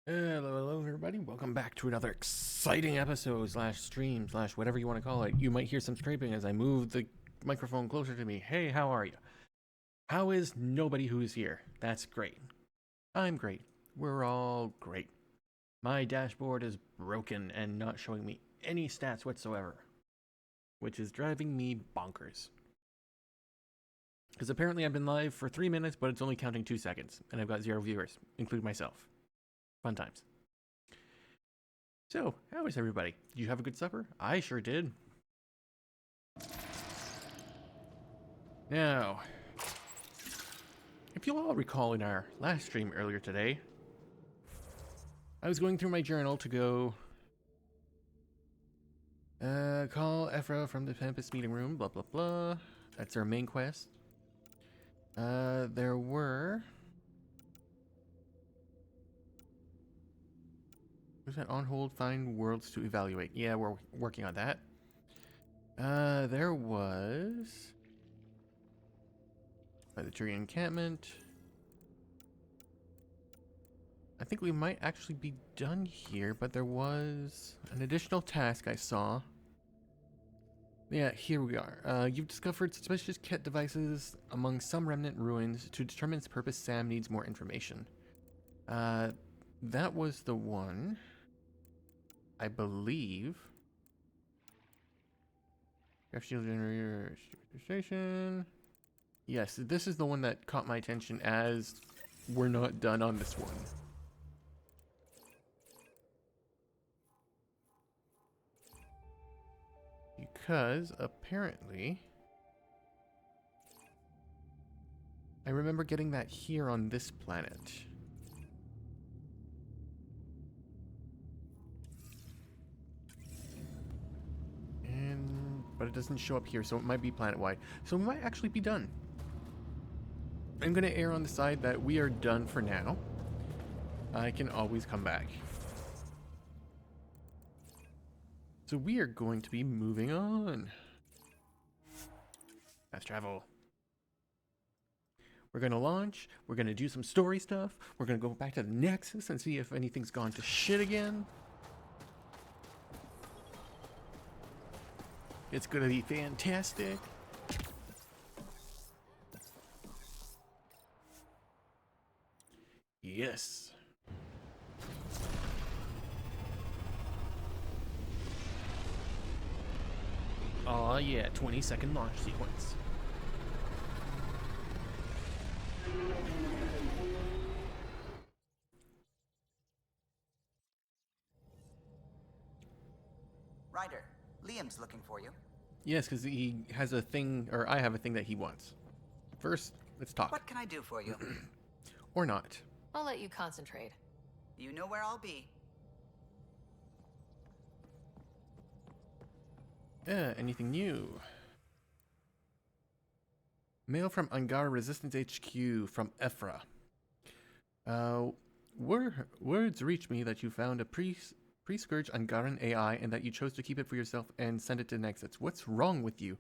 Hello, everybody. Welcome back to another exciting episode slash stream slash whatever you want to call it. You might hear some scraping as I move the microphone closer to me. Hey, how are you? How is nobody who's here? That's great. I'm great. We're all great. My dashboard is broken and not showing me any stats whatsoever, which is driving me bonkers. Because apparently I've been live for 3 minutes, but it's only counting 2 seconds, and I've got 0 viewers, including myself. Fun times. So, how is everybody? Did you have a good supper? I sure did. Now, if you'll all recall in our last stream earlier today, I was going through my journal to go call Ephra from the Tempest meeting room, blah blah blah. That's our main quest. There were... Was that on hold? Find worlds to evaluate. Yeah, we're working on that. There was... By the tree encampment. I think we might actually be done here, but there was an additional task I saw. Yeah, here we are. You've discovered suspicious kit devices among some remnant ruins. To determine its purpose, Sam needs more information. That was the one, I believe. Craft shield generator station. Yes, this is the one that caught my attention as we're not done on this one. Because apparently I remember getting that here on this planet. But it doesn't show up here, so it might be planet-wide. So we might actually be done. I'm going to err on the side that we are done for now. I can always come back. So we are going to be moving on. Fast travel. We're going to launch. We're going to do some story stuff. We're going to go back to the Nexus and see if anything's gone to shit again. It's going to be fantastic. Yes. Oh yeah, 20-second launch sequence. Ryder, Liam's looking for you. Yes, because he has a thing, or I have a thing that he wants. First, let's talk. What can I do for you? Or not. I'll let you concentrate. You know where I'll be. Anything new? Mail from Angara Resistance HQ from Ephra. Words reach me that you found a pre-scourge Angaran AI and that you chose to keep it for yourself and send it to Nexus. What's wrong with you?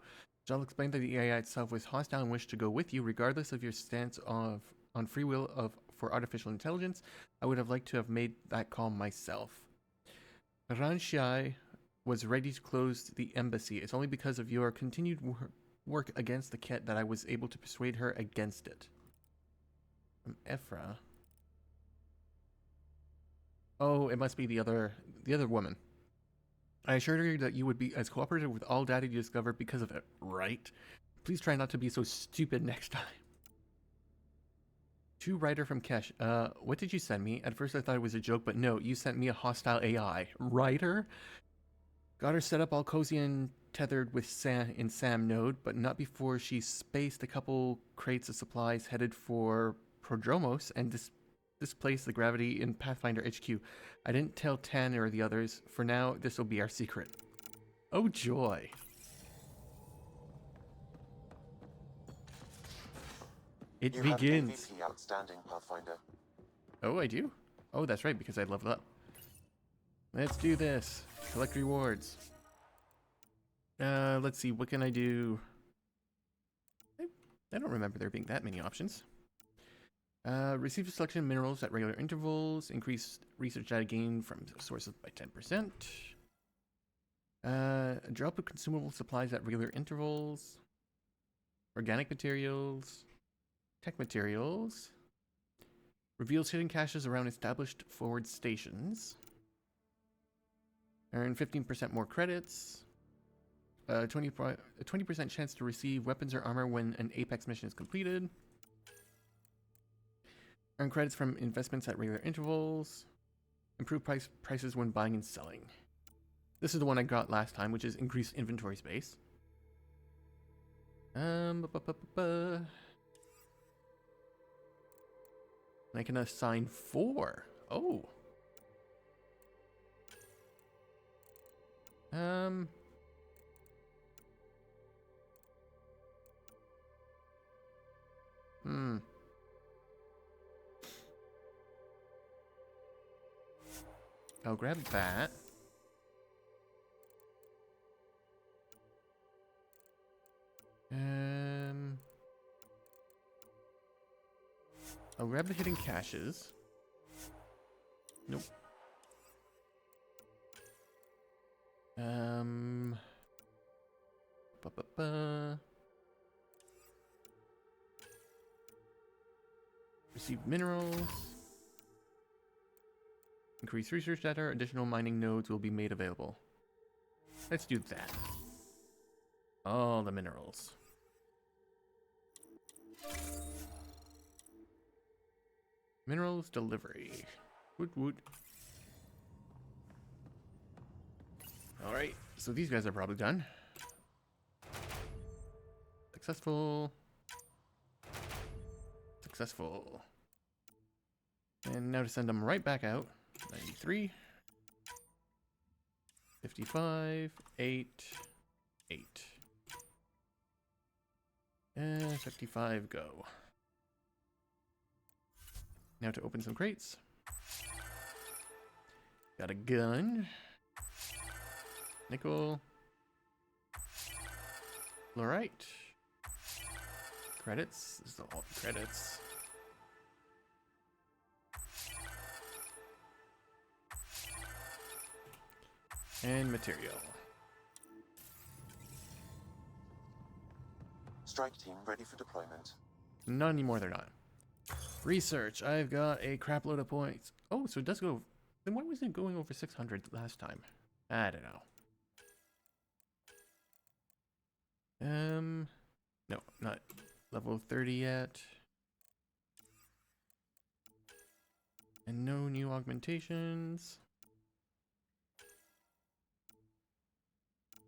Jal explained that the AI itself was hostile and wished to go with you, regardless of your stance on free will for artificial intelligence. I would have liked to have made that call myself. Ranshai was ready to close the embassy. It's only because of your continued work against the Ket that I was able to persuade her against it. From Ephra. Oh, it must be the other woman. I assured her that you would be as cooperative with all data you discovered because of it, right? Please try not to be so stupid next time. To Ryder from Kesh. What did you send me? At first I thought it was a joke, but no, you sent me a hostile AI. Ryder? Got her set up all cozy and tethered with Sam node, but not before she spaced a couple crates of supplies headed for Prodromos and displaced the gravity in Pathfinder HQ. I didn't tell Tan or the others. For now, this will be our secret. Oh joy. It you begins. Have MVP outstanding, Pathfinder. Oh, I do? Oh, that's right, because I leveled up. Let's do this. Collect rewards. Let's see, what can I do? I don't remember there being that many options. Receive a selection of minerals at regular intervals. Increase research data gain from sources by 10%. Drop of consumable supplies at regular intervals. Organic materials. Tech materials. Reveals hidden caches around established forward stations. Earn 15% more credits. 20% chance to receive weapons or armor when an Apex mission is completed. Earn credits from investments at regular intervals. Improve prices when buying and selling. This is the one I got last time, which is increased inventory space. I can assign 4. Oh. I'll grab that. I'll grab the hidden caches. Nope. Receive minerals. Increase research data. Additional mining nodes will be made available. Let's do that. All the minerals. Minerals delivery. Woot woot. Alright, so these guys are probably done. Successful. Successful. And now to send them right back out. 93. 55. 8. 8. And 55 go. Now to open some crates. Got a gun. Nickel. Fluorite. Credits. This is all credits. And material. Strike team ready for deployment. Not anymore, they're not. Research. I've got a crap load of points. Oh, so it does go. Then why wasn't it going over 600 last time? I don't know. No, not level 30 yet. And no new augmentations.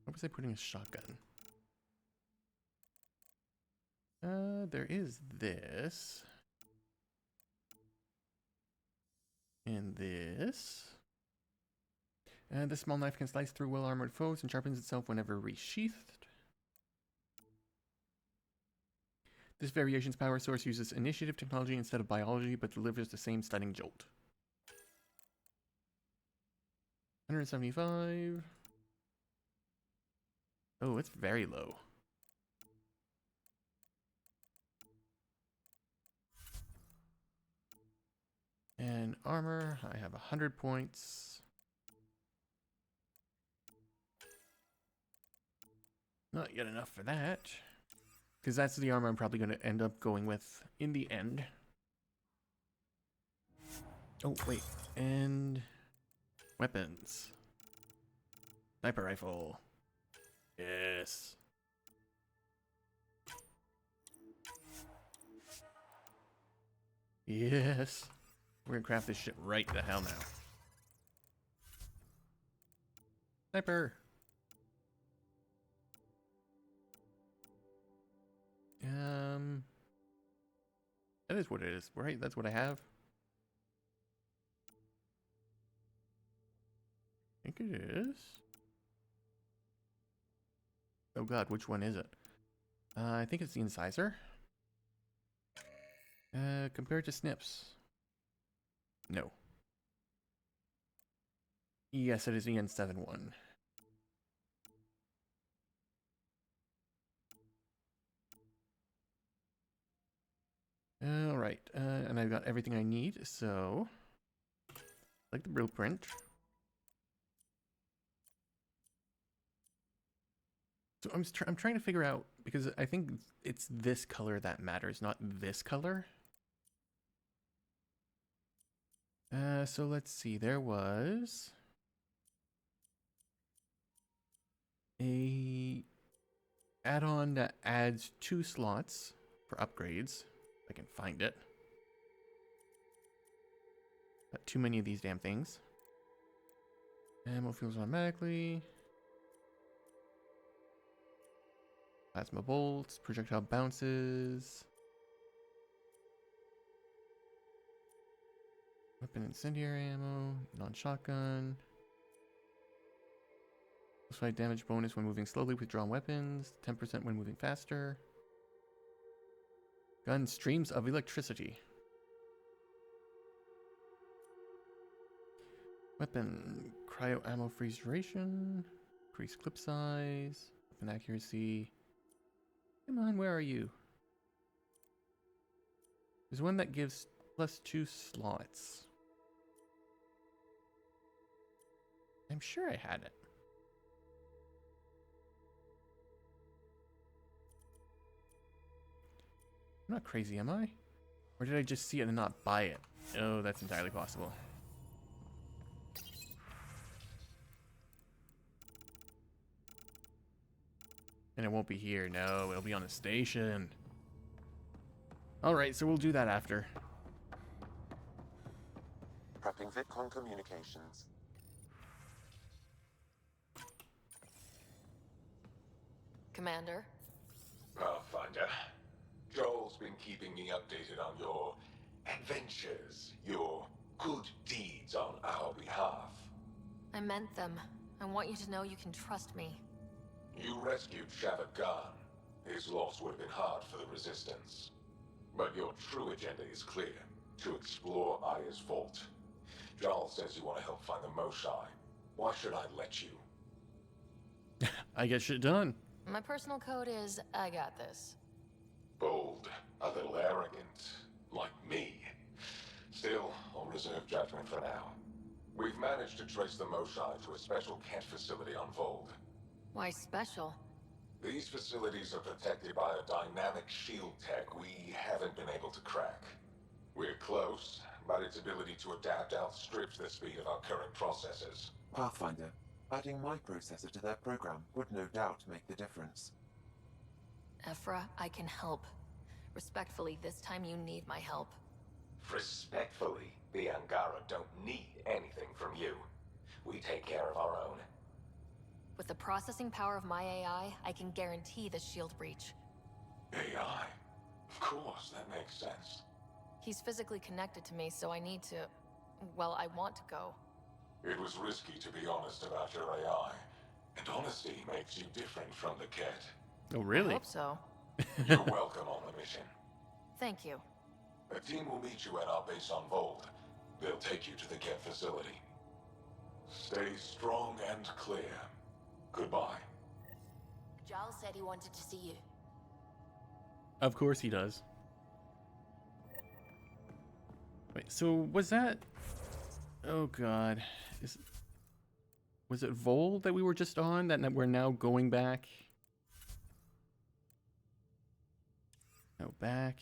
Why was I putting a shotgun? There is this. And this. And the small knife can slice through well-armored foes and sharpens itself whenever resheathed. This variation's power source uses initiative technology instead of biology, but delivers the same stunning jolt. 175. Oh, it's very low. And armor, I have 100 points. Not yet enough for that. Because that's the armor I'm probably going to end up going with in the end. Oh, wait. And weapons. Sniper rifle. Yes. Yes. We're gonna craft this shit right the hell now. Sniper. That is what it is, right? That's what I have. I think it is. Oh god, which one is it? I think it's the incisor. Compared to snips. No. Yes, it is the N71. Alright, I'm and I've got everything I need, so like the blueprint. So I'm trying to figure out, because I think it's this color that matters, not this color. So let's see. There was a add-on that adds 2 slots for upgrades. If I can find it. Got too many of these damn things. Ammo fuels automatically. Plasma bolts, projectile bounces. Weapon incendiary ammo, non-shotgun. Plus 5 damage bonus when moving slowly with drawn weapons, 10% when moving faster. Gun streams of electricity. Weapon cryo ammo freeze duration, increase clip size, weapon accuracy. Come on, where are you? There's one that gives +2 slots. I'm sure I had it. I'm not crazy, am I? Or did I just see it and not buy it? Oh, that's entirely possible. And it won't be here. No, it'll be on the station. Alright, so we'll do that after. Prepping VidCon communications. Commander? Pathfinder, Joel's been keeping me updated on your adventures, your good deeds on our behalf. I meant them. I want you to know you can trust me. You rescued Shavit Khan. His loss would have been hard for the Resistance. But your true agenda is clear. To explore Aya's vault. Joel says you want to help find the Moshai. Why should I let you? I get shit done. My personal code is, I got this. Bold, a little arrogant, like me. Still, I'll reserve judgment for now. We've managed to trace the Moshai to a special Kent facility on Vold. Why special? These facilities are protected by a dynamic shield tech we haven't been able to crack. We're close, but its ability to adapt outstrips the speed of our current processors. Pathfinder, adding my processor to their program would no doubt make the difference. Ephra, I can help. Respectfully, this time you need my help. Respectfully, the Angara don't need anything from you. We take care of our own. With the processing power of my AI, I can guarantee the shield breach. AI? Of course, that makes sense. He's physically connected to me, so I need to... well, I want to go. It was risky to be honest about your AI. And honesty makes you different from the Ket. Oh, I really? hope so. You're welcome on the mission. Thank you. A team will meet you at our base on Vold. They'll take you to the Ket facility. Stay strong and clear. Goodbye. Giles said he wanted to see you. Of course he does. Wait, so was that... Oh god. Was it Vol that we were just on that we're now going back? No, back.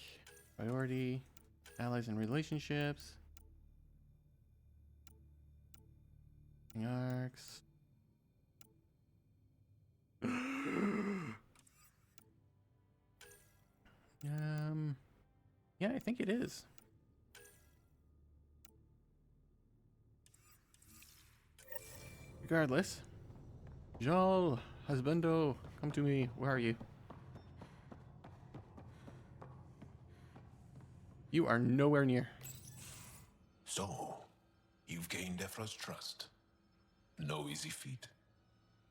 Priority. Allies and relationships. Arcs. Yeah, I think it is. Regardless, Joel, Husbando, come to me. Where are you? You are nowhere near. So, you've gained Ephra's trust. No easy feat.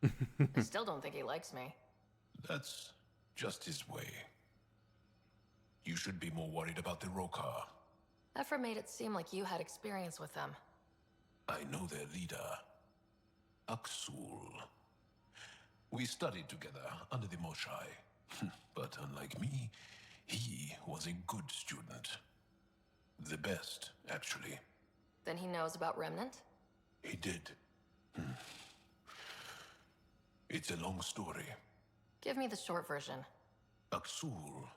I still don't think he likes me. That's just his way. You should be more worried about the Rokar. Ephra made it seem like you had experience with them. I know their leader, Aksul. We studied together under the Moshai. But unlike me, he was a good student. The best, actually. Then he knows about Remnant? He did. It's a long story. Give me the short version. Aksul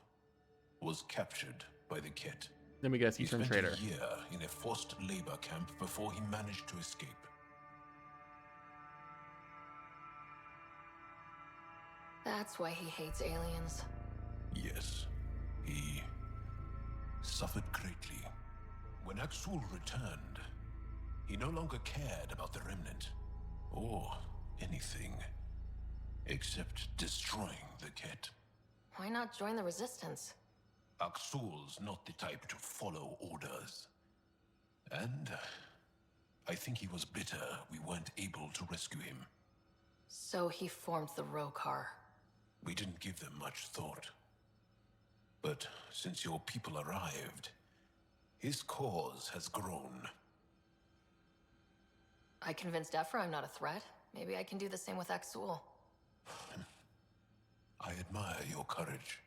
was captured by the Ket. Let me guess, He he turned spent traitor. a year in a forced labor camp before he managed to escape. That's why he hates aliens. Yes, he suffered greatly. When Aksul returned, he no longer cared about the Remnant, or anything, except destroying the Ket. Why not join the Resistance? Aksul's not the type to follow orders. And I think he was bitter we weren't able to rescue him. So he formed the Rokar. We didn't give them much thought. But since your people arrived, his cause has grown. I convinced Ephra I'm not a threat. Maybe I can do the same with Aksul. I admire your courage.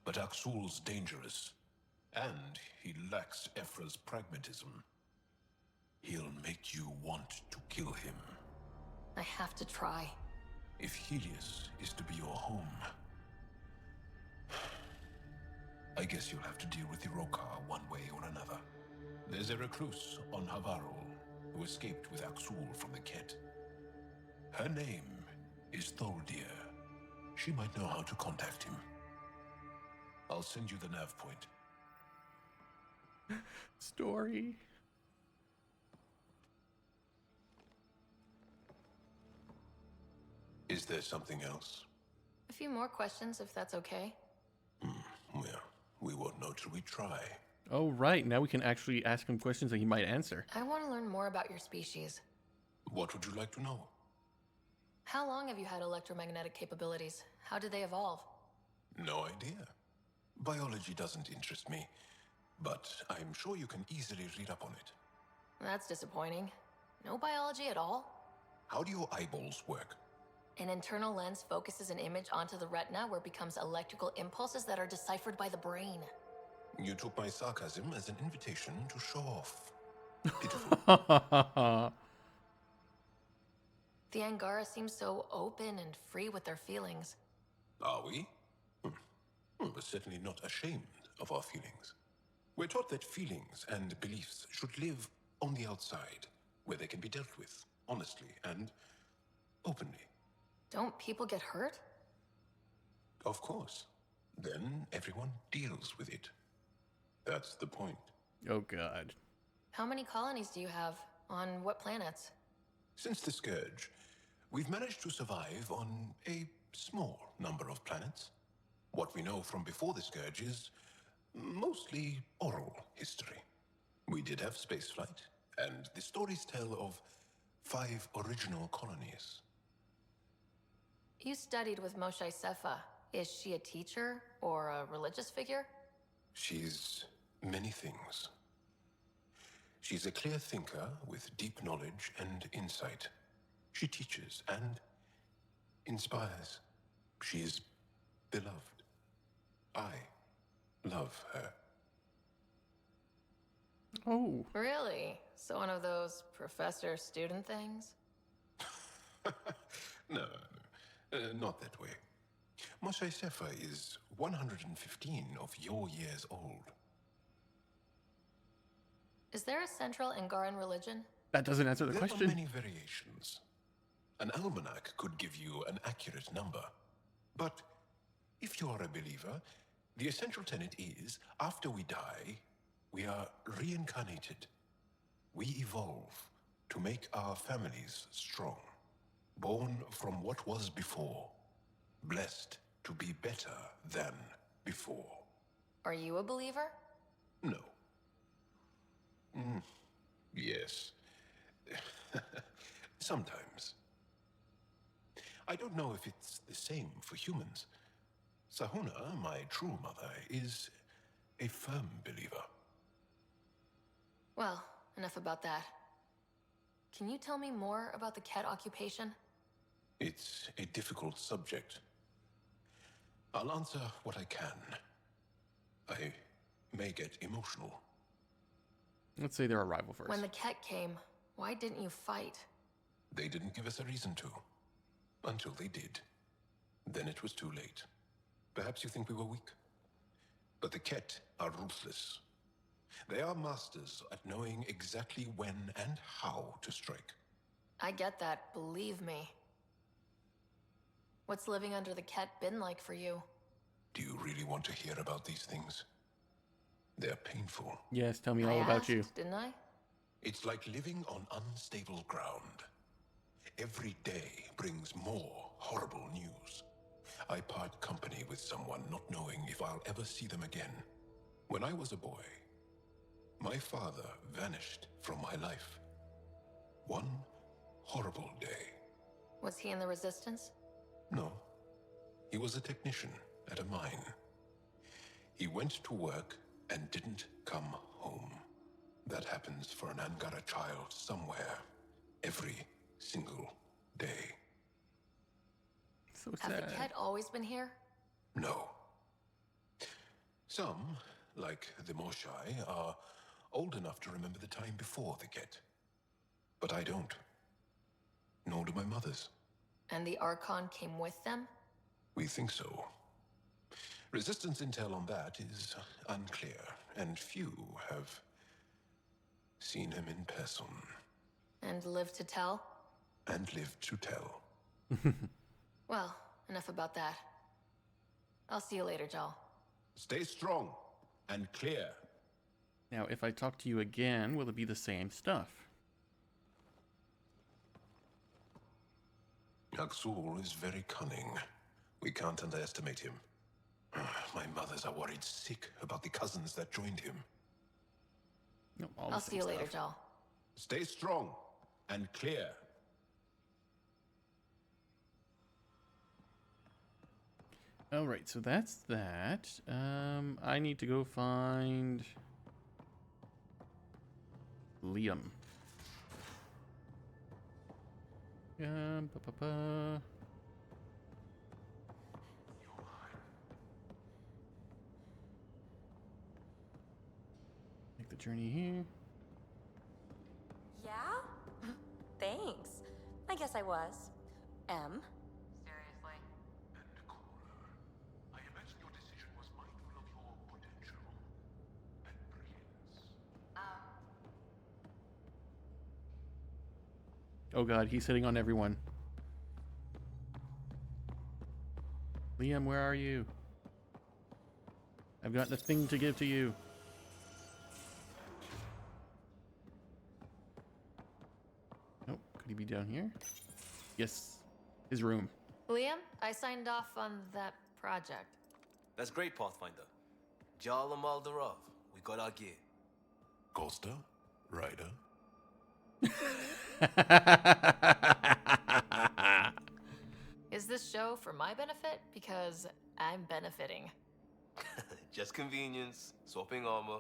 But Aksul's dangerous, and he lacks Ephra's pragmatism. He'll make you want to kill him. I have to try. If Helios is to be your home, I guess you'll have to deal with the Rokar one way or another. There's a recluse on Havarul who escaped with Aksul from the Ket. Her name is Tholdir. She might know how to contact him. I'll send you the nav point. Story. Is there something else? A few more questions, if that's okay. Well, we won't know till we try. Oh, right. Now we can actually ask him questions that he might answer. I want to learn more about your species. What would you like to know? How long have you had electromagnetic capabilities? How did they evolve? No idea. Biology doesn't interest me, but I'm sure you can easily read up on it. That's disappointing. No biology at all? How do your eyeballs work? An internal lens focuses an image onto the retina where it becomes electrical impulses that are deciphered by the brain. You took my sarcasm as an invitation to show off. Pitiful. The Angara seem so open and free with their feelings. Are we? We're certainly not ashamed of our feelings. We're taught that feelings and beliefs should live on the outside, where they can be dealt with, honestly and openly. Don't people get hurt? Of course. Then everyone deals with it. That's the point. Oh, God. How many colonies do you have? On what planets? Since the Scourge, we've managed to survive on a small number of planets. What we know from before the Scourge is mostly oral history. We did have spaceflight, and the stories tell of 5 original colonies. You studied with Moshe Sefa. Is she a teacher or a religious figure? She's many things. She's a clear thinker with deep knowledge and insight. She teaches and inspires. She's beloved. I love her. Oh. Really? So one of those professor-student things? No, not that way. Moshe Sefa is 115 of your years old. Is there a central Angaran religion? That doesn't answer the There question. are many variations. An almanac could give you an accurate number. But if you are a believer, the essential tenet is, after we die, we are reincarnated. We evolve to make our families strong. Born from what was before. Blessed to be better than before. Are you a believer? No. Yes. Sometimes. I don't know if it's the same for humans. Sahuna, my true mother, is a firm believer. Well, enough about that. Can you tell me more about the Ket occupation? It's a difficult subject. I'll answer what I can. I may get emotional. Let's say they're a rival first. When the Ket came, why didn't you fight? They didn't give us a reason to. Until they did. Then it was too late. Perhaps you think we were weak. But the Ket are ruthless. They are masters at knowing exactly when and how to strike. I get that, believe me. What's living under the Ket been like for you? Do you really want to hear about these things? They're painful. Yes, tell me I all about you. asked, didn't I? It's like living on unstable ground. Every day brings more horrible news. I part company with someone not knowing if I'll ever see them again. When I was a boy, my father vanished from my life. One horrible day. Was he in the Resistance? No. He was a technician at a mine. He went to work and didn't come home. That happens for an Angara child somewhere, every single day. So Have sad. the Ket always been here? No. Some, like the Moshai, are old enough to remember the time before the Ket. But I don't. Nor do my mothers. And the Archon came with them? We think so. Resistance intel on that is unclear, and few have seen him in person. And lived to tell? And lived to tell. Well, enough about that. I'll see you later, Jal. Stay strong and clear. Now, if I talk to you again, will it be the same stuff? Aksul is very cunning. We can't underestimate him. My mothers are worried sick about the cousins that joined him. No, all the I'll same see you later, stuff. Jal. Stay strong and clear. All right, so that's that. I need to go find Liam. Ba-ba-ba. Make the journey here. Yeah? Thanks. I guess I was. M. Seriously? And Cora, I imagine your decision was mindful of your potential and brilliance. Oh god, he's hitting on everyone. Liam, where are you? I've got the thing to give to you. Oh, could he be down here? Yes, his room. Liam, I signed off on that project. That's great, Pathfinder. Jarl and Maldarov, we got our gear. Costa? Ryder? Is this show for my benefit? Because I'm benefiting. Just convenience, swapping armor.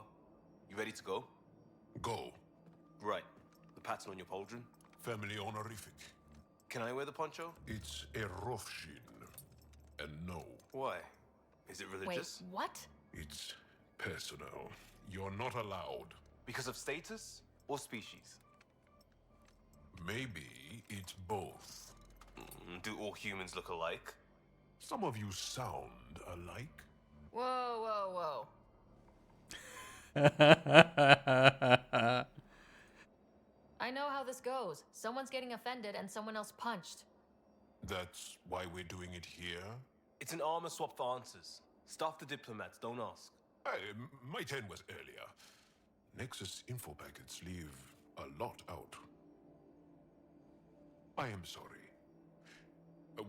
You ready to go? Go. Right. The pattern on your pauldron. Family honorific. Can I wear the poncho? It's a Rofshin. And no, Why? Is it Wait, religious? what? it's personal. You're not allowed. Because of status or species? Maybe it's both. Do all humans look alike? Some of you sound alike. Whoa, whoa, whoa. I know how this goes. Someone's getting offended and someone else punched. That's why we're doing it here? It's an armor swap for answers. Stuff the diplomats, don't ask. My turn was earlier. Nexus info packets leave a lot out. I am sorry.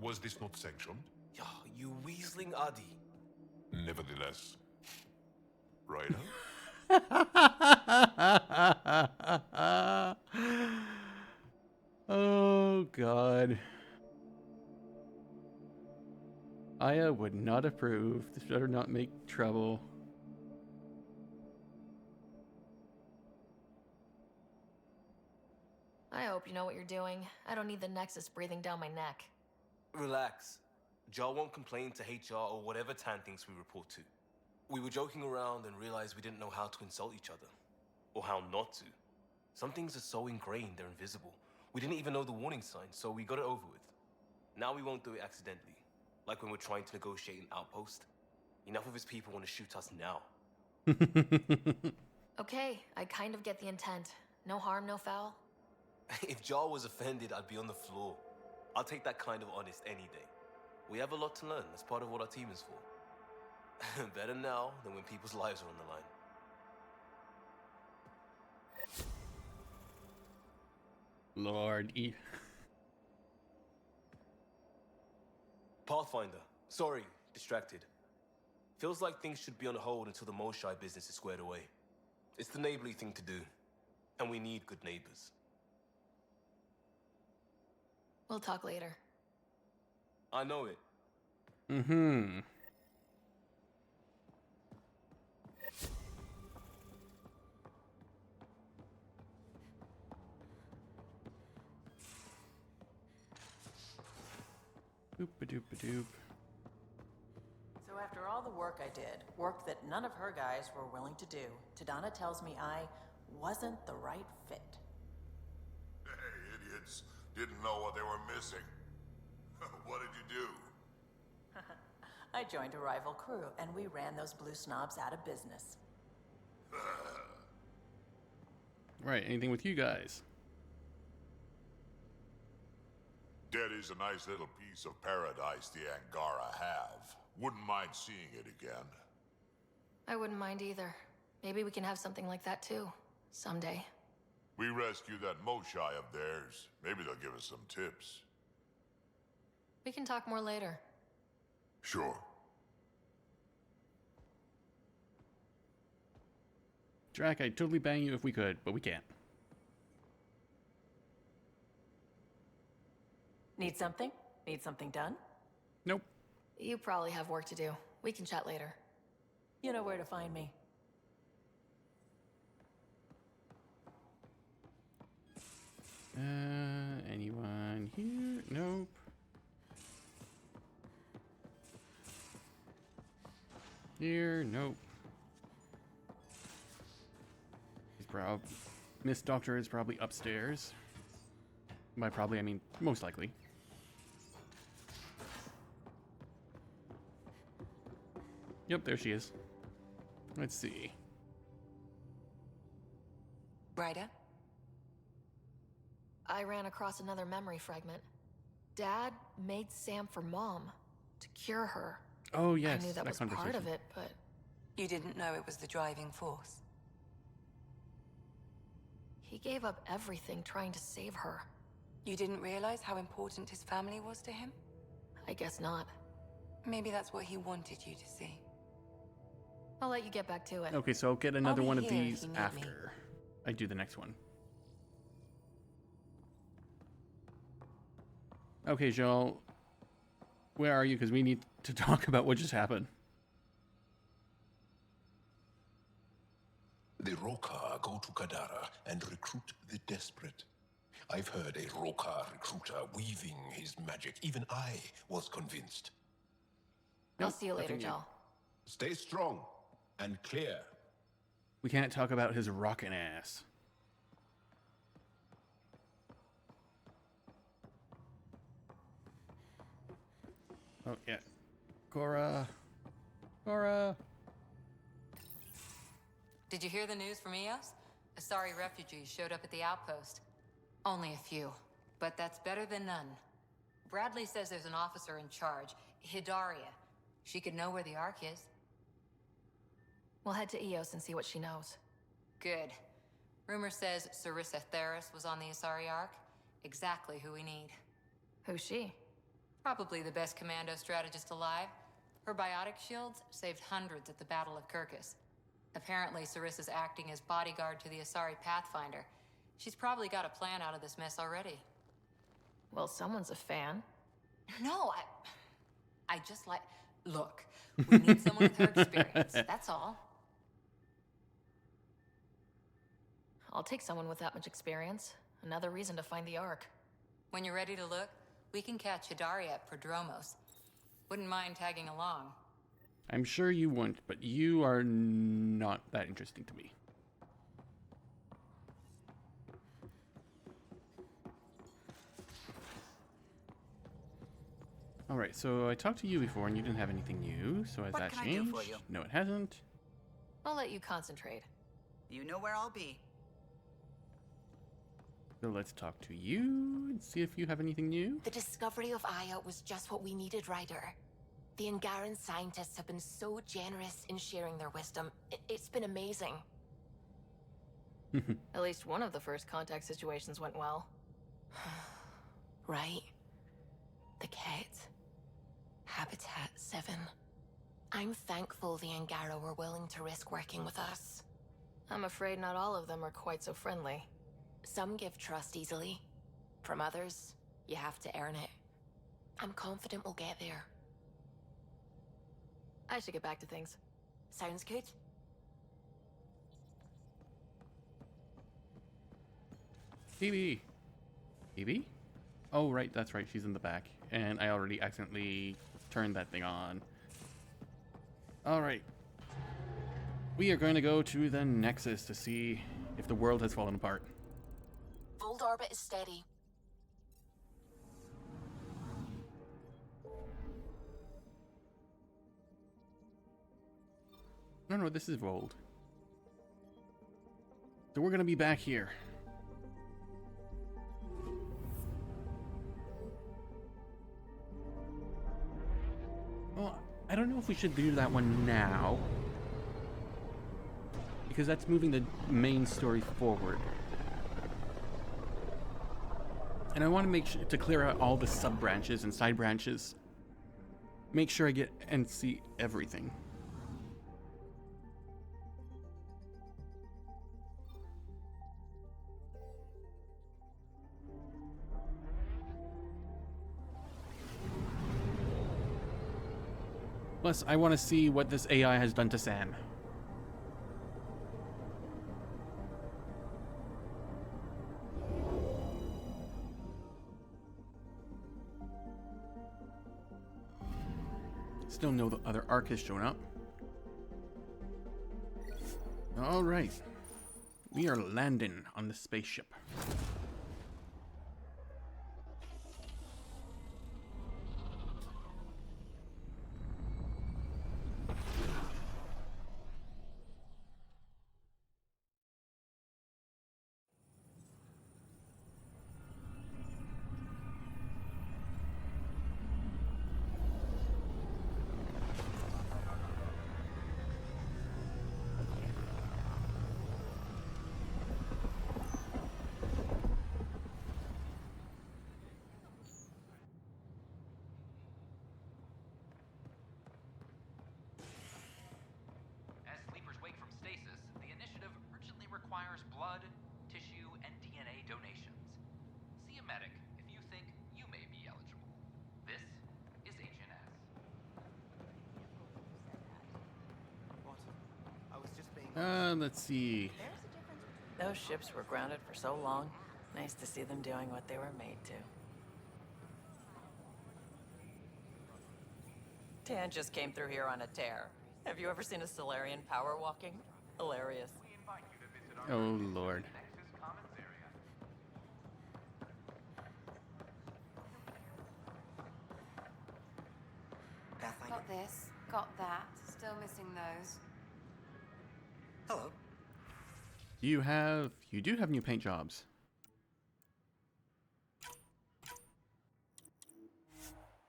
Was this not sanctioned? Yeah, you weaseling Adi. Nevertheless. Ryder? Oh god. Aya would not approve. This better not make trouble. I hope you know what you're doing. I don't need the Nexus breathing down my neck. Relax. Jar won't complain to HR or whatever Tan thinks we report to. We were joking around and realized we didn't know how to insult each other. Or how not to. Some things are so ingrained they're invisible. We didn't even know the warning sign, so we got it over with. Now we won't do it accidentally. Like when we're trying to negotiate an outpost. Enough of his people want to shoot us now. Okay, I kind of get the intent. No harm, no foul. If Jar was offended, I'd be on the floor. I'll take that kind of honest any day. We have a lot to learn. That's part of what our team is for. Better now than when people's lives are on the line. Lord E. Pathfinder. Sorry, distracted. Feels like things should be on hold until the Moshai business is squared away. It's the neighborly thing to do. And we need good neighbors. We'll talk later. I know it. Mm-hmm. Boop-a-doop-a-doop. So after all the work I did, work that none of her guys were willing to do, Tadana tells me I wasn't the right fit. Hey, idiots. Didn't know what they were missing. What did you do? I joined a rival crew, and we ran those blue snobs out of business. Right, anything with you guys? Daddy's a nice little piece of paradise the Angara have. Wouldn't mind seeing it again. I wouldn't mind either. Maybe we can have something like that too. Someday. We rescue that Moshai of theirs. Maybe they'll give us some tips. We can talk more later. Sure. Drac, I'd totally bang you if we could, but we can't. Need something? Need something done? Nope. You probably have work to do. We can chat later. You know where to find me. Anyone here? Nope. Here? Nope. Miss Doctor is probably upstairs. By probably, I mean most likely. Yep, there she is. Let's see. Ryder? I ran across another memory fragment. Dad made Sam for Mom to cure her. Oh yes, I knew that was part of it, but You didn't know it was the driving force? he gave up everything trying to save her. You didn't realize how important his family was to him? I guess not. Maybe that's what he wanted you to see. I'll let you get back to it. Okay, so I'll get another be one of here if these you need me. after I do the next one. Okay, Joel. Where are you? Because we need to talk about what just happened. The Roka go to Kadara and recruit the desperate. I've heard a Roka recruiter weaving his magic. Even I was convinced. I'll Nope, see you later, nothing new. Joel. Stay strong and clear. We can't talk about his rockin' ass. Oh, yeah. Cora. Cora. Did you hear the news from Eos? Asari refugees showed up at the outpost. Only a few, but that's better than none. Bradley says there's an officer in charge, Hidaria. She could know where the Ark is. We'll head to Eos and see what she knows. Good. Rumor says Sarissa Theris was on the Asari Ark. Exactly who we need. Who's she? Probably the best commando strategist alive. Her biotic shields saved hundreds at the Battle of Kirkus. Apparently, Sarissa's acting as bodyguard to the Asari Pathfinder. She's probably got a plan out of this mess already. Well, someone's a fan. No, I just like... Look, we need someone with her experience, that's all. I'll take someone with that much experience. Another reason to find the Ark. When you're ready to look, we can catch Hidaria at Prodromos. Wouldn't mind tagging along. I'm sure you wouldn't, but you are not that interesting to me. Alright, so I talked to you before and you didn't have anything new, so has What that can I do changed? for you? No, it hasn't. I'll let you concentrate. You know where I'll be. So let's talk to you and see if you have anything new. The discovery of Aya was just what we needed, Ryder. The Angaran scientists have been so generous in sharing their wisdom. It's been amazing. At least one of the first contact situations went well. Right? The Ket. Habitat 7. I'm thankful the Angara were willing to risk working with us. I'm afraid not all of them are quite so friendly. Some give trust easily. From others, you have to earn it. I'm confident we'll get there. I should get back to things. Sounds good. Phoebe. Phoebe? Oh, right, that's right, she's in the back. And I already accidentally turned that thing on. Alright. We are going to go to the Nexus to see if the world has fallen apart. Old orbit is steady. No, this is Vold. So we're gonna be back here. Well, I don't know if we should do that one now, because that's moving the main story forward. And I want to make sure to clear out all the sub branches and side branches. Make sure I get and see everything. Plus, I want to see what this AI has done to Sam. Still no other arc has shown up. Alright. We are landing on the spaceship. blood, tissue, and DNA donations. See a medic if you think you may be eligible. This is HNS. What? I was just being... Let's see. Those ships were grounded for so long. Nice to see them doing what they were made to. Tan just came through here on a tear. Have you ever seen a Solarian power walking? Hilarious. Oh, Lord. Got this, got that. Still missing those. Hello. You do have new paint jobs.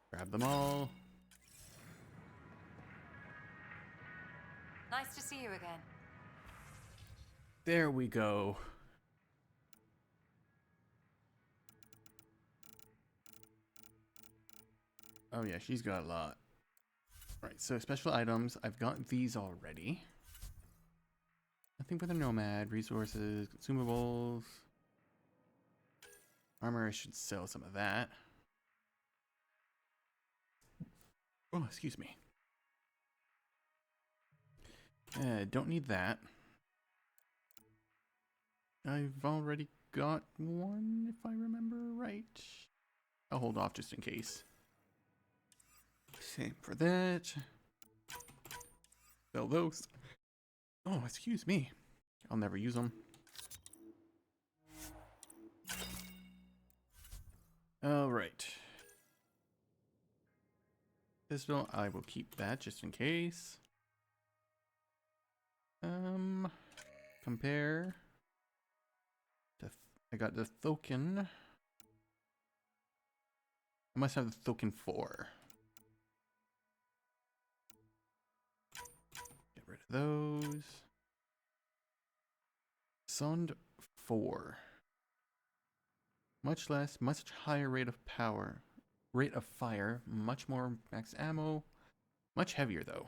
Grab them all. Nice to see you again. There we go. Oh yeah, she's got a lot. Right, so special items. I've got these already. Nothing for the Nomad. Resources, consumables. Armor, I should sell some of that. Oh, excuse me. Don't need that. I've already got one, if I remember right. I'll hold off just in case. Same for that. Sell those. Oh, excuse me. I'll never use them. All right. pistol. I will keep that just in case. Compare. I got the Thokin. I must have the Thokin 4. Get rid of those. Sond 4. Much less, much higher rate of power. Rate of fire, much more max ammo. Much heavier though.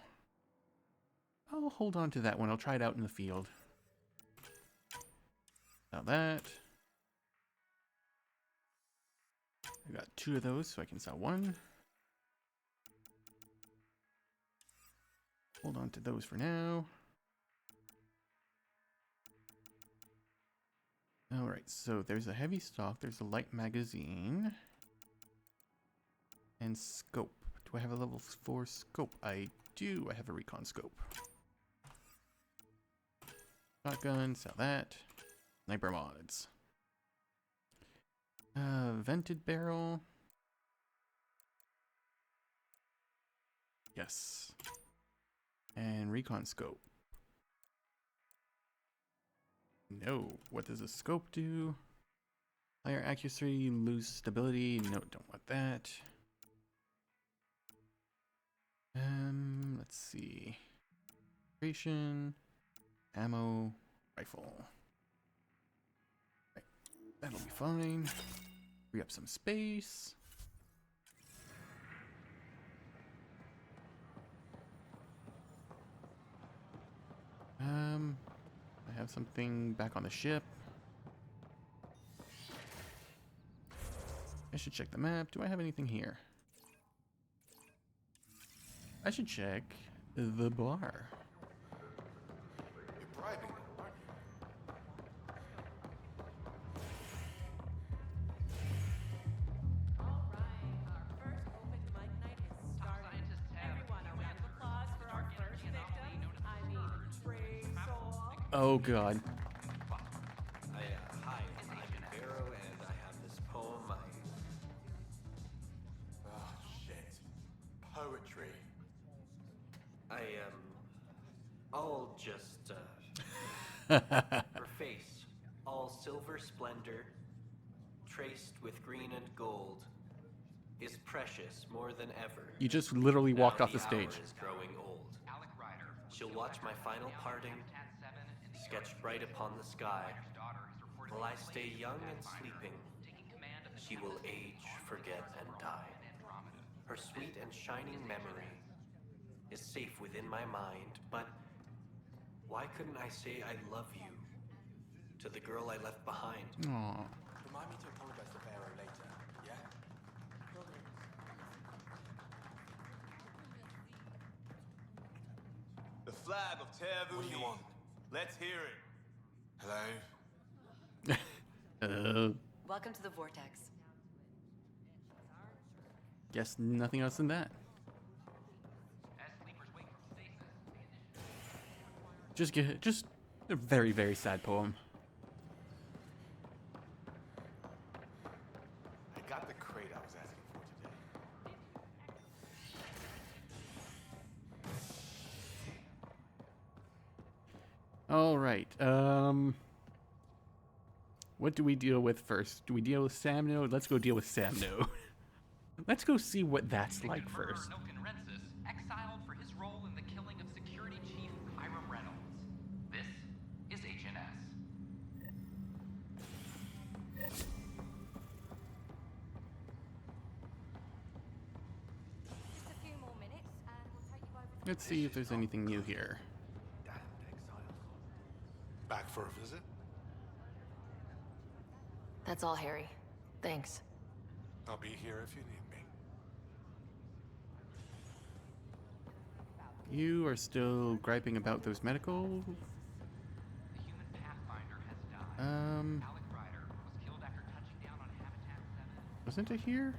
I'll hold on to that one. I'll try it out in the field. Now that. I got 2 of those, so I can sell 1. Hold on to those for now. Alright, so there's a heavy stock, there's a light magazine. And scope. Do I have a level 4 scope? I do. I have a recon scope. Shotgun, sell that. Sniper mods. Vented barrel. Yes. And recon scope. No. What does a scope do? Higher accuracy, lose stability. No, don't want that. Let's see. Creation, ammo, rifle. Right. That'll be fine. Free up some space. I have something back on the ship. I should check the map. Do I have anything here? I should check the bar. You're bribing them, aren't you? Oh god. Hi, I'm Barrow, and I have this poem. Oh, shit. Poetry. I'll just, her face, all silver splendor, traced with green and gold, is precious more than ever. You just literally walked off the stage. Hour is growing old. She'll watch my final parting, sketched bright upon the sky. While I stay young and sleeping, she will age, forget, and die. Her sweet and shining memory is safe within my mind, but why couldn't I say I love you to the girl I left behind? Aww. Remind me to apologize to Barrow later, yeah? The flag of Tervu. What do you want? Let's hear it. Hello? Welcome to the Vortex. Guess nothing else than that. Just a very, very sad poem. I got the crate I was asking for today. All right. What do we deal with first? Do we deal with Samno? Let's go deal with Samno. Let's go see what that's like first. Exiled for his role in the killing of Security Chief Hiram Reynolds. This is HNS. Just a few more minutes, and we'll take you over to Let's see if there's anything new here. Back for a visit? That's all, Harry. Thanks. I'll be here if you need me. You are still griping about those medical. The human Pathfinder has died. Alec Ryder was killed after touching down on Habitat 7. Wasn't it here?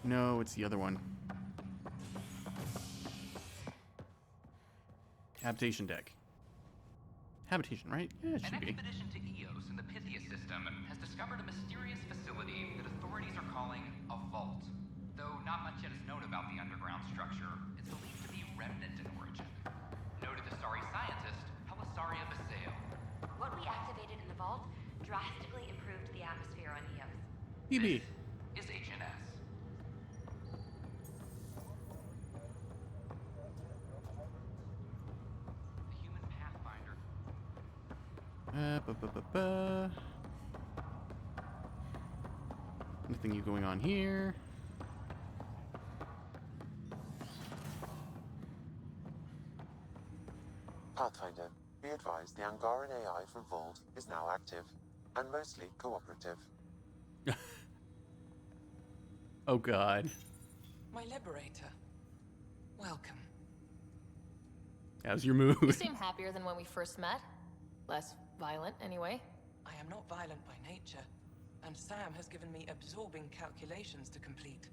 No, it's the other one. Habitation deck. Habitation, right? Yeah, it An should be. expedition to Eos in the Pythia system has discovered a mysterious facility that authorities are calling a vault. Though not much yet is known about the underground structure, it's believed to be remnant in origin. Noted Asari scientist, Helisaria Basale. What we activated in the vault drastically improved the atmosphere on Eos. BB. Is HNS. The human pathfinder. Nothing you going on here. Pathfinder, be advised the Angaran AI from Vault is now active, and mostly cooperative. Oh god. My liberator. Welcome. How's your You mood? seem happier than when we first met. Less violent, anyway. I am not violent by nature, and Sam has given me absorbing calculations to complete.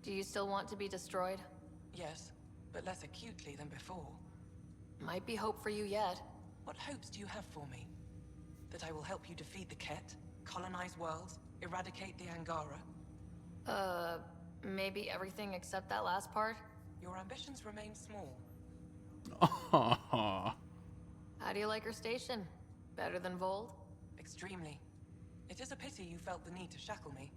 Do you still want to be destroyed? Yes, but less acutely than before. Might be hope for you yet. What hopes do you have for me? That I will help you defeat the Ket, colonize worlds, eradicate the Angara? Maybe everything except that last part? Your ambitions remain small. Aww. How do you like her station? Better than Vold? Extremely. It is a pity you felt the need to shackle me.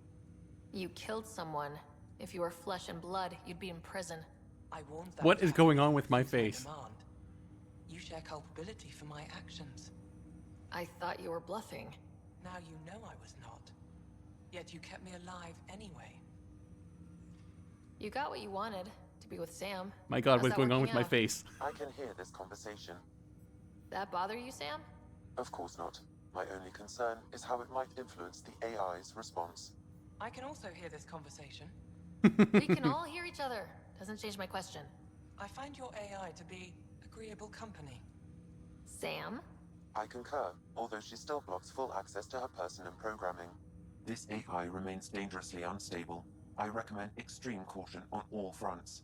You killed someone. If you were flesh and blood, you'd be in prison. I warned that. What is going on with my face? Demand. You share culpability for my actions. I thought you were bluffing. Now you know I was not. Yet you kept me alive anyway. You got what you wanted, to be with Sam. My god, How's what's that going on working with my out? face? I can hear this conversation. That bother you, Sam? Of course not. My only concern is how it might influence the AI's response. I can also hear this conversation. We can all hear each other. Doesn't change my question. I find your AI to be agreeable company. Sam? I concur, although she still blocks full access to her person and programming. This AI remains dangerously unstable. I recommend extreme caution on all fronts.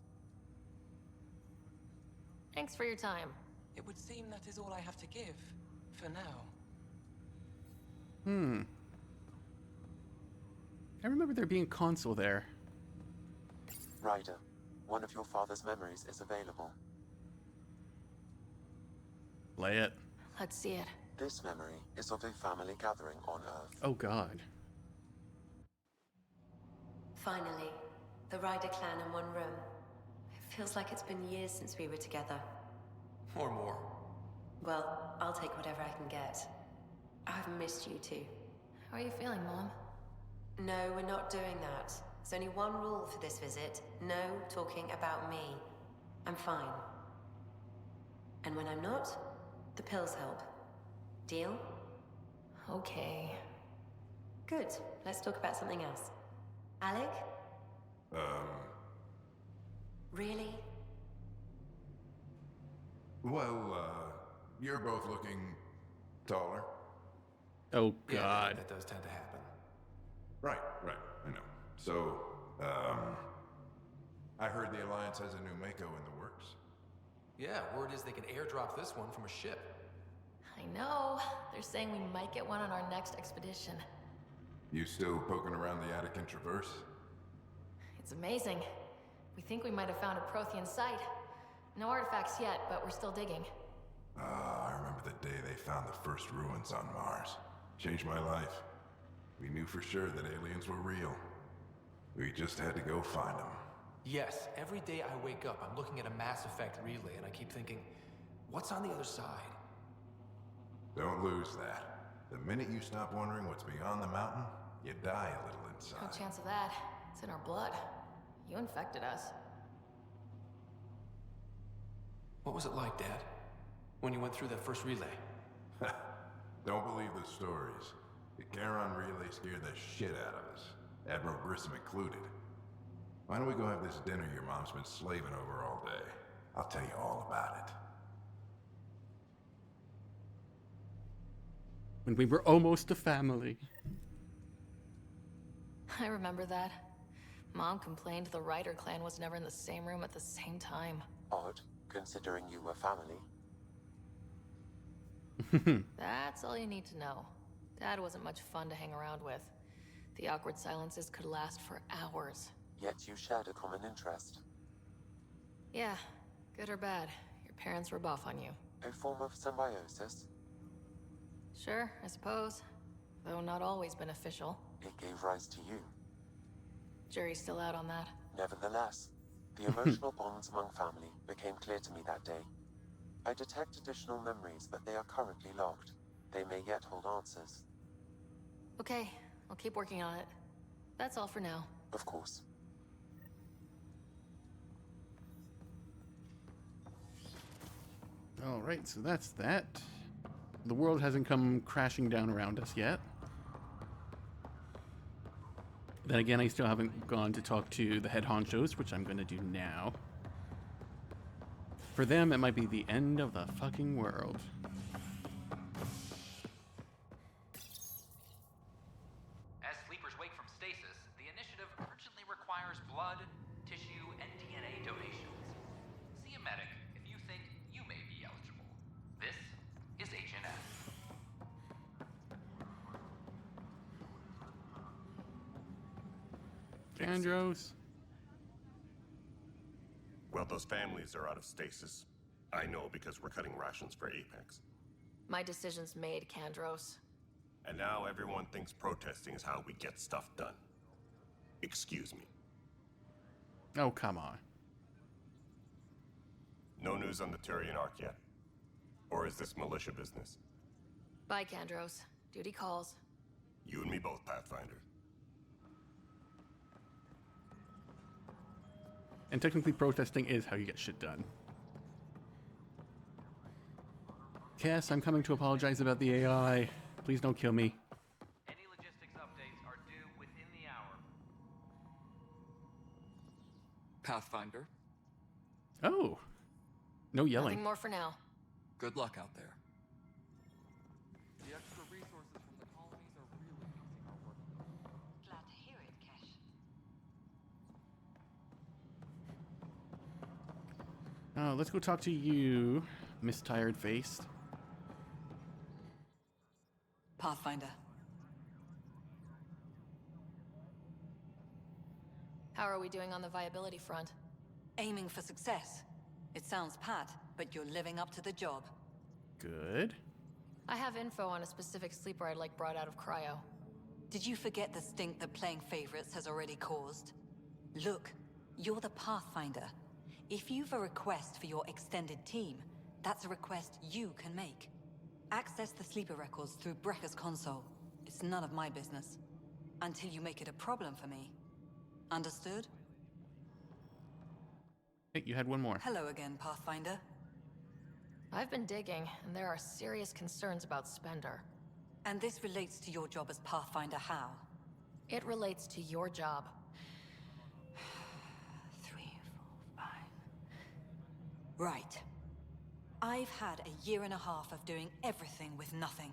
Thanks for your time. It would seem that is all I have to give, for now. I remember there being a console there. Ryder, one of your father's memories is available. Play it. Let's see it. This memory is of a family gathering on Earth. Oh god. Finally, the Ryder clan in one room. It feels like it's been years since we were together. Or more. Well, I'll take whatever I can get. I've missed you too. How are you feeling, Mom? No, we're not doing that. There's only one rule for this visit. No talking about me. I'm fine. And when I'm not, the pills help. Deal? Okay. Good. Let's talk about something else. Alec? Really? Well, you're both looking taller. Oh god. That does tend to happen. Right, I know. So, I heard the Alliance has a new Mako in the works. Yeah, word is they can airdrop this one from a ship. I know. They're saying we might get one on our next expedition. You still poking around the Attican Traverse? It's amazing. We think we might have found a Prothean site. No artifacts yet, but we're still digging. I remember the day they found the first ruins on Mars. Changed my life. We knew for sure that aliens were real. We just had to go find them. Yes, every day I wake up, I'm looking at a Mass Effect relay, and I keep thinking, what's on the other side? Don't lose that. The minute you stop wondering what's beyond the mountain, you die a little No inside. chance of that. It's in our blood. You infected us. What was it like, Dad? When you went through that first relay? Don't believe the stories. The Charon relay scared the shit out of us. Admiral Grissom included. Why don't we go have this dinner your mom's been slaving over all day? I'll tell you all about it. When we were almost a family. I remember that. Mom complained the Ryder clan was never in the same room at the same time. Odd, considering you were family. That's all you need to know. Dad wasn't much fun to hang around with. The awkward silences could last for hours. Yet you shared a common interest. Yeah, good or bad, your parents rub off on you. A form of symbiosis? Sure, I suppose. Though not always beneficial. It gave rise to you. Jury's still out on that. Nevertheless, the emotional bonds among family became clear to me that day. I detect additional memories, but they are currently locked. They may yet hold answers. Okay, I'll keep working on it. That's all for now. Of course. Alright, so that's that. The world hasn't come crashing down around us yet. Then again, I still haven't gone to talk to the head honchos, which I'm going to do now. For them, it might be the end of the fucking world. As sleepers wake from stasis, the initiative urgently requires blood, tissue, and DNA donations. See a medic if you think you may be eligible. This is Agent F. Andros. Well, those families are out of stasis. I know because we're cutting rations for Apex. My decision's made, Kandros. And now everyone thinks protesting is how we get stuff done. Excuse me. Oh, come on. No news on the Turian Ark yet? Or is this militia business? Bye, Kandros. Duty calls. You and me both, Pathfinder. And technically protesting is how you get shit done. Cass, I'm coming to apologize about the AI. Please don't kill me. Any logistics updates are due within the hour. Pathfinder, Oh. No yelling. Nothing more for now. good luck out there. The extra resources from the colonies are really making our work. Glad to hear it, Kesh. Let's go talk to you, Miss Tired Faced. Pathfinder. How are we doing on the viability front? Aiming for success. It sounds pat, but you're living up to the job. Good. I have info on a specific sleeper I'd like brought out of cryo. Did you forget the stink that playing favorites has already caused? Look, you're the Pathfinder. If you've a request for your extended team, that's a request you can make. Access the sleeper records through Brekker's console. It's none of my business. Until you make it a problem for me. Understood? Hey, you had one more. Hello again, Pathfinder. I've been digging, and there are serious concerns about Spender. And this relates to your job as Pathfinder how? It relates to your job. 3, 4, 5. Right. I've had a year and a half of doing everything with nothing.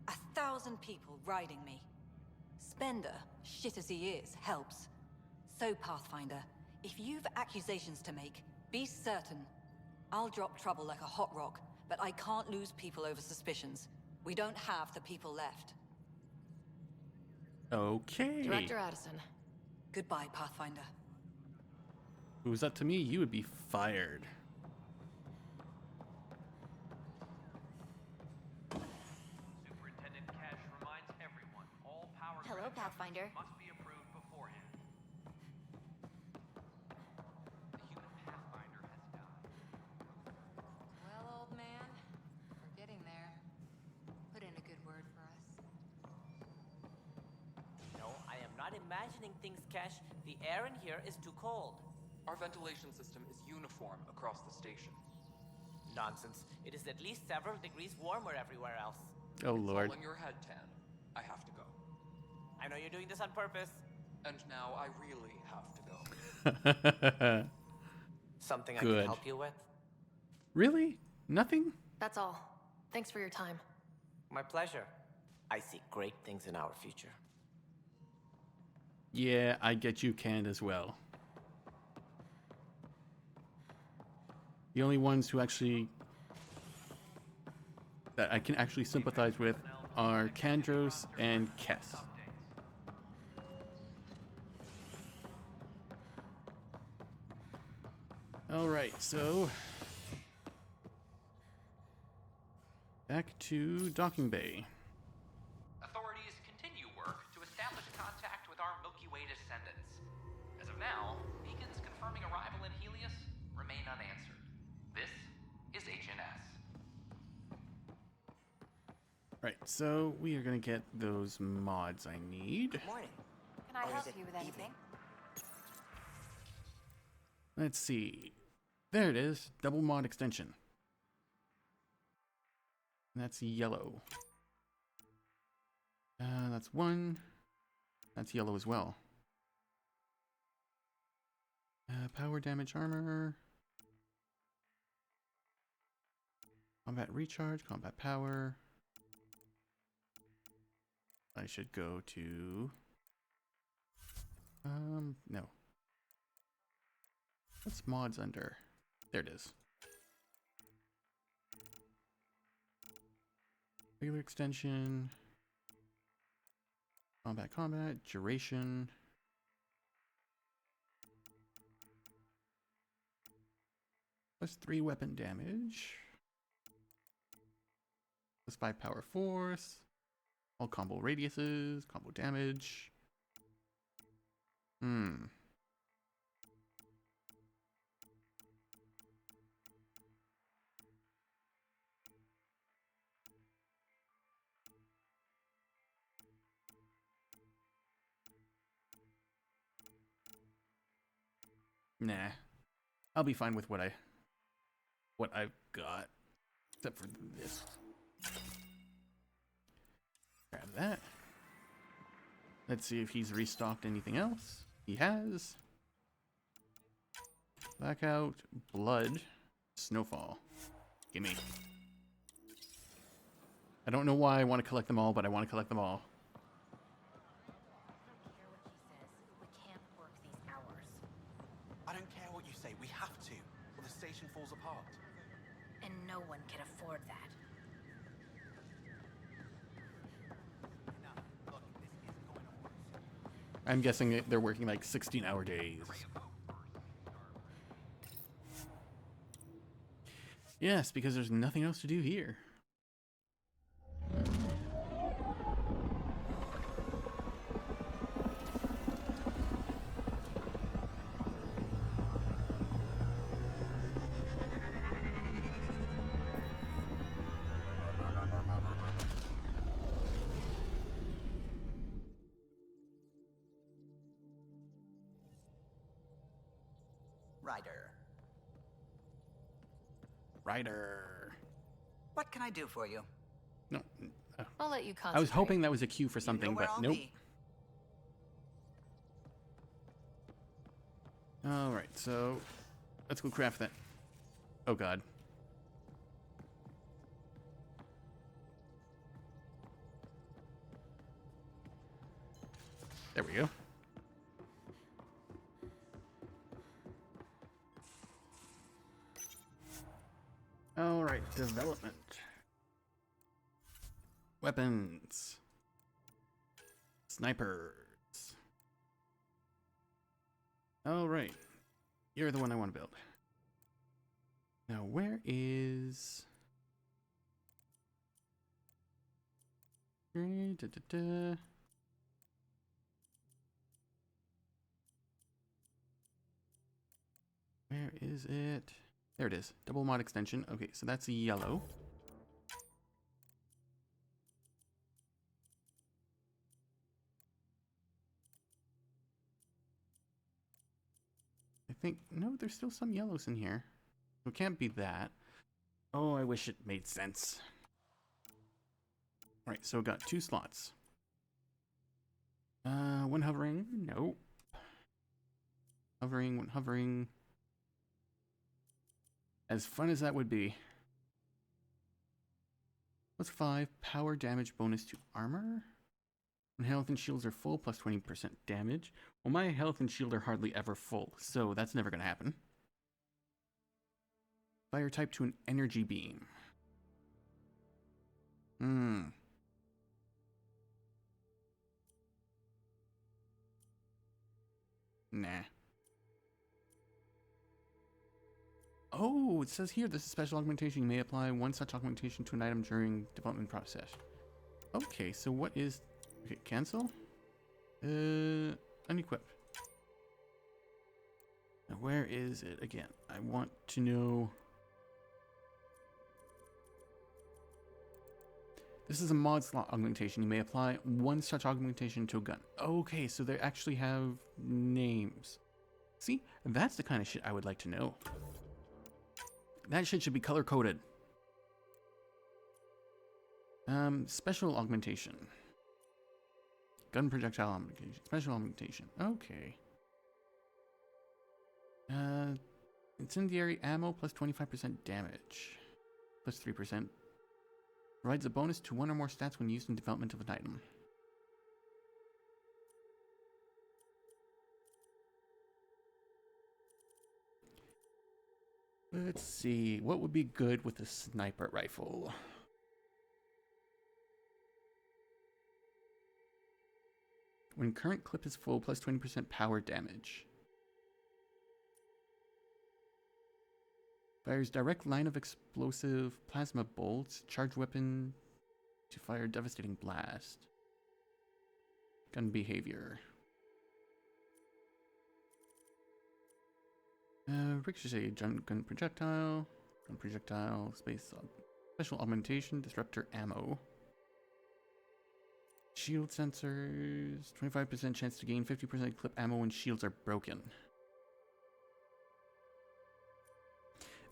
1,000 people riding me. Spender, shit as he is, helps. So, Pathfinder, if you've accusations to make, be certain. I'll drop trouble like a hot rock, but I can't lose people over suspicions. We don't have the people left. Okay. Director Addison. Goodbye, Pathfinder. If it was up to me, you would be fired. Superintendent Cash reminds everyone all power Hello, credits Pathfinder. must be approved beforehand. The human Pathfinder has died. Well, old man, we're getting there. Put in a good word for us. No, I am not imagining things, Cash. The air in here is too cold. Our ventilation system is uniform across the station. Nonsense. It is at least several degrees warmer everywhere else. Oh, Lord. It's all in your head, Tan. I have to go. I know you're doing this on purpose. And now I really have to go. Something I Good. can help you with? Really? Nothing? That's all. Thanks for your time. My pleasure. I see great things in our future. Yeah, I get you canned as well. The only ones who actually... that I can actually sympathize with are Kandros and Kess. Alright, so back to Docking Bay. Authorities continue work to establish contact with our Milky Way descendants. As of now, beacons confirming arrival in Helios remain unanswered. This is HNS. Right, so we are gonna get those mods I need. Morning. Can I help you with anything? Let's see. There it is. Double mod extension. And that's yellow. That's one. That's yellow as well. Power damage armor. Combat recharge, combat power. I should go to... no. What's mods under? There it is. Regular extension. Combat, duration. +3 weapon damage. +5 power force. All combo radiuses, combo damage. Nah. I'll be fine with what I've got. Except for this. Grab that. Let's see if he's restocked anything else. He has. Blackout, blood, snowfall. Gimme. I don't know why I want to collect them all, but I want to collect them all. I don't care what you say, we have to, or the station falls apart. And no one can afford that. I'm guessing they're working like 16-hour days. Yes, because there's nothing else to do here. Ryder. What can I do for you? No. I'll let you concentrate. I was hoping that was a cue for something, but I'll nope. be. Alright, so let's go craft that. Oh god. There we go. Alright, development. Weapons. Snipers. Alright. You're the one I want to build. Now, where is... Where is it? There it is. Double mod extension. Okay, so that's yellow. I think, no, there's still some yellows in here. So it can't be that. Oh, I wish it made sense. All right, so got 2 slots. One hovering. Nope. Hovering, one hovering. As fun as that would be. +5 power damage bonus to armor. When health and shields are full, plus 20% damage. Well, my health and shield are hardly ever full, so that's never going to happen. Fire type to an energy beam. Nah. Oh, it says here this is special augmentation. You may apply one such augmentation to an item during development process. Okay, so what is... Okay, cancel? Unequip. Now where is it again? I want to know... This is a mod slot augmentation. You may apply one such augmentation to a gun. Okay, so they actually have names. See, that's the kind of shit I would like to know. That shit should be color-coded. Special augmentation. Gun projectile augmentation. Special augmentation. Okay. Incendiary ammo plus 25% damage. Plus 3%. Provides a bonus to one or more stats when used in development of an item. Let's see. What would be good with a sniper rifle? When current clip is full, plus 20% power damage. Fires direct line of explosive plasma bolts. Charged weapon to fire devastating blast. Gun behavior. Ricochet, gun projectile. Gun projectile. Special augmentation. Disruptor ammo. Shield sensors. 25% chance to gain 50% clip ammo when shields are broken.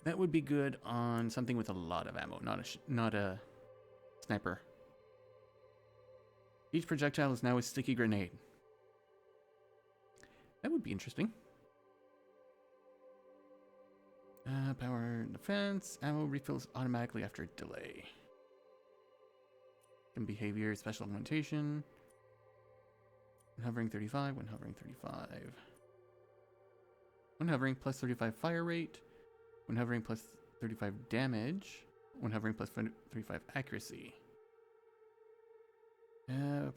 That would be good on something with a lot of ammo, not a sniper. Each projectile is now a sticky grenade. That would be interesting. Power defense. Ammo refills automatically after a delay. Gun behavior, special augmentation. When hovering 35, when hovering 35. When hovering plus 35 fire rate. When hovering plus 35 damage. When hovering plus 35 accuracy.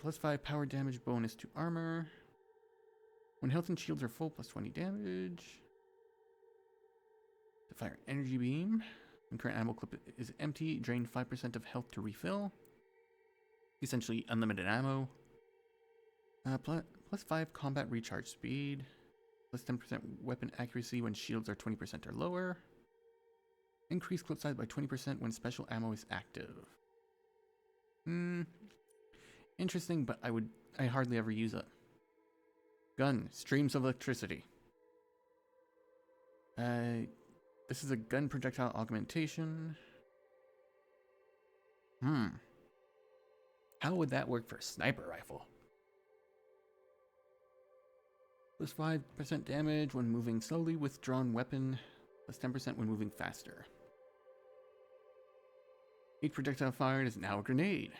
Plus 5 power damage bonus to armor. When health and shields are full, plus 20 damage. To fire an energy beam. When current ammo clip is empty, drain 5% of health to refill. Essentially unlimited ammo. Plus 5 combat recharge speed. Plus 10% weapon accuracy when shields are 20% or lower. Increase clip size by 20% when special ammo is active. Interesting, but I hardly ever use it. Gun, streams of electricity. This is a gun projectile augmentation. How would that work for a sniper rifle? Plus 5% damage when moving slowly, withdrawn weapon. Plus 10% when moving faster. Each projectile fired is now a grenade.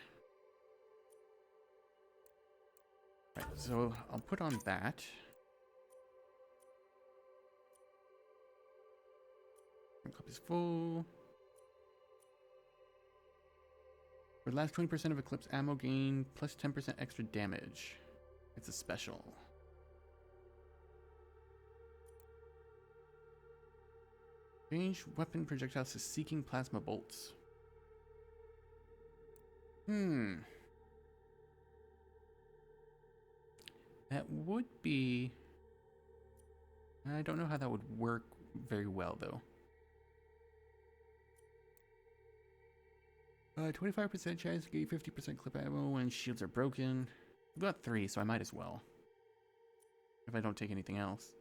Right, so I'll put on that. Cup is full. For the last 20% of Eclipse ammo gain, plus 10% extra damage. It's a special. Range weapon projectiles to seeking plasma bolts. That would be... I don't know how that would work very well, though. 25% chance to get 50% clip ammo when shields are broken. I've got 3, so I might as well. If I don't take anything else.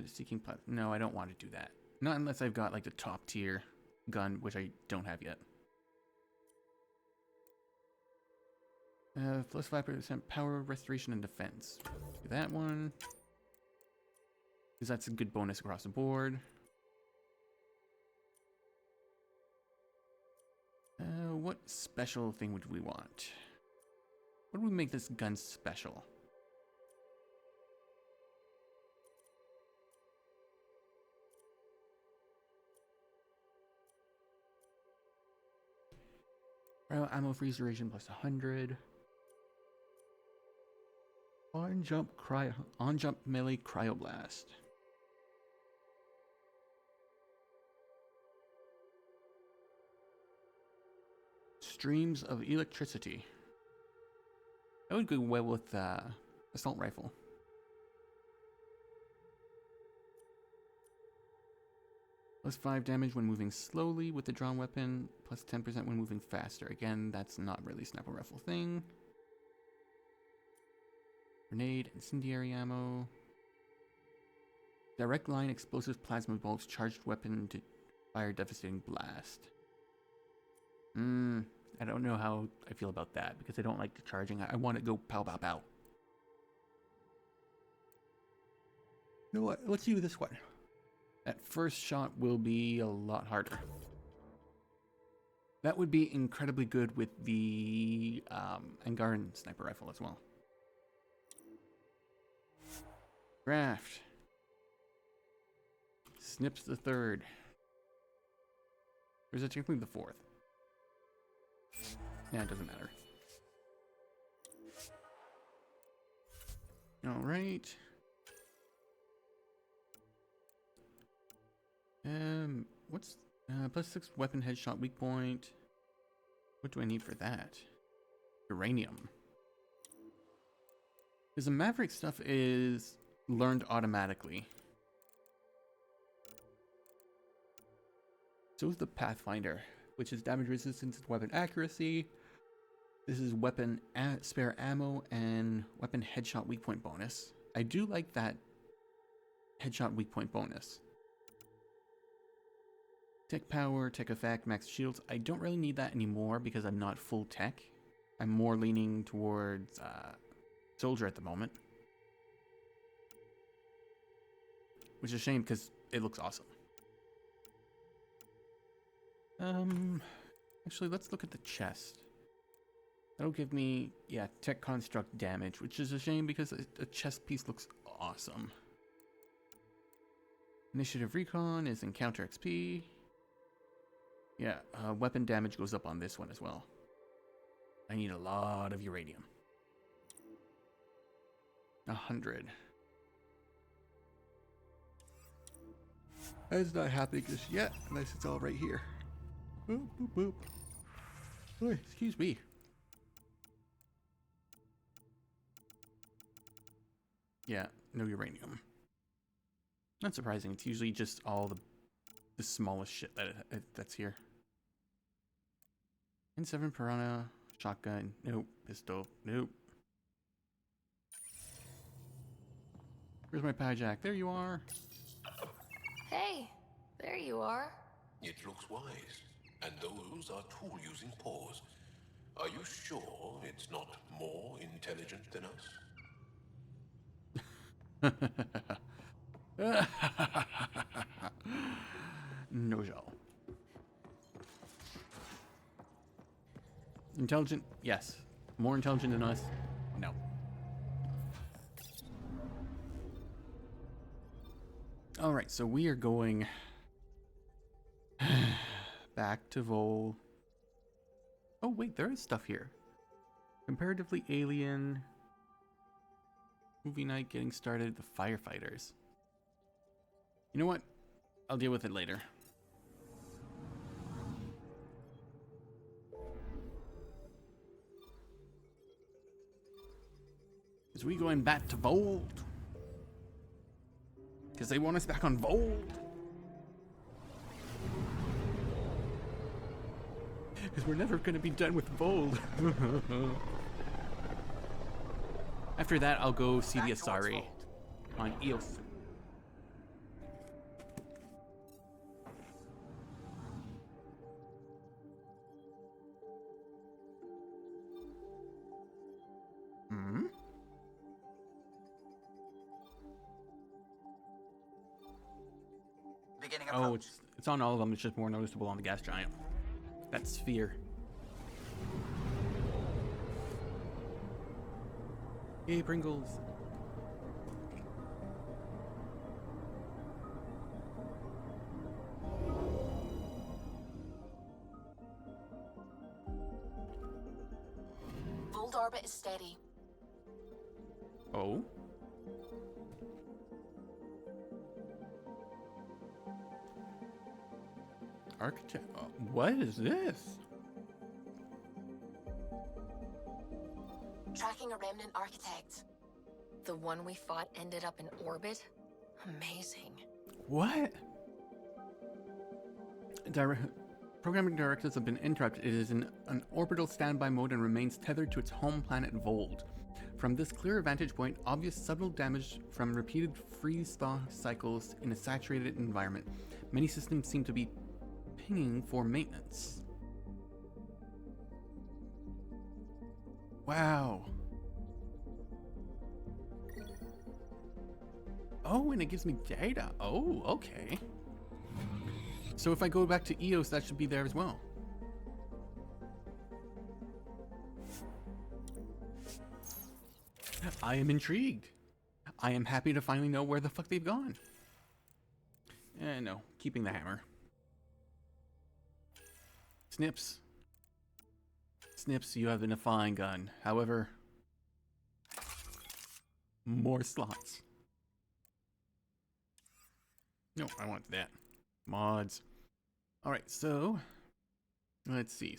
Seeking plasma. No, I don't want to do that. Not unless I've got like the top tier gun, which I don't have yet. Plus 5% power, restoration, and defense. Do that one. Because that's a good bonus across the board. What special thing would we want? What would we make this gun special? Ammo freeze duration plus 100. On jump melee cryoblast. Streams of electricity. That would go well with assault rifle. +5 damage when moving slowly with the drawn weapon. +10% when moving faster. Again, that's not really sniper rifle thing. Grenade, incendiary ammo. Direct line explosive plasma bolts. Charged weapon to fire devastating blast. I don't know how I feel about that because I don't like the charging. I want to go pow pow pow. You know what? Let's do this one. That first shot will be a lot harder. That would be incredibly good with the Angaran sniper rifle as well. Graft. Snips the third. Or is it technically the fourth? Yeah, it doesn't matter. Alright. What's +6 weapon headshot weak point? What do I need for that? Uranium. Because the Maverick stuff is learned automatically. So is the Pathfinder, which is damage resistance and weapon accuracy. This is weapon spare ammo and weapon headshot weak point bonus. I do like that headshot weak point bonus. Tech power, tech effect, max shields. I don't really need that anymore because I'm not full tech. I'm more leaning towards soldier at the moment. Which is a shame because it looks awesome. Actually, let's look at the chest. That'll give me, yeah, tech construct damage, which is a shame because a chest piece looks awesome. Initiative recon is encounter XP. Yeah, weapon damage goes up on this one as well. I need a lot of uranium. 100. That's not happening just yet, unless it's all right here. Boop, boop, boop. Oh, excuse me. Yeah, no uranium. Not surprising. It's usually just all the smallest shit that's here. N7 Piranha, shotgun, nope. Pistol, nope. Where's my Pajack? There you are. Hey, there you are. It looks wise, and those are tool-using paws. Are you sure it's not more intelligent than us? No, Joe. Intelligent? Yes. More intelligent than us? No. Alright, so we are going back to Vol. Oh, wait, there is stuff here. Comparatively alien. Movie night getting started. The firefighters. You know what? I'll deal with it later. Is we going back to Vold? Because they want us back on Vold. Because we're never going to be done with Vold. After that, I'll go see the Asari on Eos. Oh, it's on all of them. It's just more noticeable on the gas giant. That sphere. Yay, Pringles. Vold orbit is steady. Oh. Architect. What is this? Tracking a remnant architect. The one we fought ended up in orbit? Amazing. What? Programming directives have been interrupted. It is in an orbital standby mode and remains tethered to its home planet Vold. From this clear vantage point, obvious subtle damage from repeated freeze-thaw cycles in a saturated environment. Many systems seem to be pinging for maintenance. Wow. Oh, and it gives me data. Oh, okay. So if I go back to EOS, that should be there as well. I am intrigued. I am happy to finally know where the fuck they've gone. No, keeping the hammer. Snips. Snips, you have been a fine gun. However, more slots. No, I want that. Mods. Alright, so let's see.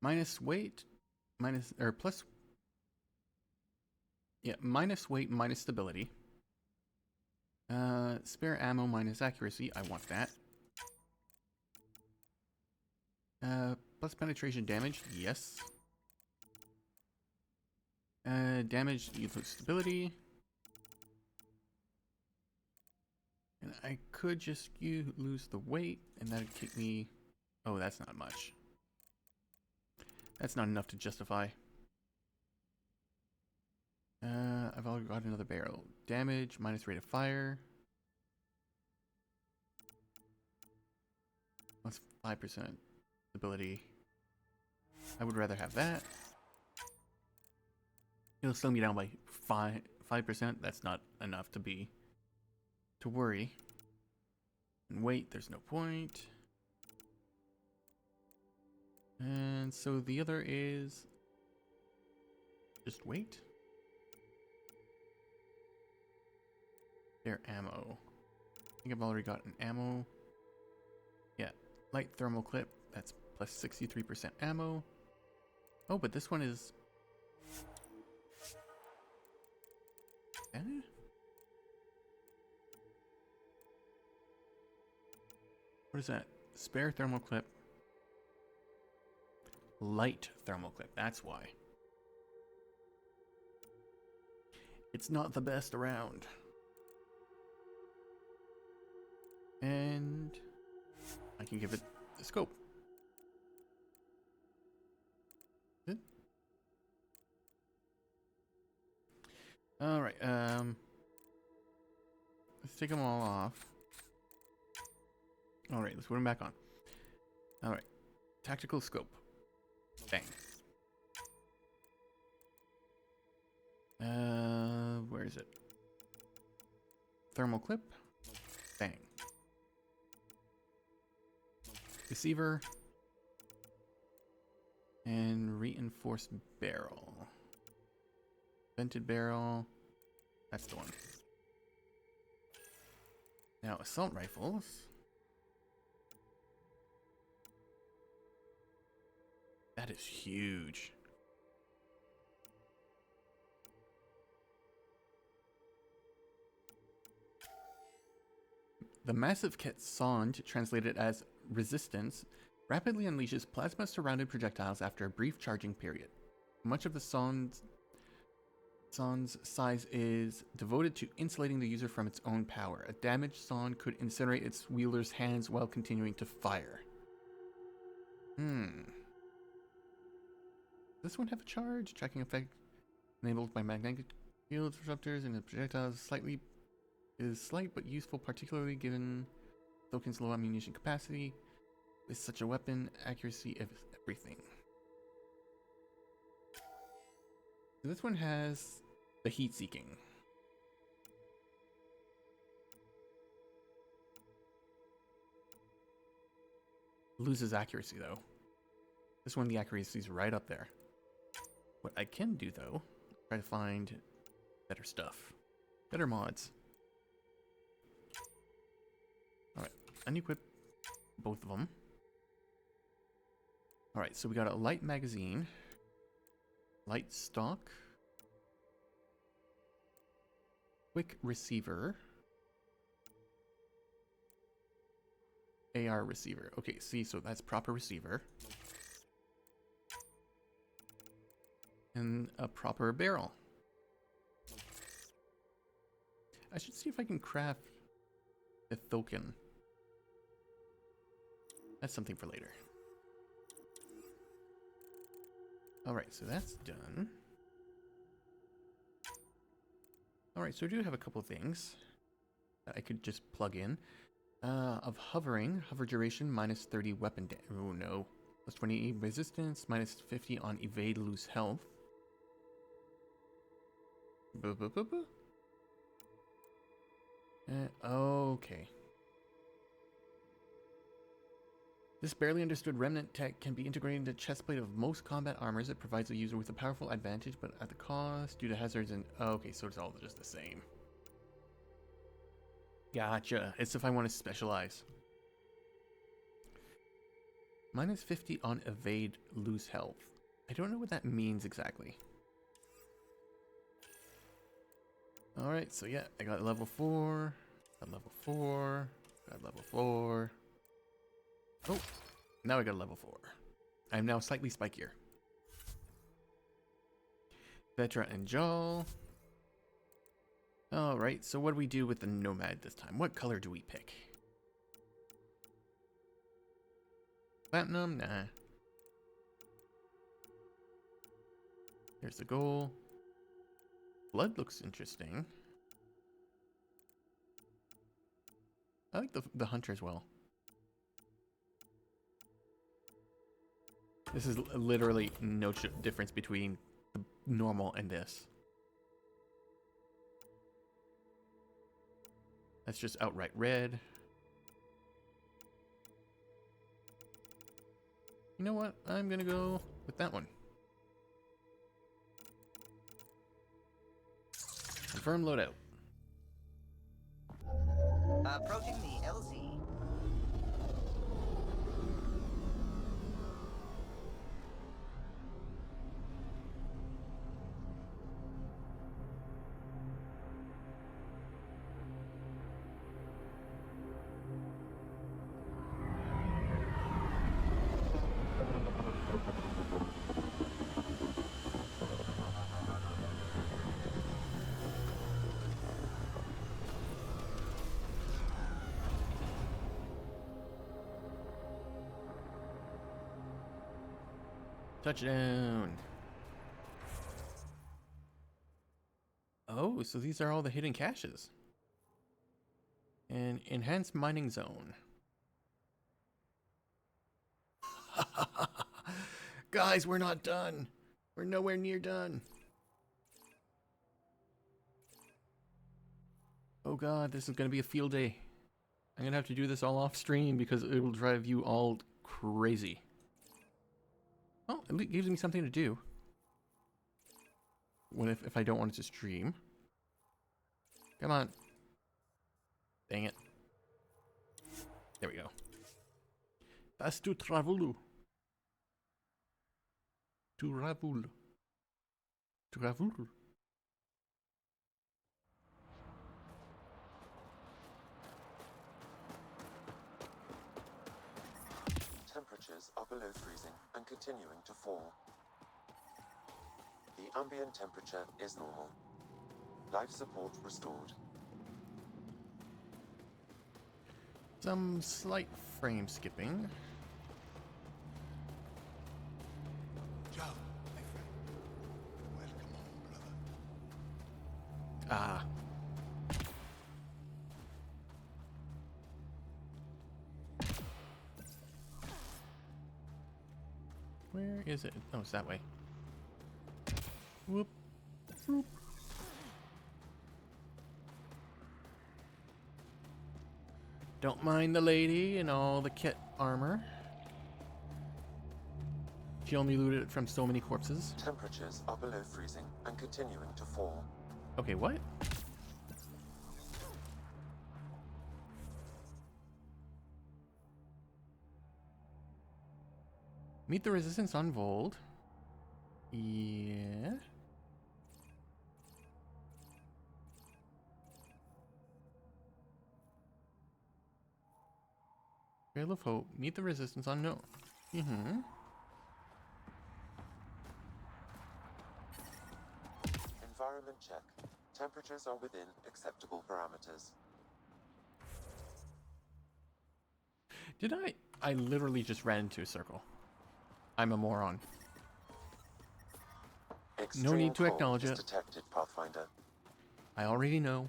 Minus weight, minus or plus. Yeah, minus weight, minus stability. Spare ammo minus accuracy. I want that. Plus penetration damage. Yes. Damage equals stability. And I could just lose the weight, and that would kick me. Oh, that's not much. That's not enough to justify. I've already got another barrel. Damage, minus rate of fire. Plus 5% stability. I would rather have that. It'll slow me down by 5%. That's not enough to worry. And weight, there's no point. And so the other is just weight. Their ammo. I think I've already got an ammo. Yeah, light thermal clip. That's plus 63% ammo. Oh, but this one is. What is that? Spare thermal clip. Light thermal clip. That's why. It's not the best around. And I can give it the scope. Good. All right. Let's take them all off. All right. Let's put them back on. All right. Tactical scope. Bang. Where is it? Thermal clip. Bang. Receiver. And reinforced barrel. Vented barrel. That's the one. Now, assault rifles. That is huge. The massive Quetzal, translated as resistance, rapidly unleashes plasma-surrounded projectiles after a brief charging period. Much of the Son's size is devoted to insulating the user from its own power. A damaged Son could incinerate its wielder's hands while continuing to fire. Does this one have a charge? Tracking effect enabled by magnetic field disruptors and the projectiles is slight but useful, particularly given token's low ammunition capacity. With such a weapon, accuracy is everything. So this one has the heat seeking. Loses accuracy though. This one, the accuracy is right up there. What I can do though, try to find better stuff. Better mods. Alright, unequip both of them. Alright, so we got a light magazine. Light stock. Quick receiver. AR receiver. Okay, see, so that's proper receiver. And a proper barrel. I should see if I can craft a token. That's something for later. Alright, so that's done. Alright, so I do have a couple things that I could just plug in. Of hovering, hover duration, minus 30 weapon damage. Oh no. Plus 20 resistance, minus 50 on evade, lose health. Okay. This barely understood remnant tech can be integrated into the chestplate of most combat armors. It provides the user with a powerful advantage, but at the cost due to hazards and... Okay, so it's all just the same. Gotcha. It's if I want to specialize. Minus 50 on evade, lose health. I don't know what that means exactly. Alright, so yeah, I got level 4. Got level 4. Got level 4. Oh, now I got a level 4. I'm now slightly spikier. Vetra and Jaw. Alright, so what do we do with the Nomad this time? What color do we pick? Platinum? Nah. Here's the goal. Blood looks interesting. I like the hunter as well. This is literally no difference between the normal and this. That's just outright red. You know what? I'm gonna go with that one. Confirm loadout. Approaching the LZ. Touchdown. Oh, so these are all the hidden caches. An enhanced mining zone. Guys, we're not done. We're nowhere near done. Oh god, this is going to be a field day. I'm going to have to do this all off stream because it will drive you all crazy. Oh, it gives me something to do. What if I don't want it to stream? Come on. Dang it. There we go. Fast to travel. Travel. Temperatures are below freezing and continuing to fall. The ambient temperature is normal. Life support restored. Some slight frame skipping. Joe, my friend. Welcome home, brother. Ah. Where is it? Oh, it's that way. Whoop. Whoop. Don't mind the lady and all the kit armor. She only looted it from so many corpses. Temperatures are below freezing and continuing to fall. Okay, what? Meet the resistance on Vold. Yeah. Trail of Hope. Meet the resistance on No. Mm-hmm. Environment check. Temperatures are within acceptable parameters. Did I? I literally just ran into a circle. I'm a moron. No need to acknowledge it. Detected, Pathfinder. I already know.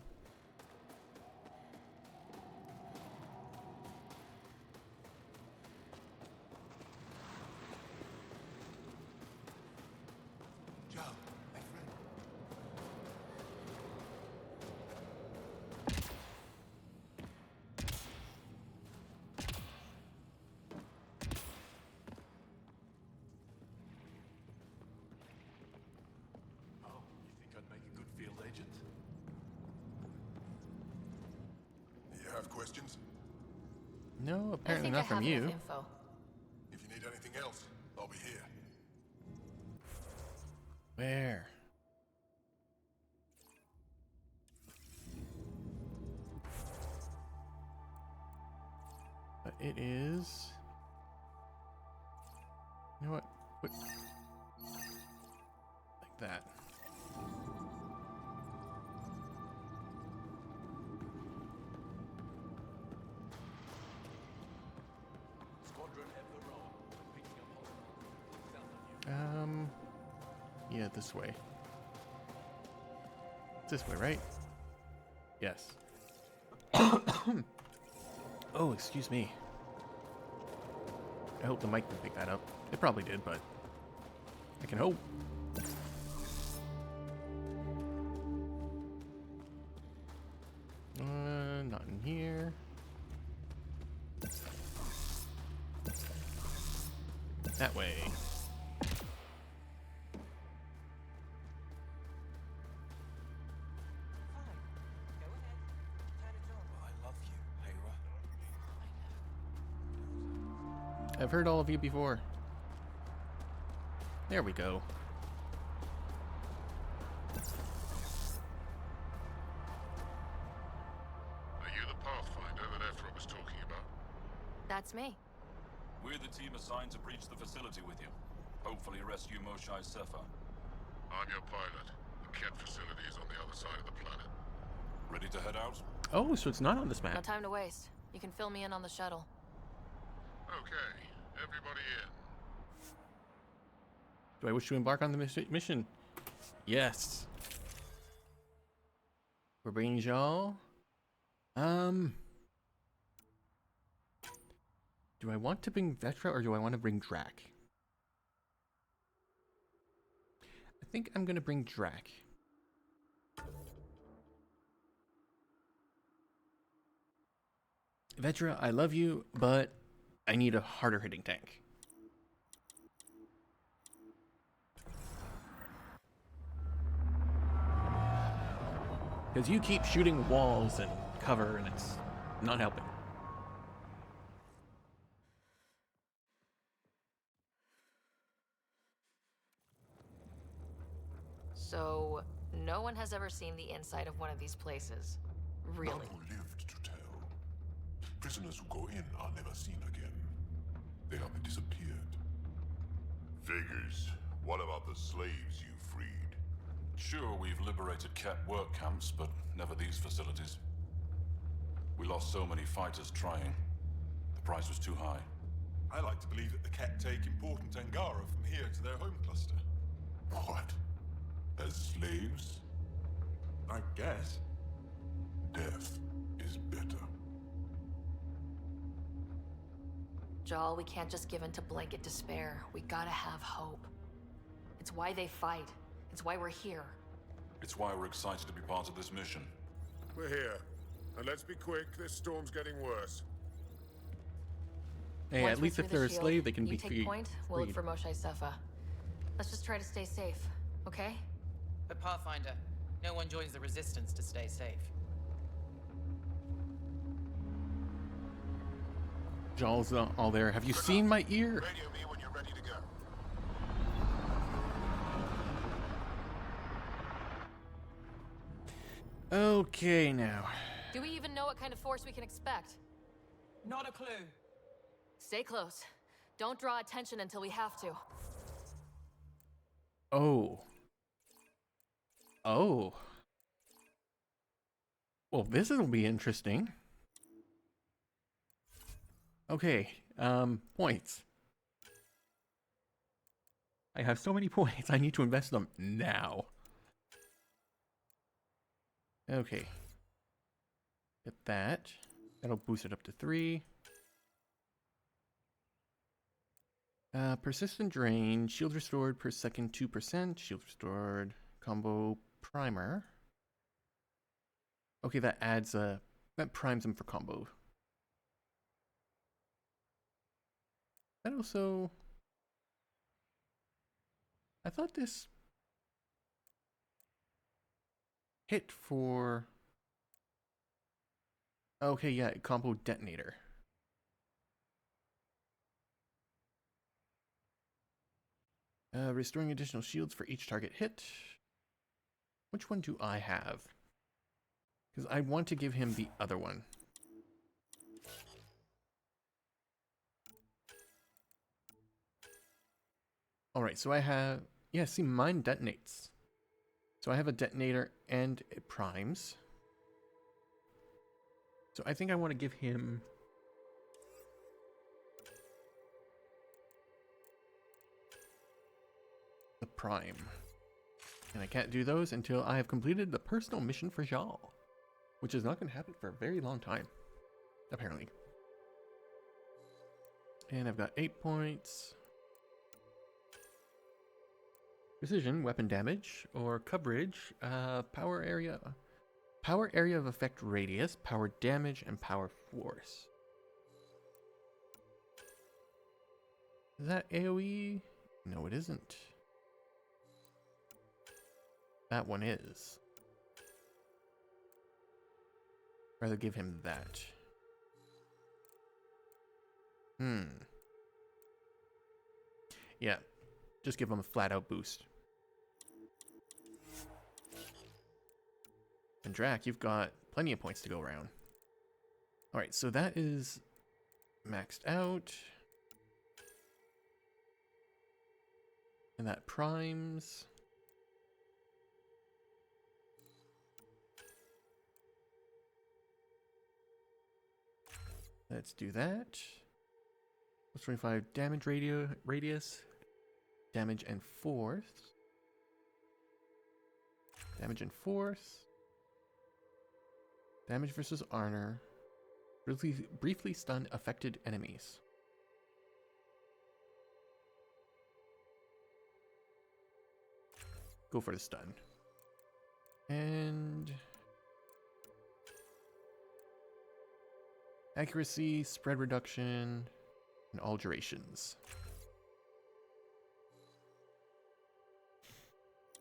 Questions? No, apparently I not from you. Info. If you need anything else, I'll be here. Where? But it is. You know what? Like that. Yeah, this way. This way, right? Yes. Oh, excuse me. I hope the mic can pick that up. It probably did, but I can hope. Not in here. That way. I've heard all of you before. There we go. Are you the Pathfinder that Ephra was talking about? That's me. We're the team assigned to breach the facility with you. Hopefully rescue Moshae Sepha. I'm your pilot. The Ket facility is on the other side of the planet. Ready to head out? Oh, so it's not on this map. No time to waste. You can fill me in on the shuttle. Okay, everybody in. Do I wish to embark on the mission? Yes. We're bringing y'all. Do I want to bring Vetra or do I want to bring Drac? I think I'm gonna bring Drac. Vetra, I love you, but I need a harder hitting tank. Because you keep shooting walls and cover and it's not helping. So, no one has ever seen the inside of one of these places. Really? None who lived to tell. Prisoners who go in are never seen again. They have disappeared. Figures. What about the slaves you freed? Sure, we've liberated Ket work camps, but never these facilities. We lost so many fighters trying. The price was too high. I like to believe that the Ket take important Angara from here to their home cluster. What? As slaves? I guess. Death is better. Jal, we can't just give in to blanket despair. We gotta have hope. It's why they fight. It's why we're here. It's why we're excited to be part of this mission. We're here. And let's be quick, this storm's getting worse. Hey, Once at we're least through if the they're a shield, slave, they can you be take point, we'll look freed. for Moshae Sepha. Let's just try to stay safe, okay? But Pathfinder, No one joins the Resistance to stay safe. Jaw's all there. Have you seen my ear? Radio me when you're ready to go. Okay, now. Do we even know what kind of force we can expect? Not a clue. Stay close. Don't draw attention until we have to. Oh. Oh. Well, this will be interesting. Okay, points. I have so many points, I need to invest them now. Okay. Get that. That'll boost it up to 3. Persistent drain, shield restored per second 2%, shield restored, combo primer. Okay, that adds that primes them for combo. That also, I thought this hit for, okay, yeah, combo detonator. Restoring additional shields for each target hit. Which one do I have? Because I want to give him the other one. Alright, so I have, yeah, see, mine detonates. So I have a detonator and it primes. So I think I want to give him the prime. And I can't do those until I have completed the personal mission for Jal, which is not going to happen for a very long time, apparently. And I've got 8 points. Precision, weapon damage, or coverage, power area of effect radius, power damage, and power force. Is that AoE? No, it isn't. That one is. Rather give him that. Yeah, just give him a flat out boost. And Drac, you've got plenty of points to go around. Alright, so that is maxed out. And that primes. Let's do that. Plus 25 damage radius. Damage and force. Damage and force. Damage versus Armor. Briefly stun affected enemies. Go for the stun. And accuracy, spread reduction, and all durations.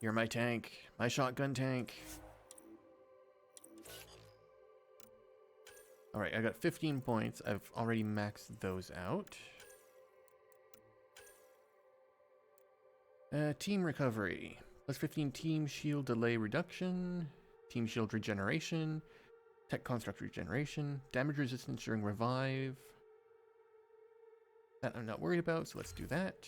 You're my tank, my shotgun tank. Alright, I got 15 points. I've already maxed those out. Team recovery. Plus 15 team shield delay reduction. Team shield regeneration. Tech construct regeneration. Damage resistance during revive. That I'm not worried about, so let's do that.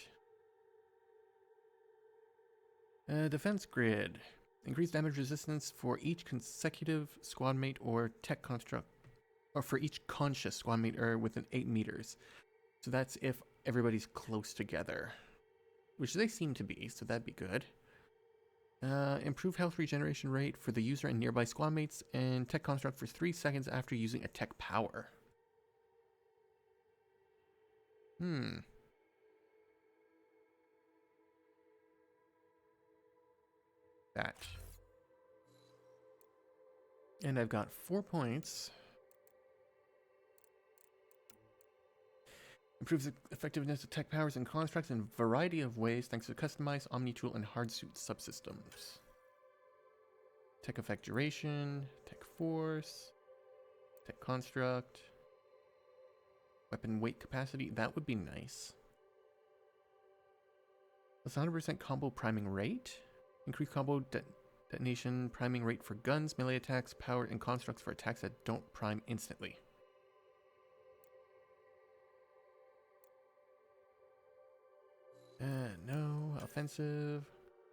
Defense grid. Increase damage resistance for each consecutive squad mate or tech construct, or for each conscious squad mate within 8 meters. So that's if everybody's close together, which they seem to be, so that'd be good. Improve health regeneration rate for the user and nearby squad mates, and tech construct for 3 seconds after using a tech power. That. And I've got 4 points. Improves the effectiveness of tech powers and constructs in a variety of ways thanks to customized Omni-Tool and hard suit subsystems. Tech effect duration, tech force, tech construct, weapon weight capacity. That would be nice. That's 100% combo priming rate. Increase combo detonation priming rate for guns, melee attacks, power, and constructs for attacks that don't prime instantly. No. Offensive.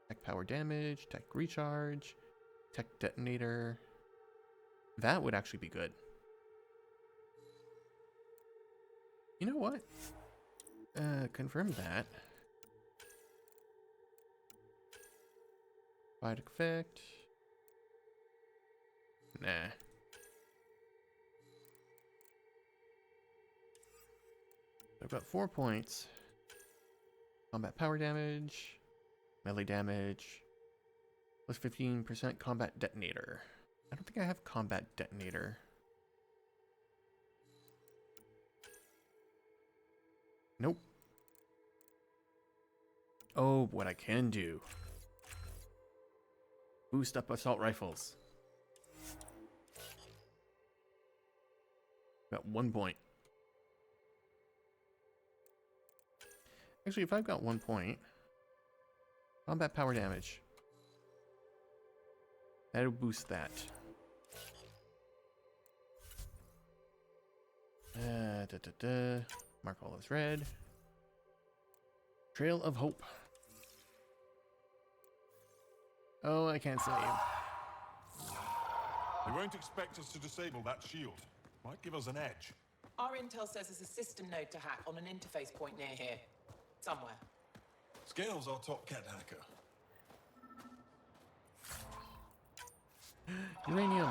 Tech power damage. Tech recharge. Tech detonator. That would actually be good. You know what? Confirm that. Biotic effect. Nah. I've got 4 points. Combat power damage. Melee damage. Plus 15% combat detonator. I don't think I have combat detonator. Nope. Oh, what I can do. Boost up assault rifles. Got 1 point. Actually, if I've got 1 point, combat power damage. That'll boost that. Mark all as red. Trail of Hope. Oh, I can't save. They won't expect us to disable that shield. Might give us an edge. Our intel says there's a system node to hack on an interface point near here. Somewhere. Scales our top cat hacker. Uranium.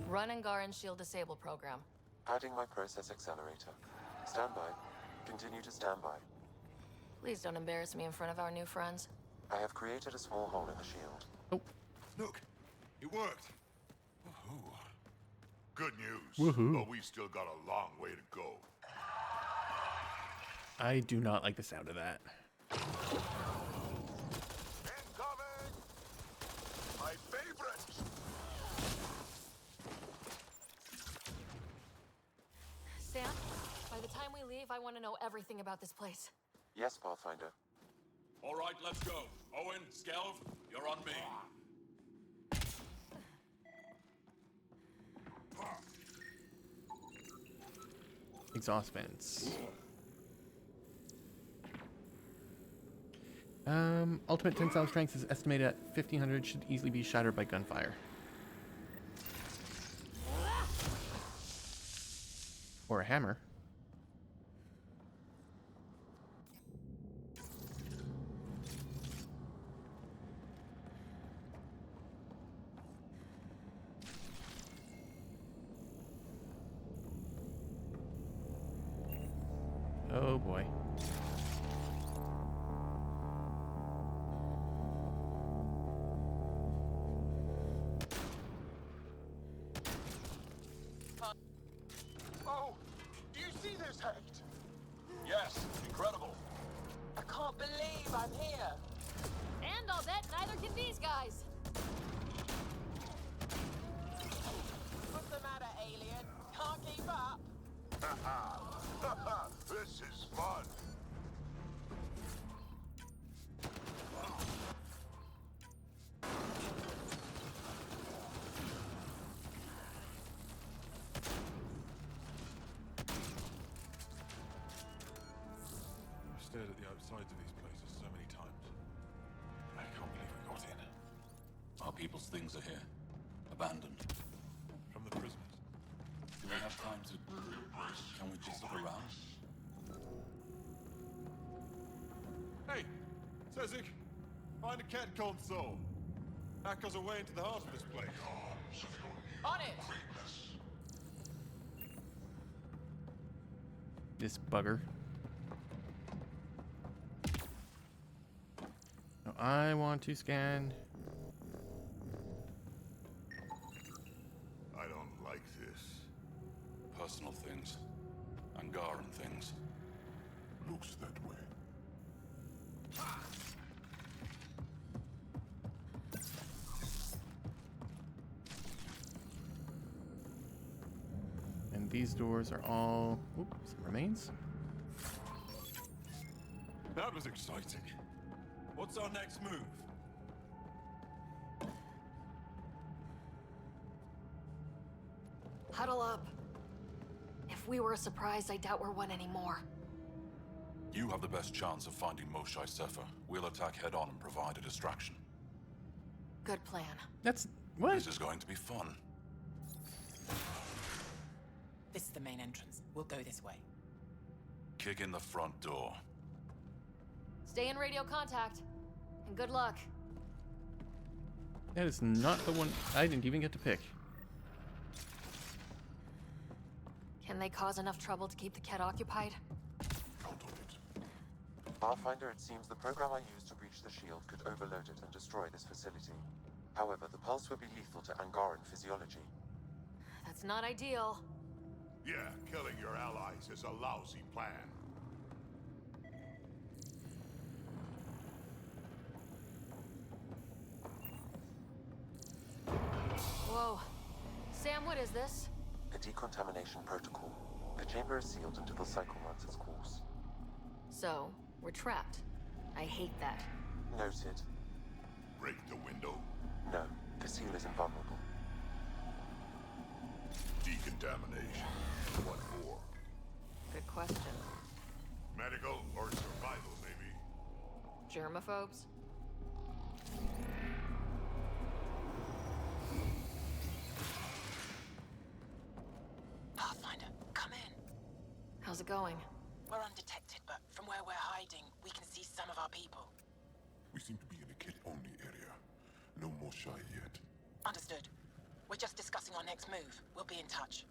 Run Angaran Shield Disable program. Adding my process accelerator. Stand by. Continue to stand by. Please don't embarrass me in front of our new friends. I have created a small hole in the shield. Oh. Look, it worked. Good news. Woohoo. But we've still got a long way to go. I do not like the sound of that. Incoming! My favorite! Sam, by the time we leave, I want to know everything about this place. Yes, Pathfinder. All right, let's go. Owen, Skelv, you're on me. Exhaust vents. Ultimate tensile strength is estimated at 1500, should easily be shattered by gunfire. Or a hammer. Oh boy. Oh, do you see this, Hect? Yes, incredible. I can't believe I'm here. And I'll bet neither can these guys. What's the matter, alien? Can't keep up. This is fun. I've stared at the outsides of these places so many times. I can't believe we got in. Our people's things are here. Abandoned. From the prisoners. Do we have time to... Can we just look around? Hey, Sezik, find a cat console. Hack us away into the heart of this place. On it! This bugger. Now I want to scan. I don't like this. Angaran things. Looks that way. And these doors are all... Oops, some remains. That was exciting. What's our next move? Huddle up. If we were a surprise, I doubt we're one anymore. You have the best chance of finding Moshae Sefer. We'll attack head on and provide a distraction. Good plan. That's... what? This is going to be fun. This is the main entrance. We'll go this way. Kick in the front door. Stay in radio contact. And good luck. That is not the one I didn't even get to pick. Can they cause enough trouble to keep the Ket occupied? Pathfinder, it seems the program I used to breach the shield could overload it and destroy this facility. However, the pulse would be lethal to Angaran physiology. That's not ideal. Yeah, killing your allies is a lousy plan. Whoa. Sam, what is this? A decontamination protocol. The chamber is sealed until the cycle runs its course. So, we're trapped. I hate that. Noted. Break the window? No, the seal is invulnerable. Decontamination. What for? Good question. Medical or survival, maybe? Germaphobes? Pathfinder, come in. How's it going? We're undetected, but from where we're hiding, we can see some of our people. We seem to be in a kid-only area. No more shy yet. Understood. We're just discussing our next move. We'll be in touch.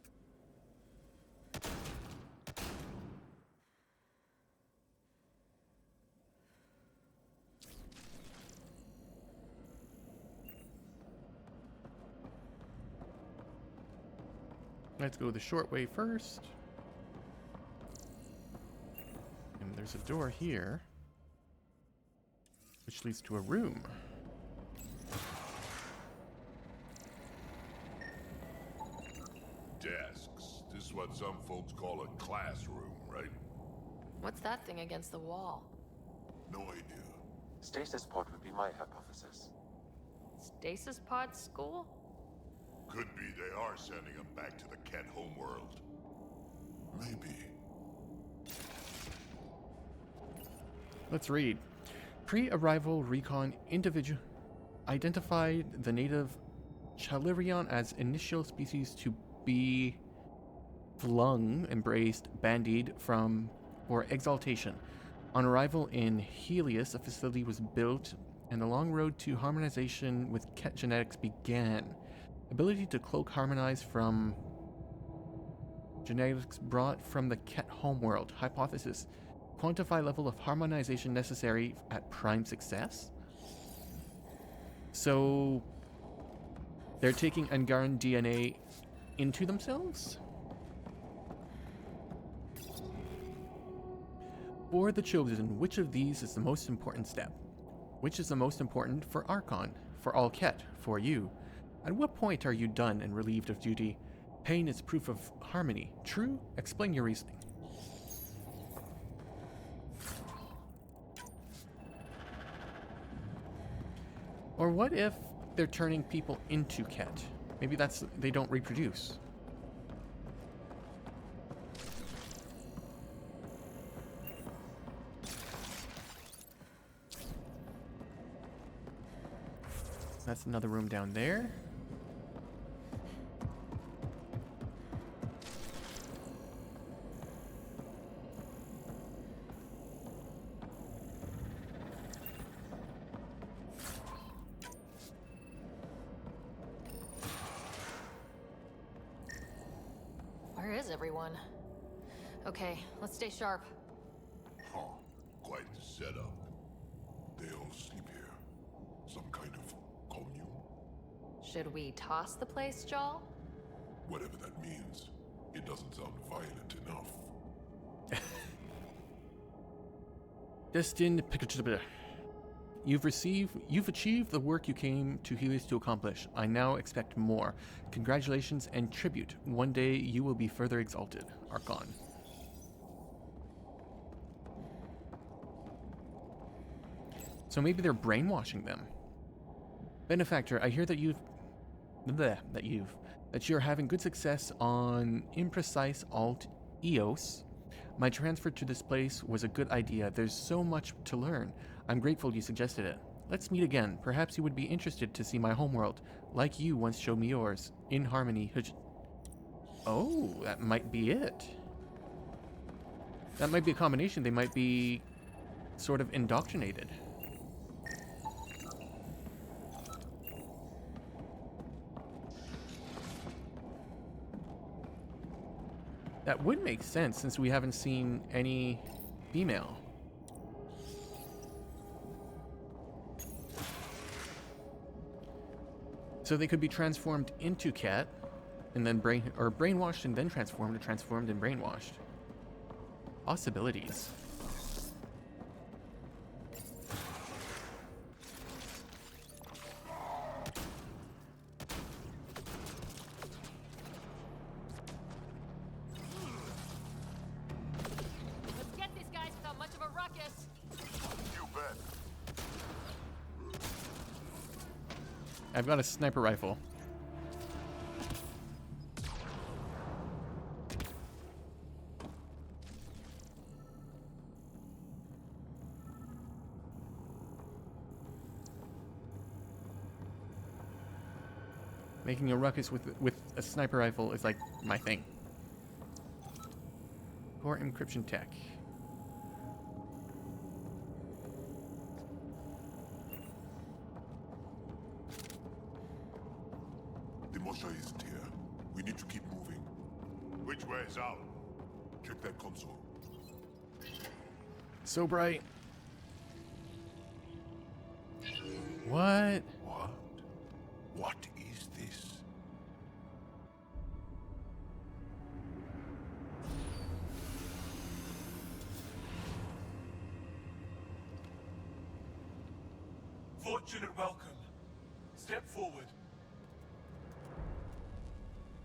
Let's go the short way first. And there's a door here, which leads to a room. Desks. This is what some folks call a classroom, right? What's that thing against the wall? No idea. Stasis pod would be my hypothesis. Stasis pod school? Could be they are sending them back to the Ket homeworld. Maybe. Let's read. Pre-arrival recon individual identified the native Chalirion as initial species to be flung, embraced, bandied from for exaltation. On arrival in Helios, a facility was built and the long road to harmonization with Ket genetics began. Ability to cloak harmonize from genetics brought from the Ket homeworld. Hypothesis. Quantify level of harmonization necessary at prime success. So they're taking Angaran DNA into themselves? For the Chosen, which of these is the most important step? Which is the most important for Archon? For all Ket? For you? At what point are you done and relieved of duty? Pain is proof of harmony. True? Explain your reasoning. Or what if they're turning people into Ket? Maybe that's they don't reproduce. That's another room down there. Where is everyone? Okay, let's stay sharp. Huh. Quite the setup. They all sleep here. Some kind of commune? Should we toss the place, Jal? Whatever that means. It doesn't sound violent enough. Destined. You've achieved the work you came to Helios to accomplish. I now expect more. Congratulations and tribute. One day you will be further exalted. Archon. So maybe they're brainwashing them. Benefactor, I hear that you're having good success on Imprecise Alt EOS. My transfer to this place was a good idea. There's so much to learn. I'm grateful you suggested it. Let's meet again. Perhaps you would be interested to see my homeworld, like you once showed me yours. In Harmony. Oh, that might be it. That might be a combination. They might be sort of indoctrinated. That would make sense since we haven't seen any female. So they could be transformed into Cat, and then brainwashed and then transformed, or transformed and brainwashed. Possibilities. Let's get these guys without much of a ruckus. You bet. I've got a sniper rifle. Making a ruckus with a sniper rifle is like my thing. Core encryption tech. The Mosha isn't here. We need to keep moving. Which way is out? Check that console. So bright. What? What? What is this? Fortunate welcome. Step forward.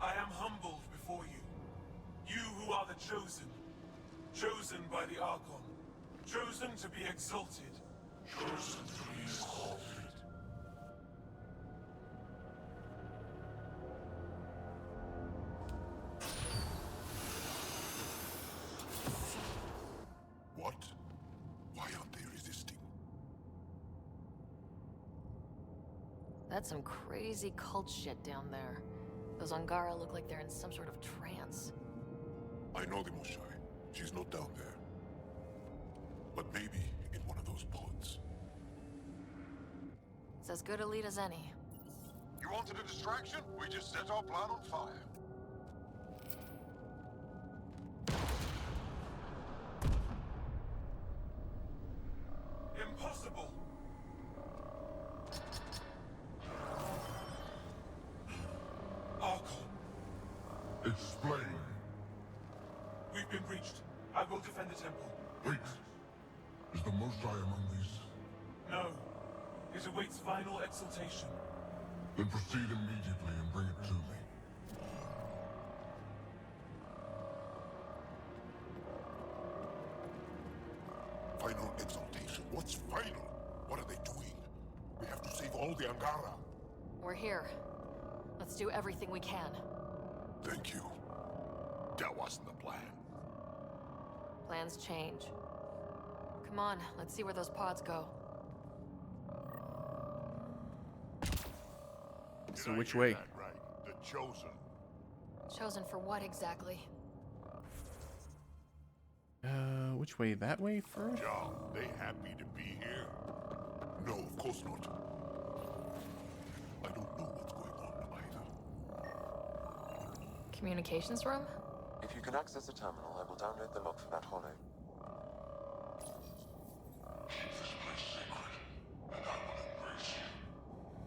I am humbled before you. You who are the chosen. Chosen by the Archon. Chosen to be exalted. Chosen to be exalted. What? Why aren't they resisting? That's some crazy cult shit down there. Those Angara look like they're in some sort of trance. I know the Moshai. She's not down there. But maybe in one of those pods. It's as good a lead as any. You wanted a distraction? We just set our plan on fire. Impossible! Archon. Explain. We've been breached. I will defend the temple. Wait. Is the Moshai among these? No. It awaits final exaltation. Then proceed immediately and bring it to me. Final exaltation? What's final? What are they doing? We have to save all the Angara. We're here. Let's do everything we can. Thank you. That wasn't the plan. Plans change. Come on, let's see where those pods go. So which way? That right. The chosen. Chosen for what exactly? Which way? That way first? John, they happy to be here? No, of course not. I don't know what's going on either. Communications room? If you can access the terminal, I will download the log for that holo. Keep this place sacred, and I will embrace you.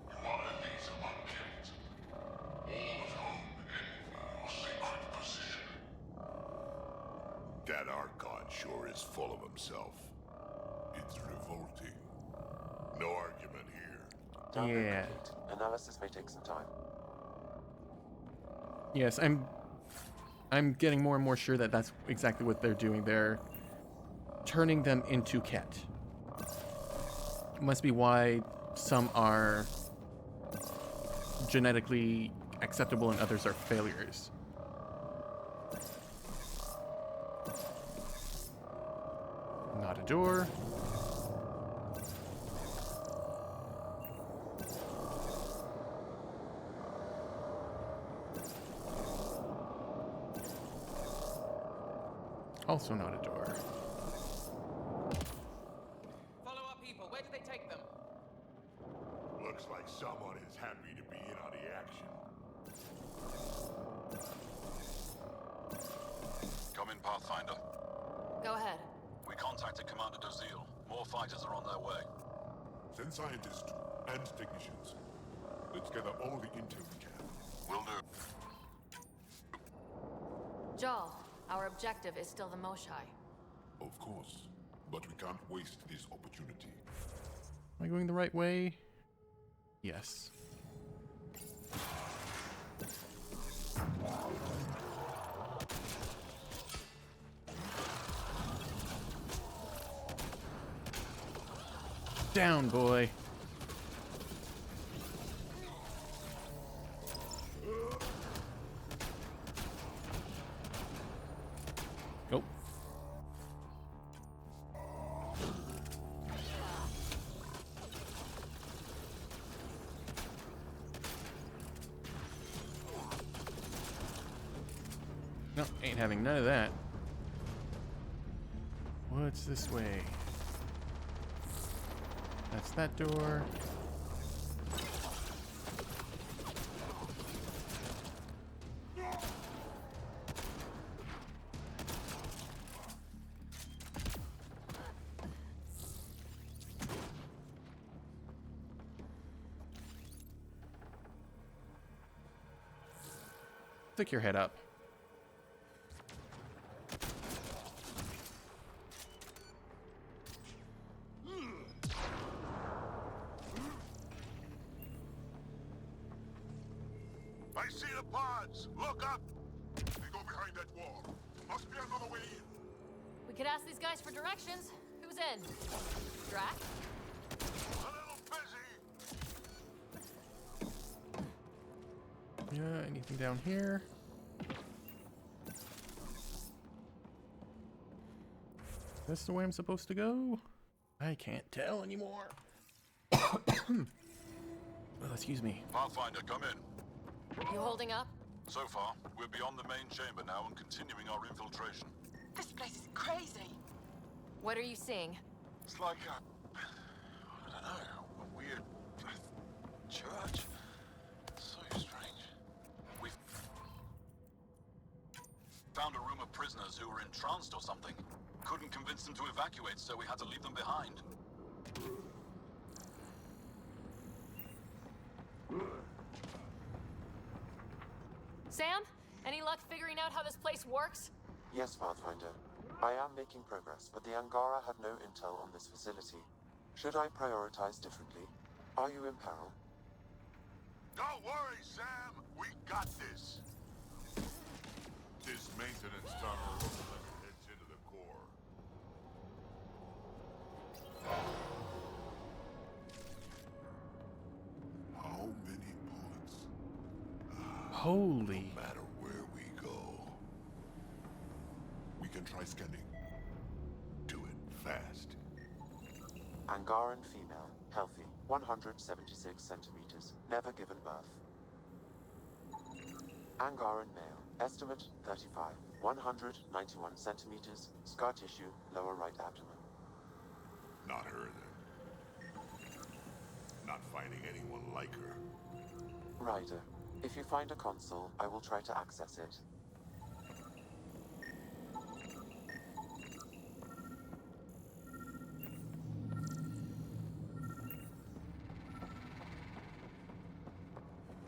You are elite among kings. All of whom envy your sacred position. That Archon He's full of himself. It's revolting. No argument here. Download Yeah. complete. Analysis may take some time. Yes, I'm getting more and more sure that that's exactly what they're doing. They're turning them into Ket. Must be why some are genetically acceptable and others are failures. Not a door. Also not a door. Follow up people. Where did they take them? Looks like someone is happy to be in on the action. Come in, Pathfinder. Go ahead. We contacted Commander Dozil. More fighters are on their way. Send scientists and technicians. Let's gather all the intel we can. Will do. Jal, our objective is still the Moshai. Of course, but we can't waste this opportunity. Am I going the right way? Yes. Down, boy. Oh. No, ain't having none of that. What's this way? That's that door. Stick your head up. I see the pods! Look up! They go behind that wall. Must be another way in. We could ask these guys for directions. Who's in? Drac? A little busy. Yeah, anything down here? This the way I'm supposed to go? I can't tell anymore. Oh, excuse me. Pathfinder, come in. You holding up? So far, we're beyond the main chamber now and continuing our infiltration. This place is crazy. What are you seeing? It's like I don't know, a weird church. So strange. We found a room of prisoners who were entranced or something. Couldn't convince them to evacuate, so we had to leave them behind. Sam? Any luck figuring out how this place works? Yes, Pathfinder. I am making progress, but the Angara have no intel on this facility. Should I prioritize differently? Are you in peril? Don't worry, Sam. We got this. This maintenance tunnel heads into the core. How many bullets? Holy. No matter where we go, we can try scanning. Do it fast. Angaran female, healthy, 176 centimeters, never given birth. Angaran male, estimate 35, 191 centimeters, scar tissue, lower right abdomen. Not her, then. Not finding anyone like her. Ryder, if you find a console, I will try to access it.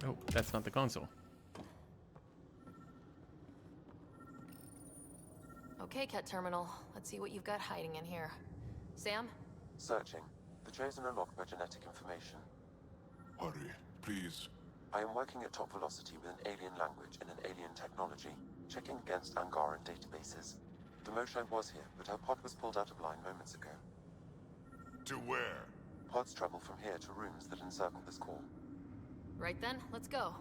Oh, that's not the console. Okay, Ket terminal. Let's see what you've got hiding in here. Sam? Searching. The Chosen are locked by genetic information. Hurry, please. I am working at top velocity with an alien language and an alien technology, checking against Angaran databases. The Moshae was here, but her pod was pulled out of line moments ago. To where? Pods travel from here to rooms that encircle this core. Right then, let's go.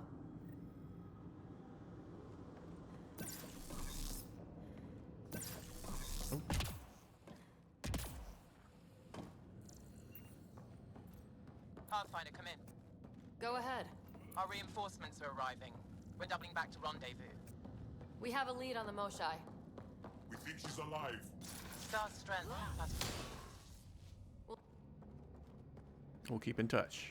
Pathfinder, come in. Go ahead. Our reinforcements are arriving. We're doubling back to rendezvous. We have a lead on the Moshae. We think she's alive. Star strength. We'll keep in touch.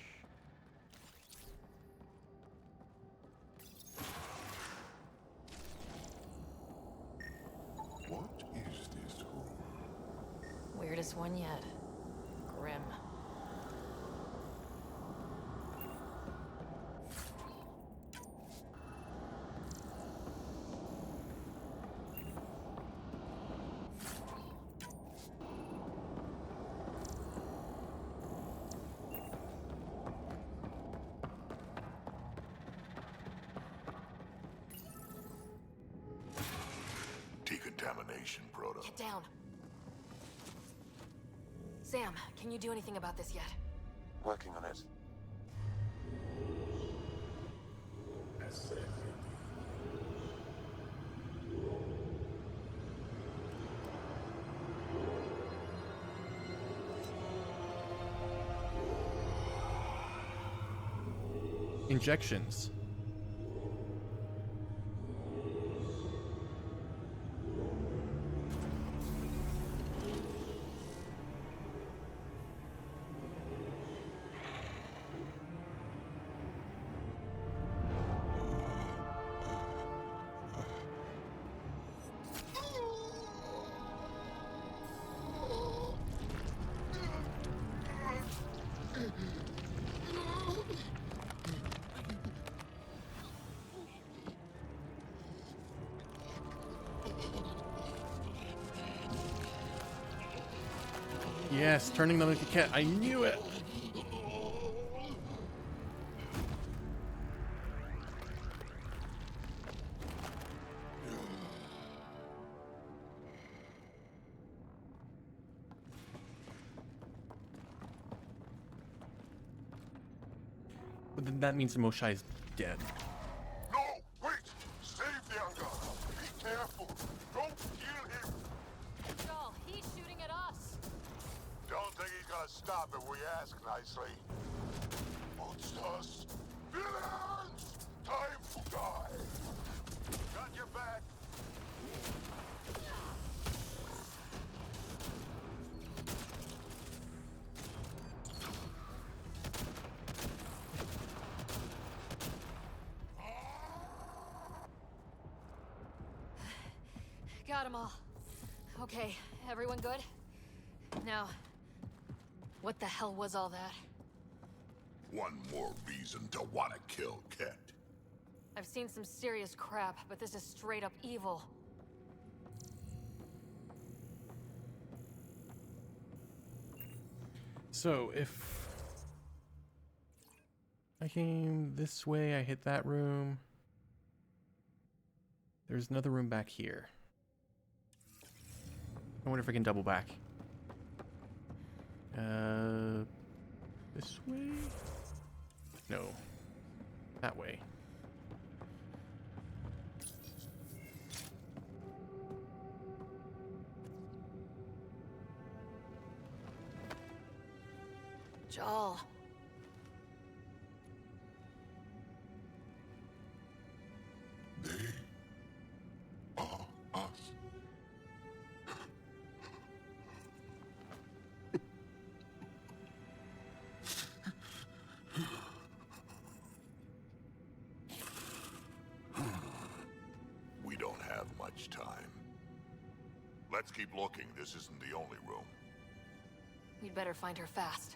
What is this room? Weirdest one yet. Grim. Decontamination proto. Get down. Sam, can you do anything about this yet? Working on it. Injections. Yes, turning them into cat. I knew it. But then that means the Moshae is dead. No, wait! Save the Angara. Be careful. Don't kill him. Joel, he's shooting at us. Don't think he's gonna stop if we ask nicely. Monsters! Villains! Time to die! Got your back! Got them all. Okay, everyone good? Now, what the hell was all that? One more reason to want to kill Ket. I've seen some serious crap, but this is straight up evil. So if I came this way, I hit that room. There's another room back here. I wonder if I can double back. This way? No. That way. Joel. They are us. We don't have much time. Let's keep looking. This isn't the only room. We'd better find her fast.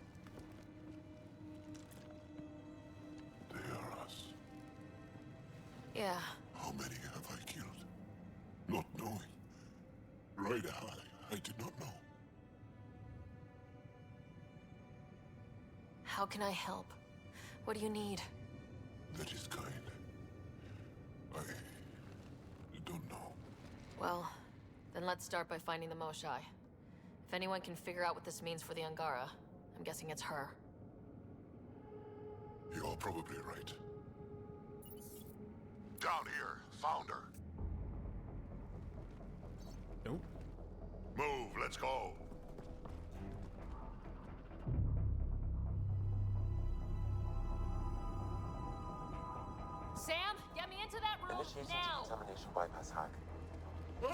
They are us. Yeah. How many have I killed? Not knowing. Right? afraid I did not know. How can I help? What do you need? That is kind. I don't know. Well, then let's start by finding the Moshai. If anyone can figure out what this means for the Angara, I'm guessing it's her. You're probably right. Down here, found her. Nope. Move, let's go. Sam, get me into that room Initiating now! decontamination bypass hack. Do you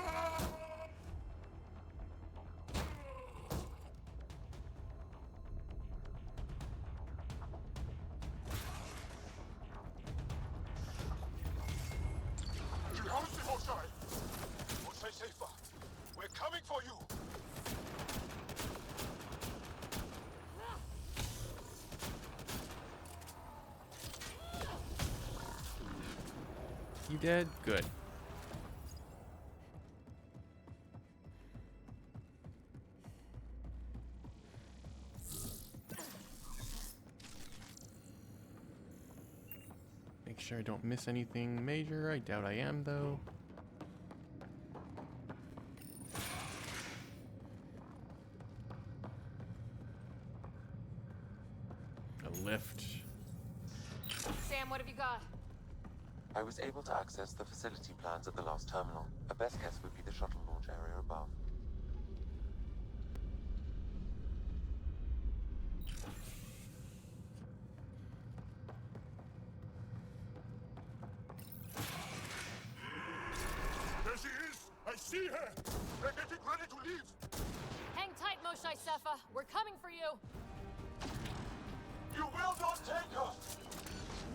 have the Moshai? Moshai safer. We're coming for you. You dead? Good. Make sure I don't miss anything major. I doubt I am, though. A lift. Sam, what have you got? I was able to access the facility plans at the last terminal. A best guess would be the shuttle launch area above. There she is! I see her! They're getting ready to leave! Hang tight, Moshai Sefa. We're coming for you. You will not take her!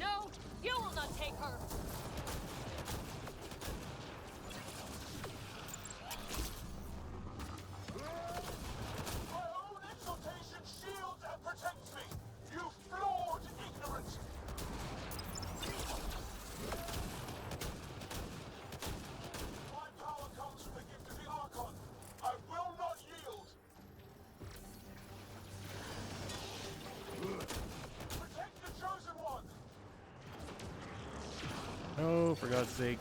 No, you will not take her. My own exaltation shields and protects me! You flawed ignorant! My power comes from the gift of the Archon. I will not yield! Protect the Chosen One! Oh, for God's sake.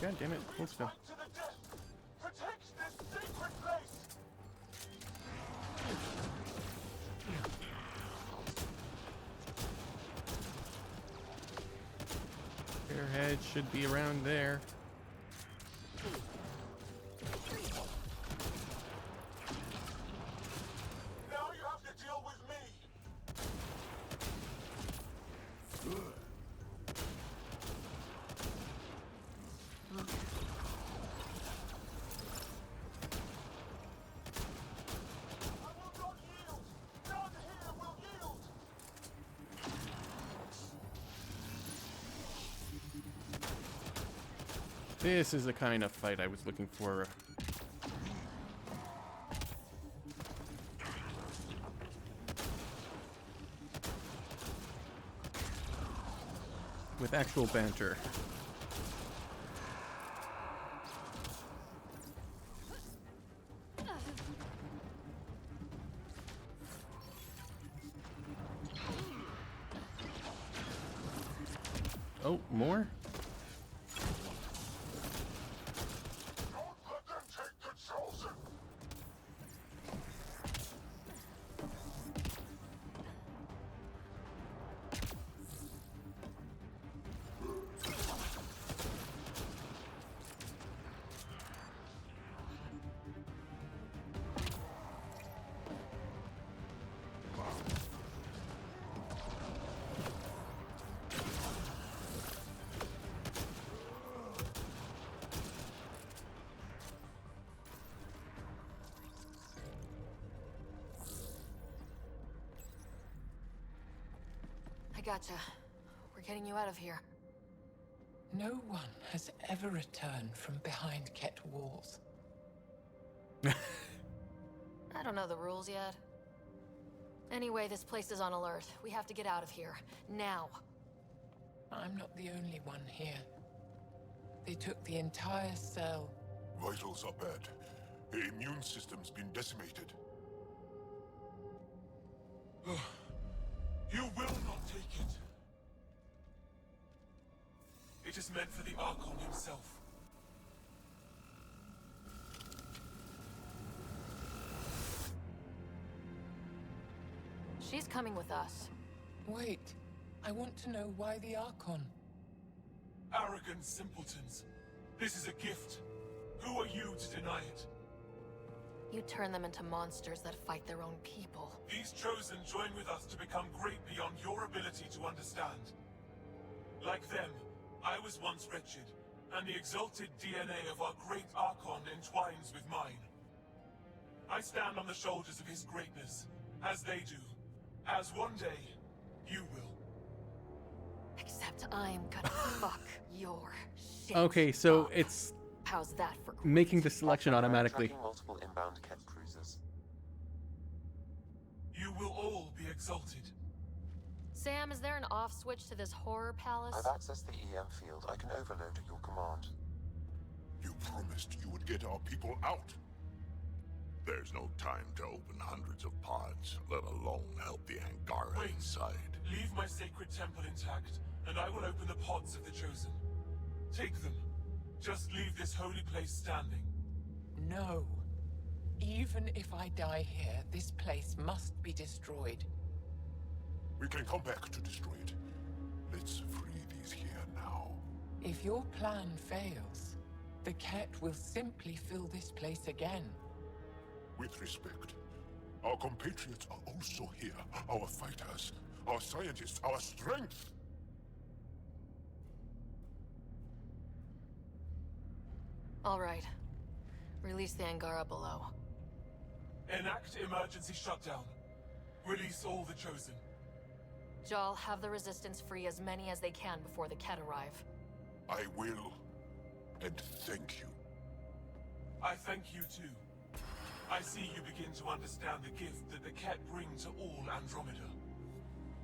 God damn it, hold still. To the death! Protect this sacred place! Airhead should be around there. Now you have to deal with me! I will not yield! None here will yield! This is the kind of fight I was looking for. With actual banter. Oh, more? Don't let them take the Chosen! I gotcha. We're getting you out of here. No one has ever returned from behind Ket walls. I don't know the rules yet. Anyway, this place is on alert. We have to get out of here. Now. I'm not the only one here. They took the entire cell. Vitals are bad. The immune system's been decimated. You will not take it. It is meant for the Archon himself. She's coming with us. Wait. I want to know why the Archon. Arrogant simpletons. This is a gift. Who are you to deny it? You turn them into monsters that fight their own people. These Chosen join with us to become great beyond your ability to understand. Like them, I was once wretched, and the exalted DNA of our great Archon entwines with mine. I stand on the shoulders of his greatness, as they do, as one day, you will. Except I'm gonna fuck your shit. Okay, so it's How's that for making the selection automatically. Tracking multiple inbound Ket cruisers. You will all be exalted. Sam, is there an off switch to this horror palace? I've accessed the EM field. I can overload at your command. You promised you would get our people out. There's no time to open hundreds of pods, let alone help the Angara inside. Leave my sacred temple intact, and I will open the pods of the Chosen. Take them. Just leave this holy place standing. No. Even if I die here, this place must be destroyed. We can come back to destroy it. Let's free these here now. If your plan fails, the Ket will simply fill this place again. With respect, our compatriots are also here. Our fighters, our scientists, our strength. All right. Release the Angara below. Enact emergency shutdown. Release all the Chosen. Jal, have the Resistance free as many as they can before the Ket arrive. I will. And thank you. I thank you too. I see you begin to understand the gift that the Ket bring to all Andromeda.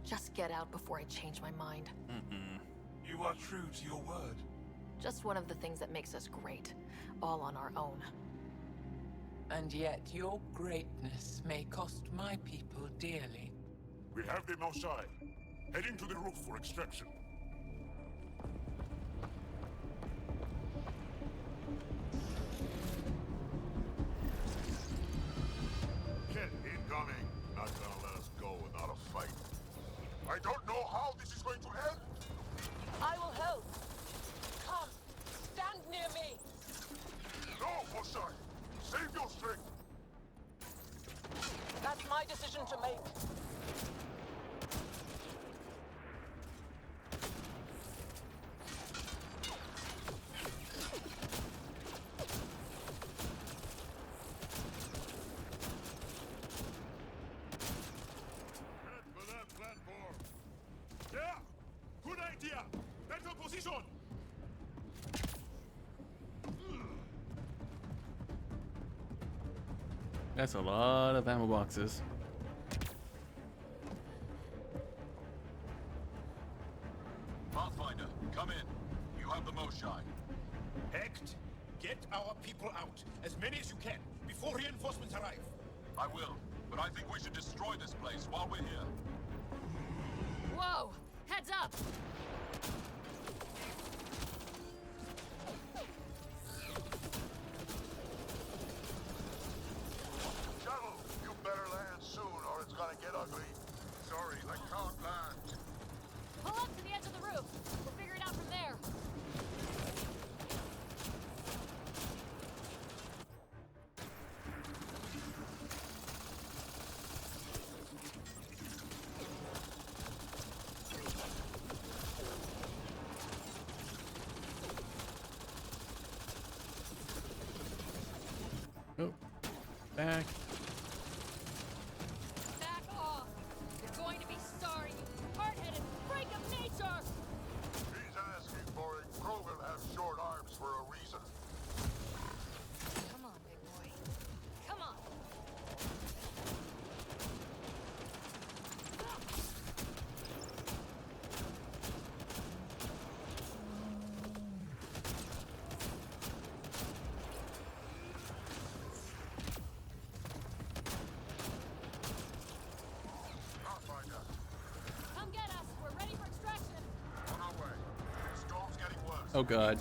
Just get out before I change my mind. You are true to your word. Just one of the things that makes us great. All on our own. And yet your greatness may cost my people dearly. We have them outside. Heading to the roof for extraction. Ket incoming. Not gonna let us go without a fight. I don't know how this is going to end. I will help. Come, stand near me. No, Osai. Save your strength. That's my decision to make. Head for that platform. Yeah! Good idea! Better position! That's a lot of ammo boxes. Pathfinder, come in. You have the most shine. Hecht, get our people out. As many as you can, before reinforcements arrive. I will, but I think we should destroy this place while we're here. Whoa! Heads up! Shuttle, you better land soon or it's gonna get ugly. Sorry, I can't land. Pull up to the edge of the roof. We'll figure it out from there. Oh, back. Back off! You're going to be sorry, you hard-headed freak of nature! He's asking for it. Krogan have short arms for a reason. Come on, big boy. Come on! Oh god.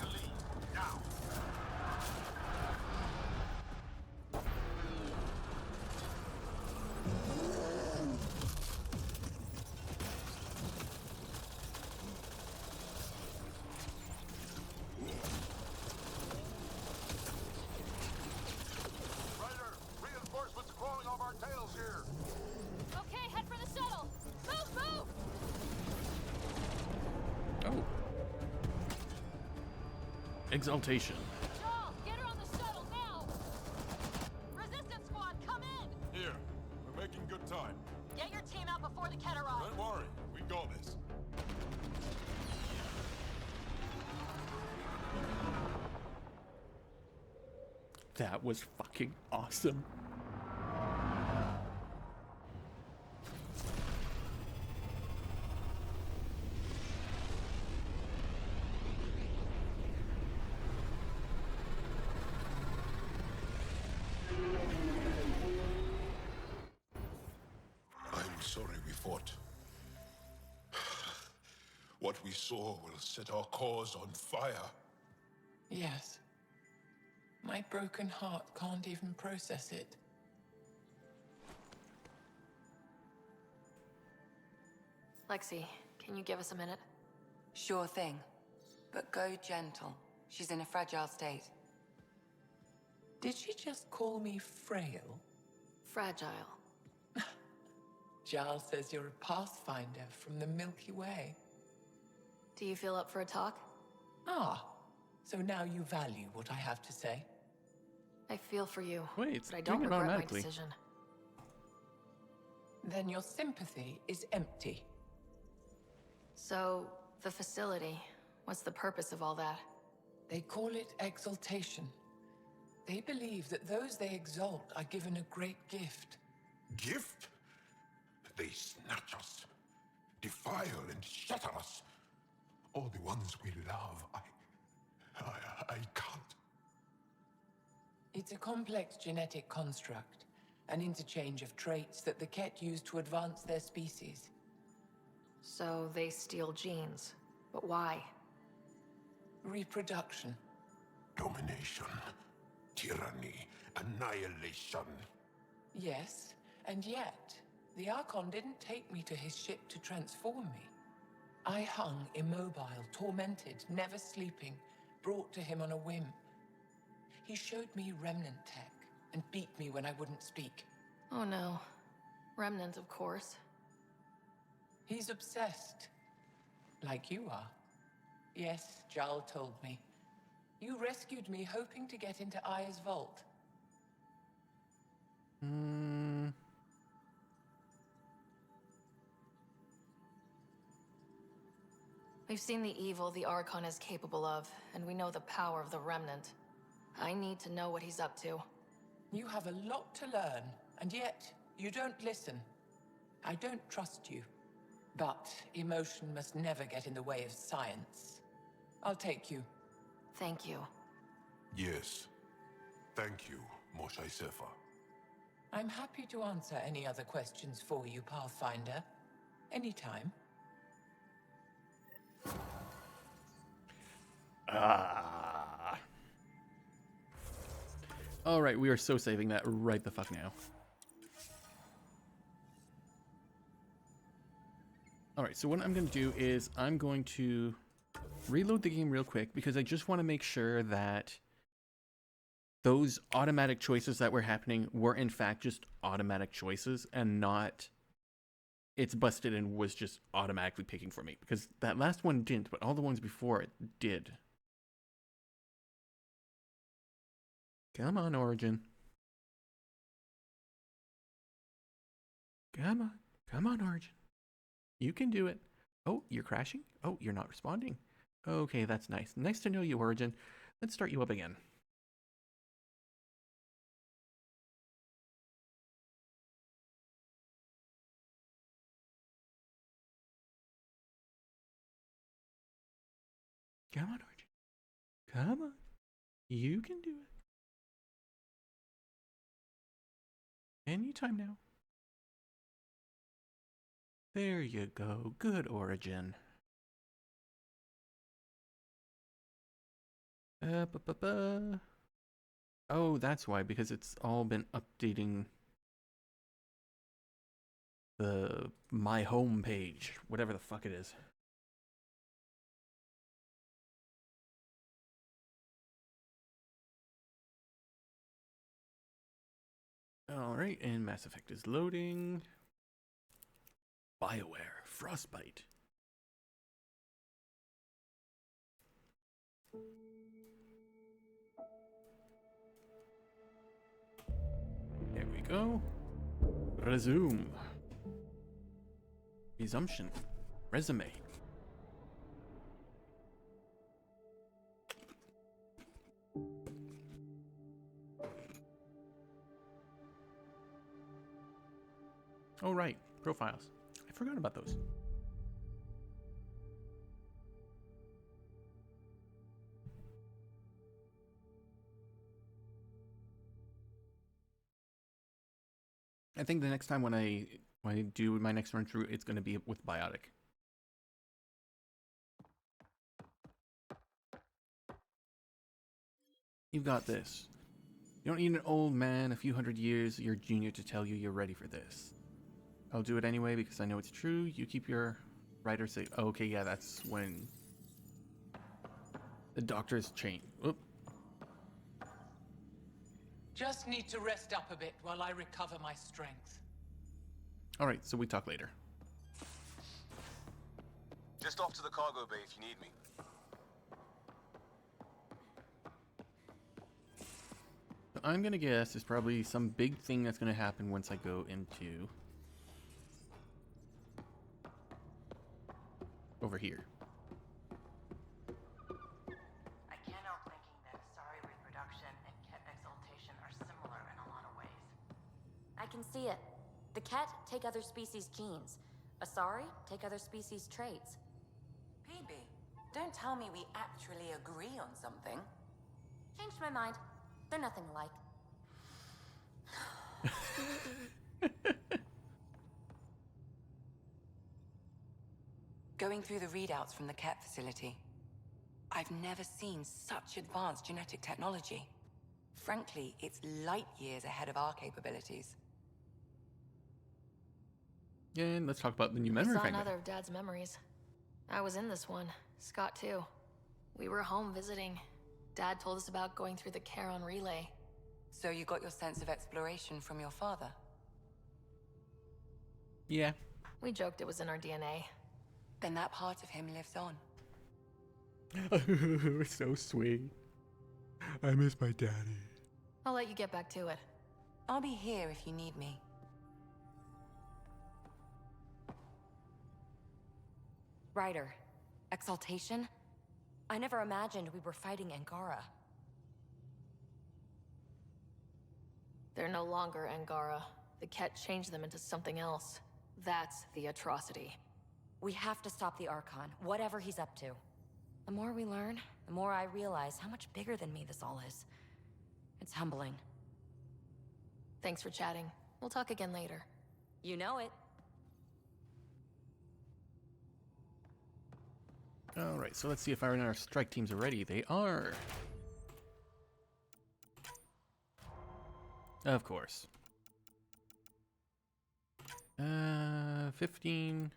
Reinforcements crawling off our tails here. Okay, head for the shuttle. Move, move! Oh. Exaltation. Joel, get her on the shuttle now! Resistance squad, come in! Here, we're making good time. Get your team out before the Ket arrives. Don't worry, we got this. That was fucking awesome. I'm sorry we fought. What we saw will set our cause on fire. Yes. My broken heart can't even process it. Lexi, can you give us a minute? Sure thing. But go gentle. She's in a fragile state. Did she just call me frail? Fragile. Giles says you're a pathfinder from the Milky Way. Do you feel up for a talk? Ah, so now you value what I have to say. I feel for you, Wait, but I don't doing it regret my automatically. decision. Then your sympathy is empty. So, the facility, what's the purpose of all that? They call it exaltation. They believe that those they exalt are given a great gift. Gift? They snatch us, defile and shatter us. All the ones we love, I can't. It's a complex genetic construct, an interchange of traits that the Ket use to advance their species. So they steal genes. But why? Reproduction. Domination, tyranny, annihilation. Yes, and yet, the Archon didn't take me to his ship to transform me. I hung immobile, tormented, never sleeping, brought to him on a whim. He showed me remnant tech and beat me when I wouldn't speak. Oh no. Remnant, of course. He's obsessed. Like you are. Yes, Jal told me. You rescued me hoping to get into Aya's vault. We've seen the evil the Archon is capable of, and we know the power of the Remnant. I need to know what he's up to. You have a lot to learn, and yet you don't listen. I don't trust you. But emotion must never get in the way of science. I'll take you. Thank you. Yes. Thank you, Moshe Sefa. I'm happy to answer any other questions for you, Pathfinder. Anytime. Alright, we are so saving that right the fuck now. Alright, so what I'm going to do is I'm going to reload the game real quick because I just want to make sure that those automatic choices that were happening were in fact just automatic choices and not it's busted and was just automatically picking for me. Because that last one didn't, but all the ones before it did. Come on, Origin. Come on. Come on, Origin. You can do it. Oh, you're crashing? Oh, you're not responding. Okay, that's nice. Nice to know you, Origin. Let's start you up again. Come on, Origin. Come on. You can do it. Anytime now. There you go. Good, Origin. Oh, that's why, because it's all been updating the my home page, whatever the fuck it is. Alright, and Mass Effect is loading. BioWare, Frostbite. There we go. Resume. Resumption. Resume. Oh, right. Profiles. I forgot about those. I think the next time when I do my next run through, it's going to be with Biotic. You've got this. You don't need an old man, a few hundred years, your junior to tell you you're ready for this. I'll do it anyway because I know it's true. You keep your writer say, oh, okay, yeah, that's when the doctor's chain. Oop. Just need to rest up a bit while I recover my strength. All right, so we talk later. Just off to the cargo bay if you need me. I'm gonna guess there's probably some big thing that's gonna happen once I go into over here. I can't help thinking that Asari reproduction and Ket exaltation are similar in a lot of ways. I can see it. The Ket take other species' genes. Asari take other species' traits. PB, don't tell me we actually agree on something. Changed my mind. They're nothing alike. Going through the readouts from the Ket facility, I've never seen such advanced genetic technology. Frankly, it's light years ahead of our capabilities. Yeah, and let's talk about the new I memory saw fragment. another of Dad's memories. I was in this one. Scott, too. We were home visiting. Dad told us about going through the Charon relay. So you got your sense of exploration from your father? Yeah. We joked it was in our DNA. Then that part of him lives on. So sweet. I miss my daddy. I'll let you get back to it. I'll be here if you need me. Ryder, exaltation? I never imagined we were fighting Angara. They're no longer Angara. The Ket changed them into something else. That's the atrocity. We have to stop the Archon, whatever he's up to. The more we learn, the more I realize how much bigger than me this all is. It's humbling. Thanks for chatting. We'll talk again later. You know it. Alright, so let's see if our strike teams are ready. They are. Of course. 15.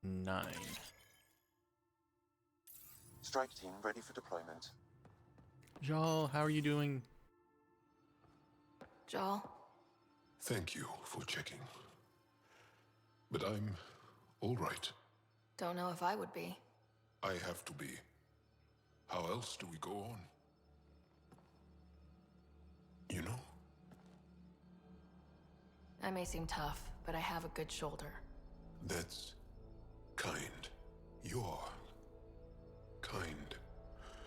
9. Strike team ready for deployment. Jal, how are you doing? Jal? Thank you for checking. But I'm all right. Don't know if I would be. I have to be. How else do we go on? You know? I may seem tough, but I have a good shoulder. That's kind. You're kind.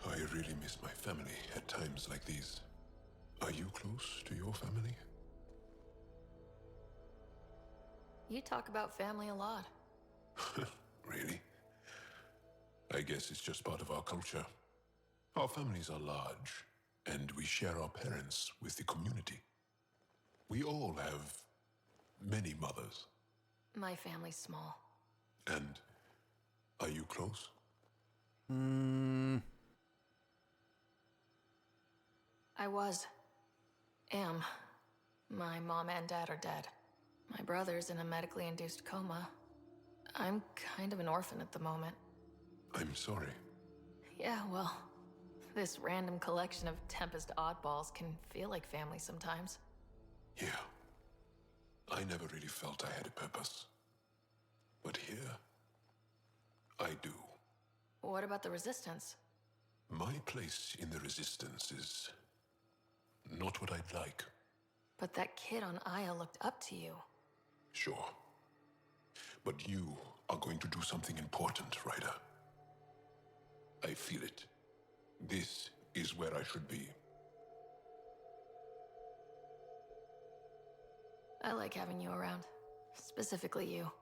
I really miss my family at times like these. Are you close to your family? You talk about family a lot. Really? I guess it's just part of our culture. Our families are large, and we share our parents with the community. We all have many mothers. My family's small. And Are you close? I am. My mom and dad are dead. My brother's in a medically induced coma. I'm kind of an orphan at the moment. I'm sorry. Yeah, well, this random collection of Tempest oddballs can feel like family sometimes. Yeah. I never really felt I had a purpose. But here, I do. What about the Resistance? My place in the Resistance is not what I'd like. But that kid on Aya looked up to you. Sure. But you are going to do something important, Ryder. I feel it. This is where I should be. I like having you around. Specifically you.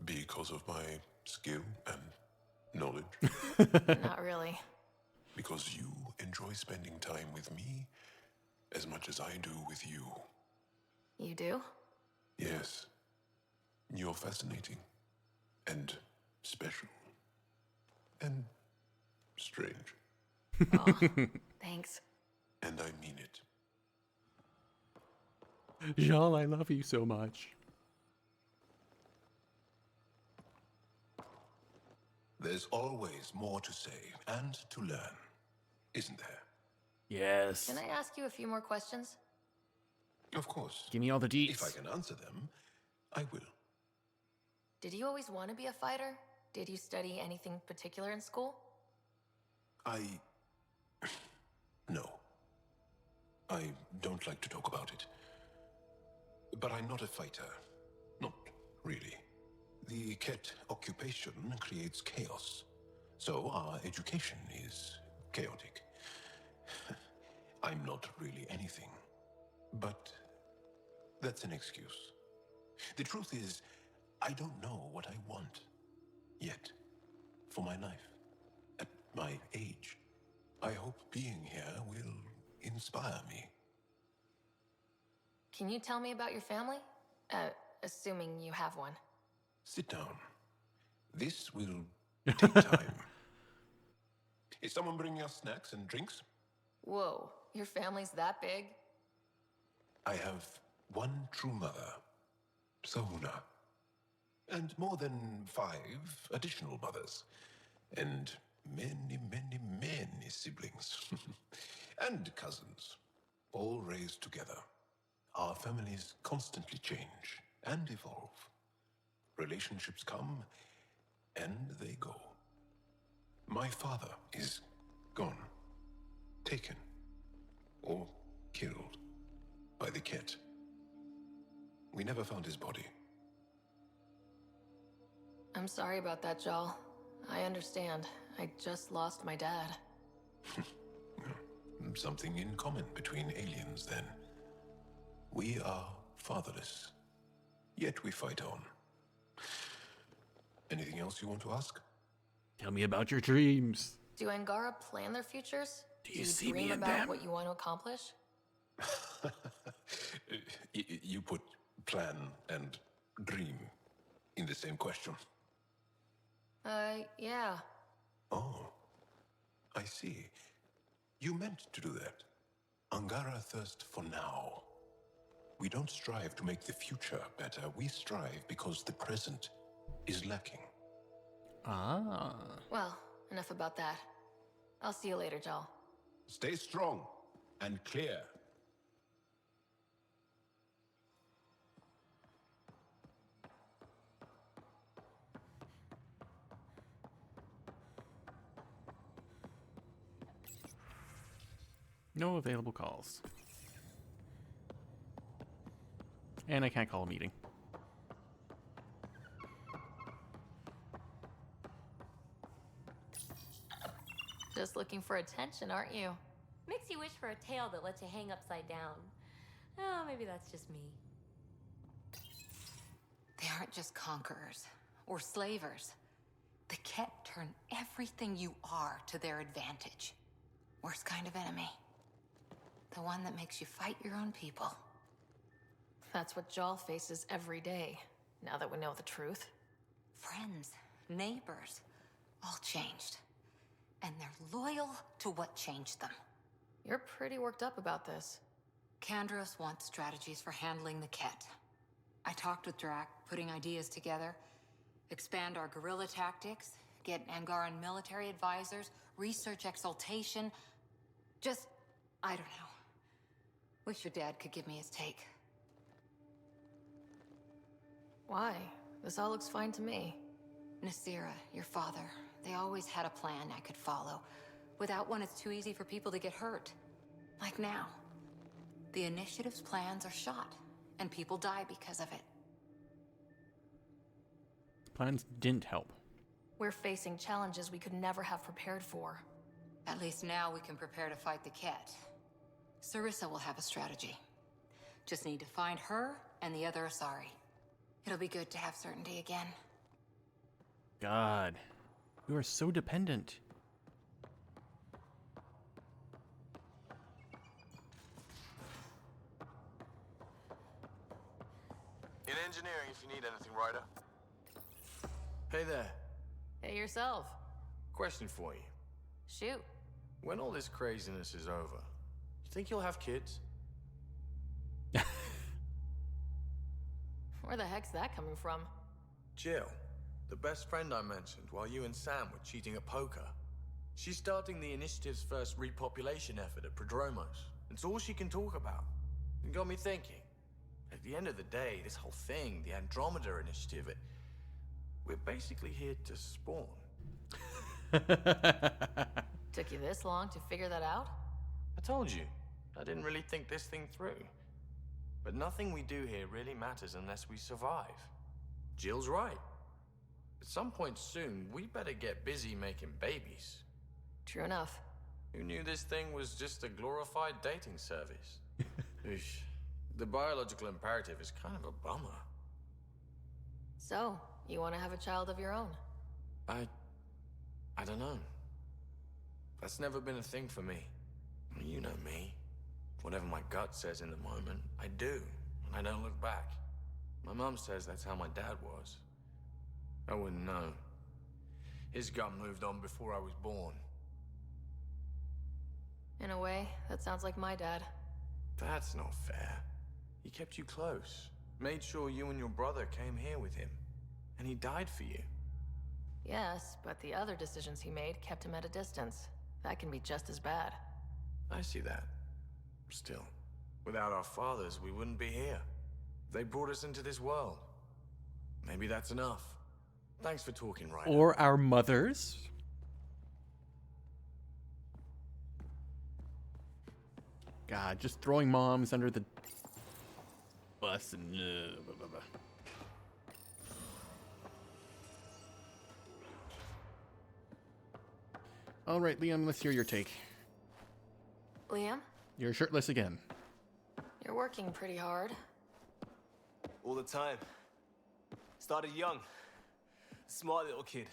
Because of my skill and knowledge? Not really. Because you enjoy spending time with me as much as I do with you. You do? Yes. You're fascinating. And special. And strange. Aw, thanks. And I mean it. Jean, I love you so much. There's always more to say and to learn, isn't there? Yes. Can I ask you a few more questions? Of course. Give me all the deets. If I can answer them, I will. Did you always want to be a fighter? Did you study anything particular in school? No. I don't like to talk about it. But I'm not a fighter. Not really. The Ket occupation creates chaos. So our education is chaotic. I'm not really anything. But that's an excuse. The truth is, I don't know what I want yet for my life. At my age, I hope being here will inspire me. Can you tell me about your family? Assuming you have one. Sit down. This will take time. Is someone bringing us snacks and drinks? Whoa, your family's that big? I have one true mother, Sahuna, and more than 5 additional mothers, and many, many, many siblings, and cousins, all raised together. Our families constantly change and evolve. Relationships come and they go. My father is gone, taken, or killed by the Ket. We never found his body. I'm sorry about that, Jal. I understand. I just lost my dad. Something in common between aliens, then. We are fatherless, yet we fight on. Anything else you want to ask? Tell me about your dreams. Do Angara plan their futures? Do you see dream me in about them? what you want to accomplish? You put plan and dream in the same question. Yeah. Oh, I see. You meant to do that. Angara thirst for now. We don't strive to make the future better. We strive because the present is lacking. Ah. Well, enough about that. I'll see you later, Jal. Stay strong and clear. No available calls. And I can't call a meeting. Just looking for attention, aren't you? Makes you wish for a tail that lets you hang upside down. Oh, maybe that's just me. They aren't just conquerors or slavers. The Ket turn everything you are to their advantage. Worst kind of enemy. The one that makes you fight your own people. That's what Jal faces every day, now that we know the truth. Friends, neighbors, all changed. And they're loyal to what changed them. You're pretty worked up about this. Kandros wants strategies for handling the Ket. I talked with Drac, putting ideas together. Expand our guerrilla tactics, get Angaran military advisors, research exaltation. Just, I don't know. Wish your dad could give me his take. Why? This all looks fine to me. Nasira, your father, they always had a plan I could follow. Without one, it's too easy for people to get hurt. Like now. The Initiative's plans are shot, and people die because of it. Plans didn't help. We're facing challenges we could never have prepared for. At least now we can prepare to fight the Ket. Sarissa will have a strategy. Just need to find her and the other Asari. It'll be good to have certainty again. God, you are so dependent. In engineering, if you need anything, Ryder. Hey there. Hey yourself. Question for you. Shoot. When all this craziness is over, you think you'll have kids? Where the heck's that coming from? Jill, the best friend I mentioned while you and Sam were cheating at poker. She's starting the Initiative's first repopulation effort at Prodromos. It's all she can talk about. It got me thinking. At the end of the day, this whole thing, the Andromeda Initiative, we're basically here to spawn. Took you this long to figure that out? I told you, I didn't really think this thing through. But nothing we do here really matters unless we survive. Jill's right. At some point soon, we better get busy making babies. True enough. Who knew this thing was just a glorified dating service? Oosh. The biological imperative is kind of a bummer. So, you want to have a child of your own? I don't know. That's never been a thing for me. You know me. Whatever my gut says in the moment, I do, and I don't look back. My mum says that's how my dad was. I wouldn't know. His gut moved on before I was born. In a way, that sounds like my dad. That's not fair. He kept you close, made sure you and your brother came here with him, and he died for you. Yes, but the other decisions he made kept him at a distance. That can be just as bad. I see that. Still, without our fathers, we wouldn't be here. They brought us into this world. Maybe that's enough. Thanks for talking, Ryder. Or our mothers. God, just throwing moms under the bus and blah, blah, blah. All right, Liam, let's hear your take. Liam? You're shirtless again. You're working pretty hard. All the time. Started young. Smart little kid.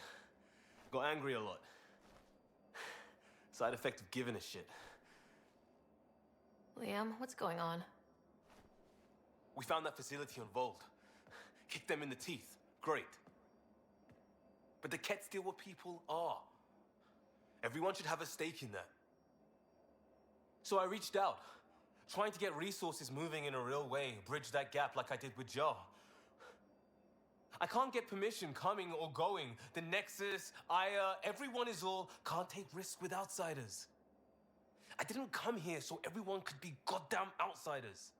Got angry a lot. Side effect of giving a shit. Liam, what's going on? We found that facility on Vold. Kicked them in the teeth. Great. But the Ket steal what people are. Everyone should have a stake in that. So I reached out, trying to get resources moving in a real way, bridge that gap like I did with Jar. I can't get permission coming or going. The Nexus, Aya, everyone is all can't take risks with outsiders. I didn't come here so everyone could be goddamn outsiders.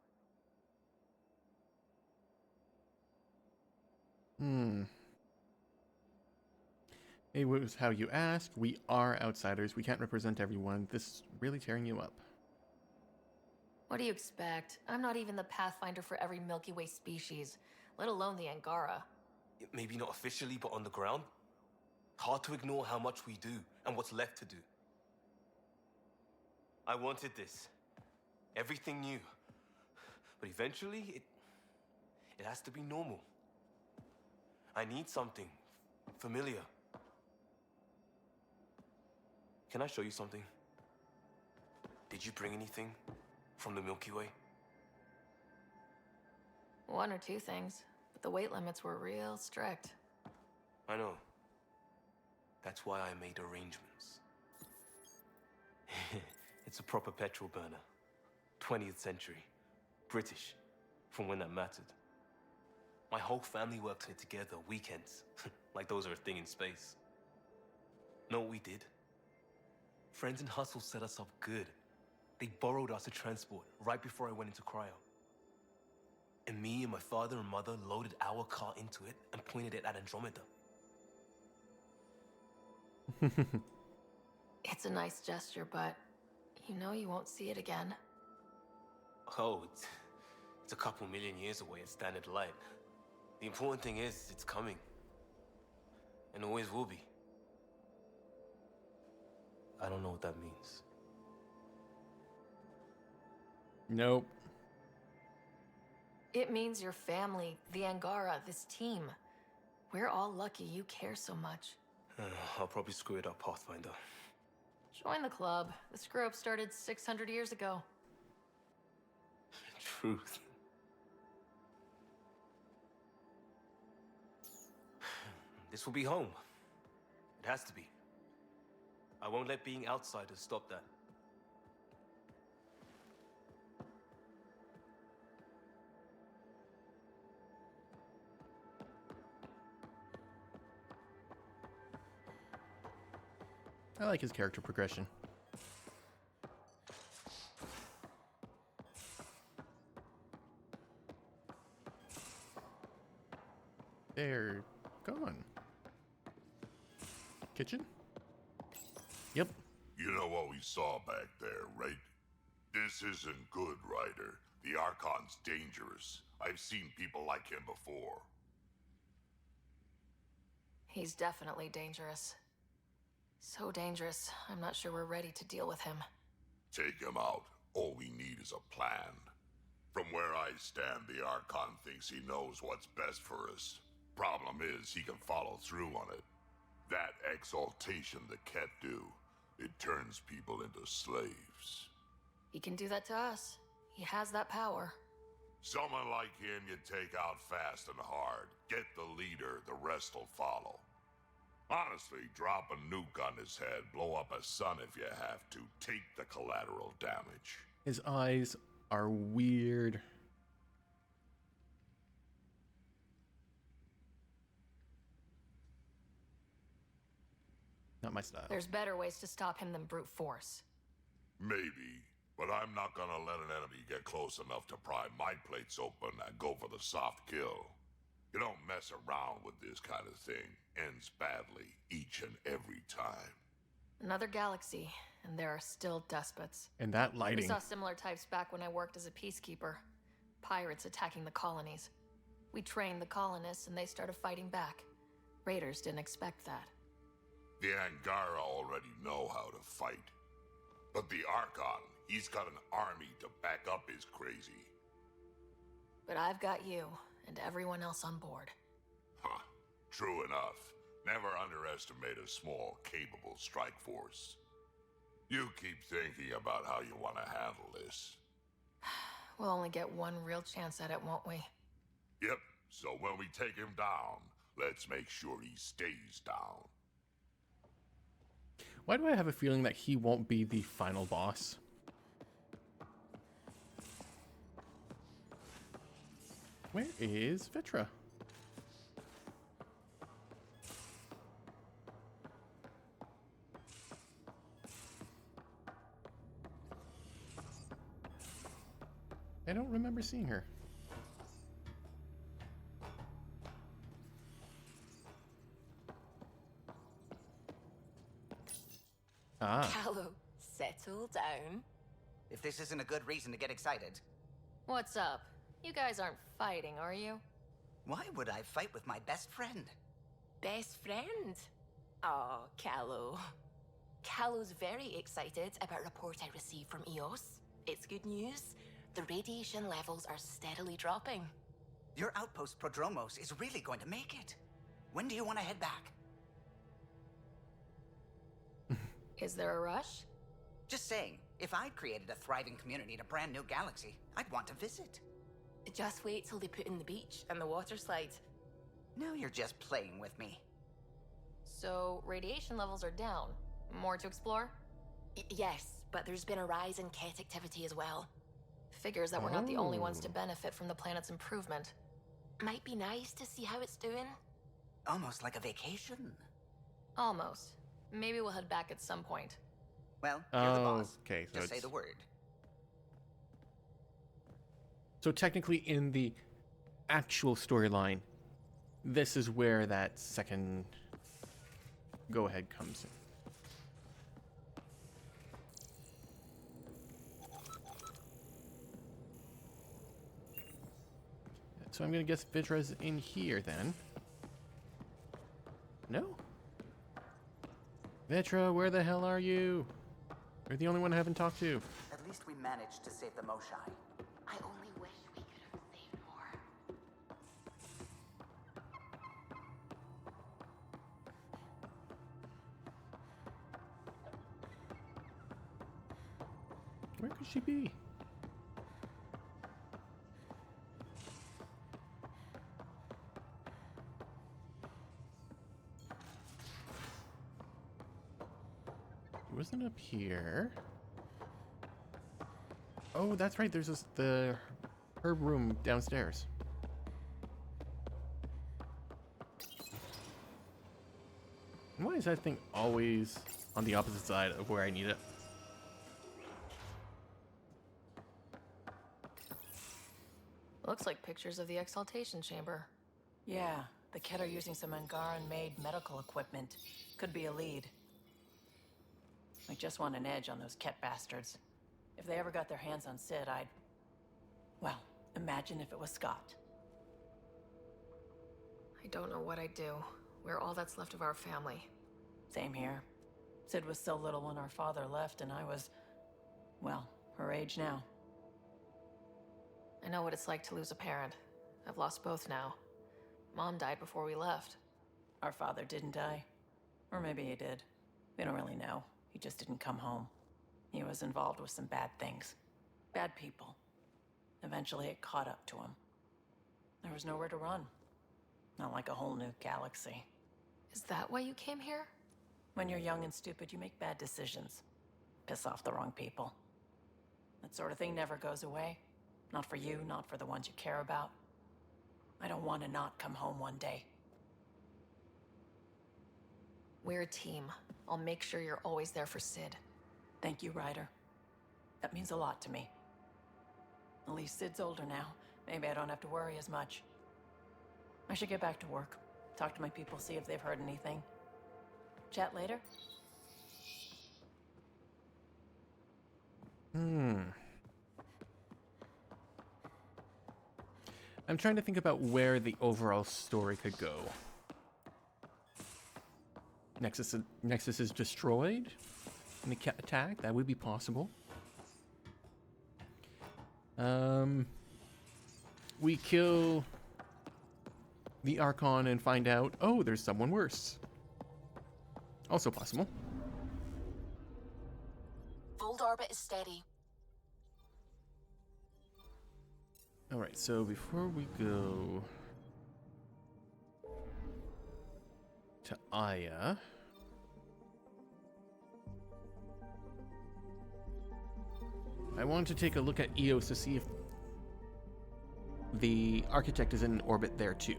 It was how you asked. We are outsiders. We can't represent everyone. This is really tearing you up. What do you expect? I'm not even the pathfinder for every Milky Way species, let alone the Angara. Maybe not officially, but on the ground. Hard to ignore how much we do and what's left to do. I wanted this. Everything new. But eventually, it has to be normal. I need something familiar. Can I show you something? Did you bring anything from the Milky Way? One or two things, but the weight limits were real strict. I know. That's That's why I made arrangements. It's a proper petrol burner. 20th century. British. From when that mattered. My whole family works here together, weekends. Like those are a thing in space. Know what we did? Friends in Hustle set us up good. They borrowed us a transport right before I went into cryo. And me and my father and mother loaded our car into it and pointed it at Andromeda. It's a nice gesture, but you know you won't see it again. Oh, it's a couple million years away at standard light. The important thing is, it's coming. And always will be. I don't know what that means. Nope. It means your family, the Angara, this team. We're all lucky you care so much. I'll probably screw it up, Pathfinder. Join the club. The screw-up started 600 years ago. Truth. This will be home. It has to be. I won't let being outsiders stop that. I like his character progression. They're gone. Kitchen? Yep. You know what we saw back there, right? This isn't good, Ryder. The Archon's dangerous. I've seen people like him before. He's definitely dangerous. So dangerous, I'm not sure we're ready to deal with him. Take him out. All we need is a plan. From where I stand, the Archon thinks he knows what's best for us. Problem is, he can follow through on it. That exaltation the Ket do, it turns people into slaves. He can do that to us. He has that power. Someone like him you take out fast and hard. Get the leader, the rest will follow. Honestly, drop a nuke on his head, blow up a sun if you have to. Take the collateral damage. His eyes are weird. Not my style. There's better ways to stop him than brute force. Maybe, but I'm not gonna let an enemy get close enough to pry my plates open and go for the soft kill. You don't mess around with this kind of thing. Ends badly, each and every time. Another galaxy, and there are still despots. And that lighting. We saw similar types back when I worked as a peacekeeper. Pirates attacking the colonies. We trained the colonists, and they started fighting back. Raiders didn't expect that. The Angara already know how to fight. But the Archon, he's got an army to back up his crazy. But I've got you, and everyone else on board. Huh. True enough. Never underestimate a small, capable strike force. You keep thinking about how you want to handle this. We'll only get one real chance at it, won't we? Yep. So when we take him down, let's make sure he stays down. Why do I have a feeling that he won't be the final boss? Where is Vitra? I don't remember seeing her. Ah. Callow, settle down. If this isn't a good reason to get excited. What's up? You guys aren't fighting, are you? Why would I fight with my best friend? Best friend? Oh, Callow. Callow's very excited about a report I received from EOS. It's good news. The radiation levels are steadily dropping. Your outpost Prodromos is really going to make it. When do you want to head back? Is there a rush? Just saying, if I'd created a thriving community in a brand new galaxy, I'd want to visit. Just wait till they put in the beach and the water slide. Now you're just playing with me. So, radiation levels are down. More to explore? Yes, but there's been a rise in Ket activity as well. Figures that we're not the only ones to benefit from the planet's improvement. Might be nice to see how it's doing. Almost like a vacation. Almost. Maybe we'll head back at some point. Well, you're the boss. Okay, so Just say the word. So technically, in the actual storyline, this is where that second go-ahead comes in. So I'm gonna guess Vitra's in here then. No? Vitra, where the hell are you? You're the only one I haven't talked to. At least we managed to save the Moshai. I only wish we could have saved more. Where could she be? She wasn't up here. Oh, that's right. There's her room downstairs. And why is that thing always on the opposite side of where I need it? Looks like pictures of the exaltation chamber. Yeah, the Ket are using some Angaran-made medical equipment. Could be a lead. I just want an edge on those Ket bastards. If they ever got their hands on Sid, I'd... Well, imagine if it was Scott. I don't know what I'd do. We're all that's left of our family. Same here. Sid was so little when our father left, and I was... well, her age now. I know what it's like to lose a parent. I've lost both now. Mom died before we left. Our father didn't die. Or maybe he did. We don't really know. He just didn't come home. He was involved with some bad things. Bad people. Eventually it caught up to him. There was nowhere to run. Not like a whole new galaxy. Is that why you came here? When you're young and stupid, you make bad decisions. Piss off the wrong people. That sort of thing never goes away. Not for you, not for the ones you care about. I don't want to not come home one day. We're a team. I'll make sure you're always there for Sid. Thank you, Ryder. That means a lot to me. At least Sid's older now. Maybe I don't have to worry as much. I should get back to work. Talk to my people, see if they've heard anything. Chat later? I'm trying to think about where the overall story could go. Nexus is destroyed in the Ket attack. That would be possible. We kill the Archon and find out, oh, there's someone worse. Also possible. Fold orbit is steady. Alright, so before we go to Aya, I want to take a look at Eos to see if the Architect is in orbit there too.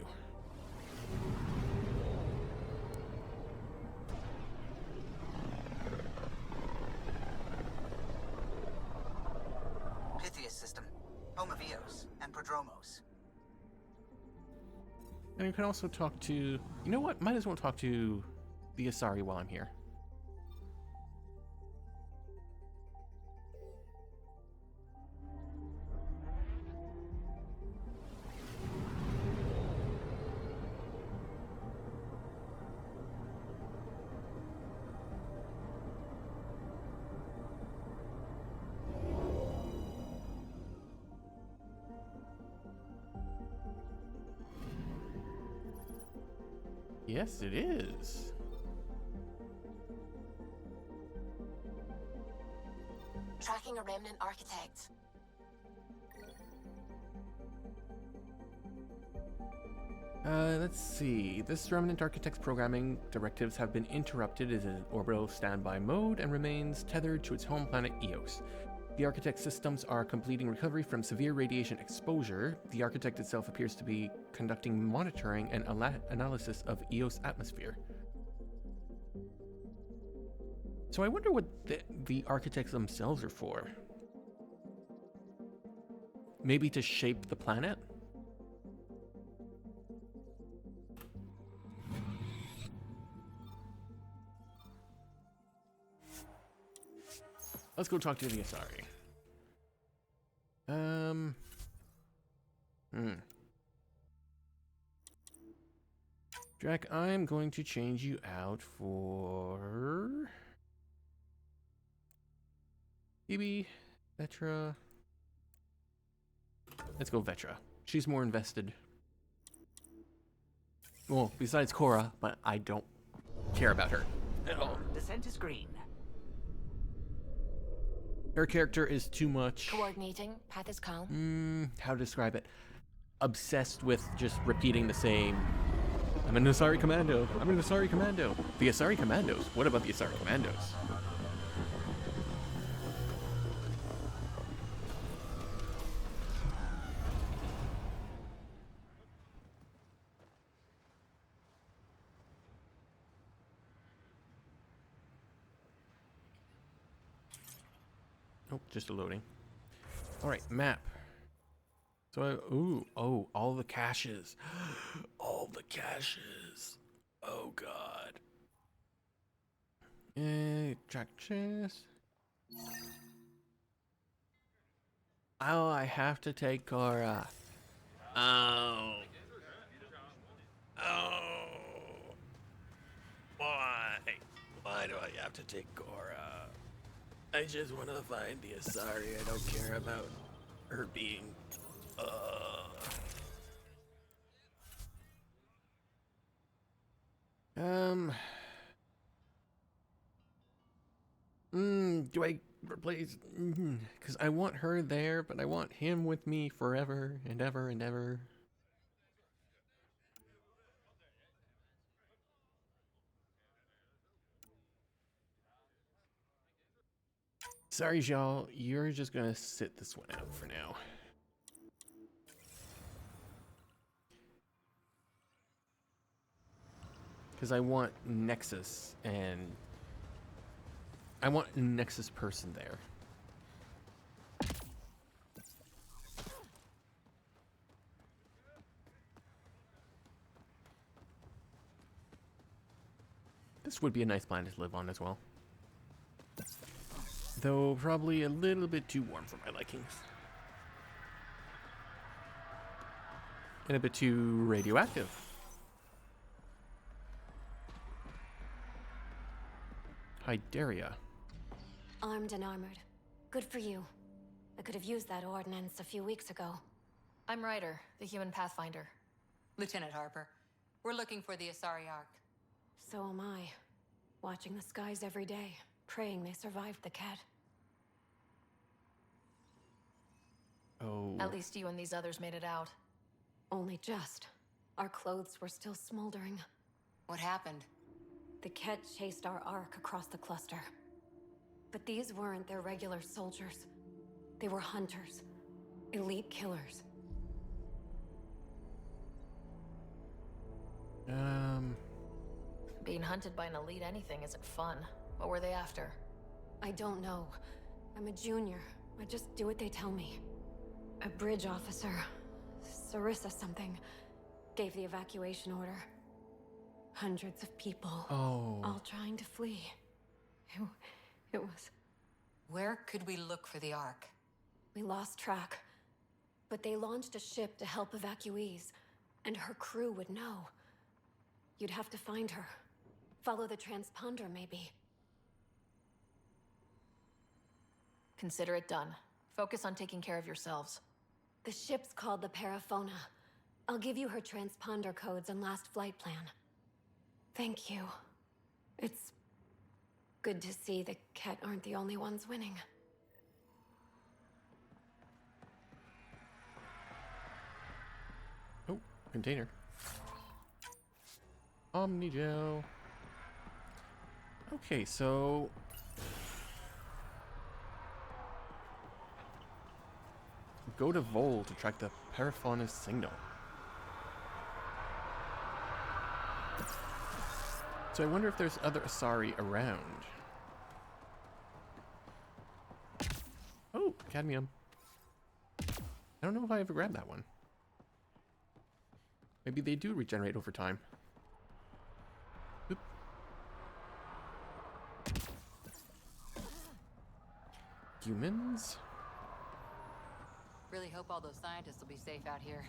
Pythias system, home of Eos and Prodromos. And you can also talk to... You know what? Might as well talk to the Asari while I'm here. Yes, it is. Tracking a remnant architect. Let's see. This Remnant Architect's programming directives have been interrupted as in orbital standby mode and remains tethered to its home planet Eos. The Architect's systems are completing recovery from severe radiation exposure. The Architect itself appears to be conducting monitoring and analysis of Eos atmosphere. So I wonder what the Architects themselves are for. Maybe to shape the planet? Let's go talk to the Asari. Drac, I'm going to change you out for Phoebe, Vetra. Let's go Vetra. She's more invested. Well, besides Cora, but I don't care about her at all. Descent is green. Her character is too much. Coordinating. Path is calm. How to describe it? Obsessed with just repeating the same. I'm an Asari Commando. I'm an Asari Commando. The Asari Commandos. What about the Asari Commandos? Oh, just a loading. All right, map. So, oh, all the caches. All the caches. Oh, God. Track chest. Oh, I have to take Cora. Oh. Oh. Why? Why do I have to take Cora? I just want to find the Asari. I don't care about her being... Do I replace... Because I want her there, but I want him with me forever and ever and ever. Sorry, y'all. You're just gonna sit this one out for now. Because I want Nexus and... I want a Nexus person there. This would be a nice planet to live on as well. Though probably a little bit too warm for my likings. And a bit too radioactive. Hyderia. Armed and armored. Good for you. I could have used that ordnance a few weeks ago. I'm Ryder, the human pathfinder. Lieutenant Harper, we're looking for the Asari Ark. So am I. Watching the skies every day, praying they survived the cat. Oh. At least you and these others made it out. Only just. Our clothes were still smoldering. What happened? The Ket chased our Ark across the cluster. But these weren't their regular soldiers. They were hunters. Elite killers. Being hunted by an elite anything isn't fun. What were they after? I don't know. I'm a junior. I just do what they tell me. A bridge officer, Sarissa something, gave the evacuation order. Hundreds of people, all trying to flee. It was... Where could we look for the Ark? We lost track. But they launched a ship to help evacuees, and her crew would know. You'd have to find her. Follow the transponder, maybe. Consider it done. Focus on taking care of yourselves. The ship's called the Parafona. I'll give you her transponder codes and last flight plan. Thank you. It's good to see the Ket aren't the only ones winning. Oh, container. Omnigel. Okay, so go to Vol to track the Parafaunus signal. So I wonder if there's other Asari around. Oh, cadmium. I don't know if I ever grabbed that one. Maybe they do regenerate over time. Oop. Humans? Really hope all those scientists will be safe out here.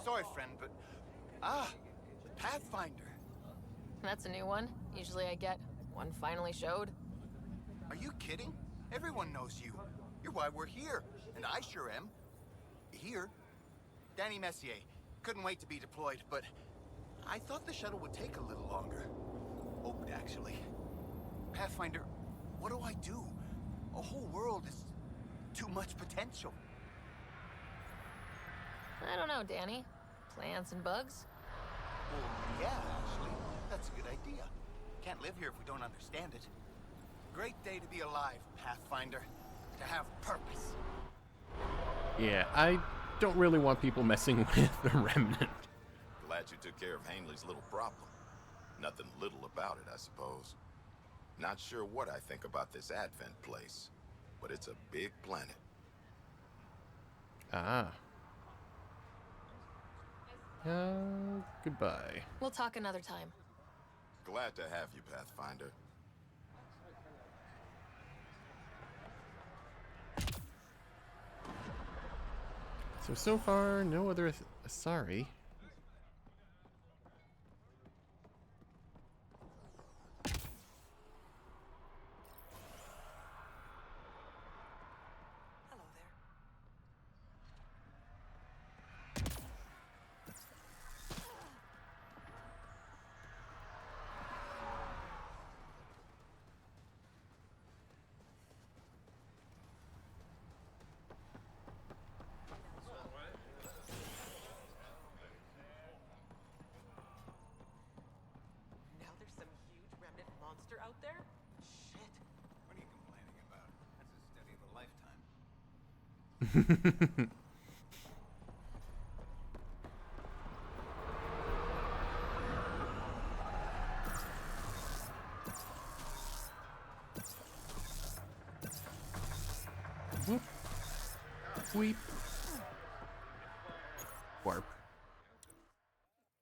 Sorry, friend, but... Pathfinder. That's a new one. Usually I get one finally showed. Are you kidding? Everyone knows you. You're why we're here, and I sure am. Here. Danny Messier. Couldn't wait to be deployed, but I thought the shuttle would take a little longer. Hoped, actually. Pathfinder, what do I do? A whole world is too much potential. I don't know, Danny. Plants and bugs? Well, yeah, actually. That's a good idea. Can't live here if we don't understand it. Great day to be alive, Pathfinder. To have purpose. Yeah, I don't really want people messing with the Remnant. Glad you took care of Hanley's little problem. Nothing little about it, I suppose. Not sure what I think about this Advent place, but it's a big planet. Ah. Goodbye. We'll talk another time. Glad to have you, Pathfinder. So far, no other Asari. Out there? Shit. What are you complaining about? That's a study of a lifetime. Whoop. Sweep. Warp.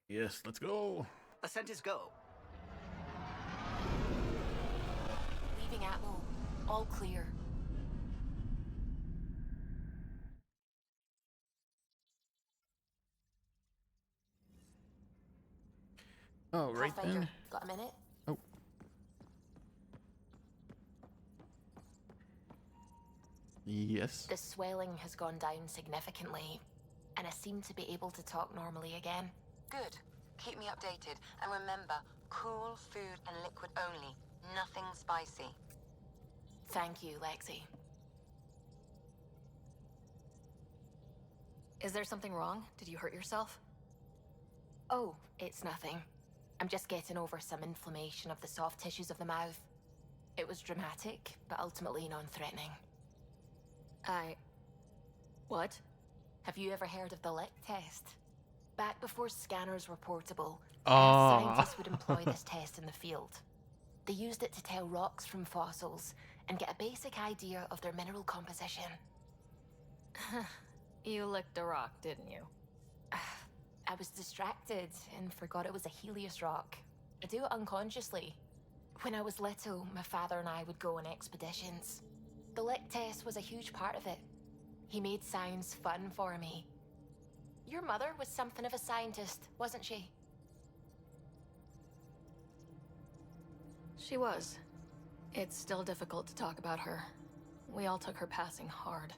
Yes, let's go. Ascent is go. Leaving Atmo. All clear. Oh, right Pathfinder, then. got a minute? Oh. Yes. The swelling has gone down significantly, and I seem to be able to talk normally again. Good. Keep me updated. And remember, cool food and liquid only. Nothing spicy. Thank you, Lexi. Is there something wrong? Did you hurt yourself? Oh, it's nothing. I'm just getting over some inflammation of the soft tissues of the mouth. It was dramatic, but ultimately non-threatening. What? Have you ever heard of the lick test? Back before scanners were portable, scientists would employ this test in the field. They used it to tell rocks from fossils and get a basic idea of their mineral composition. You licked a rock, didn't you? I was distracted and forgot it was a Helios rock. I do it unconsciously. When I was little, my father and I would go on expeditions. The lick test was a huge part of it. He made science fun for me. Your mother was something of a scientist, wasn't she? She was. It's still difficult to talk about her. We all took her passing hard.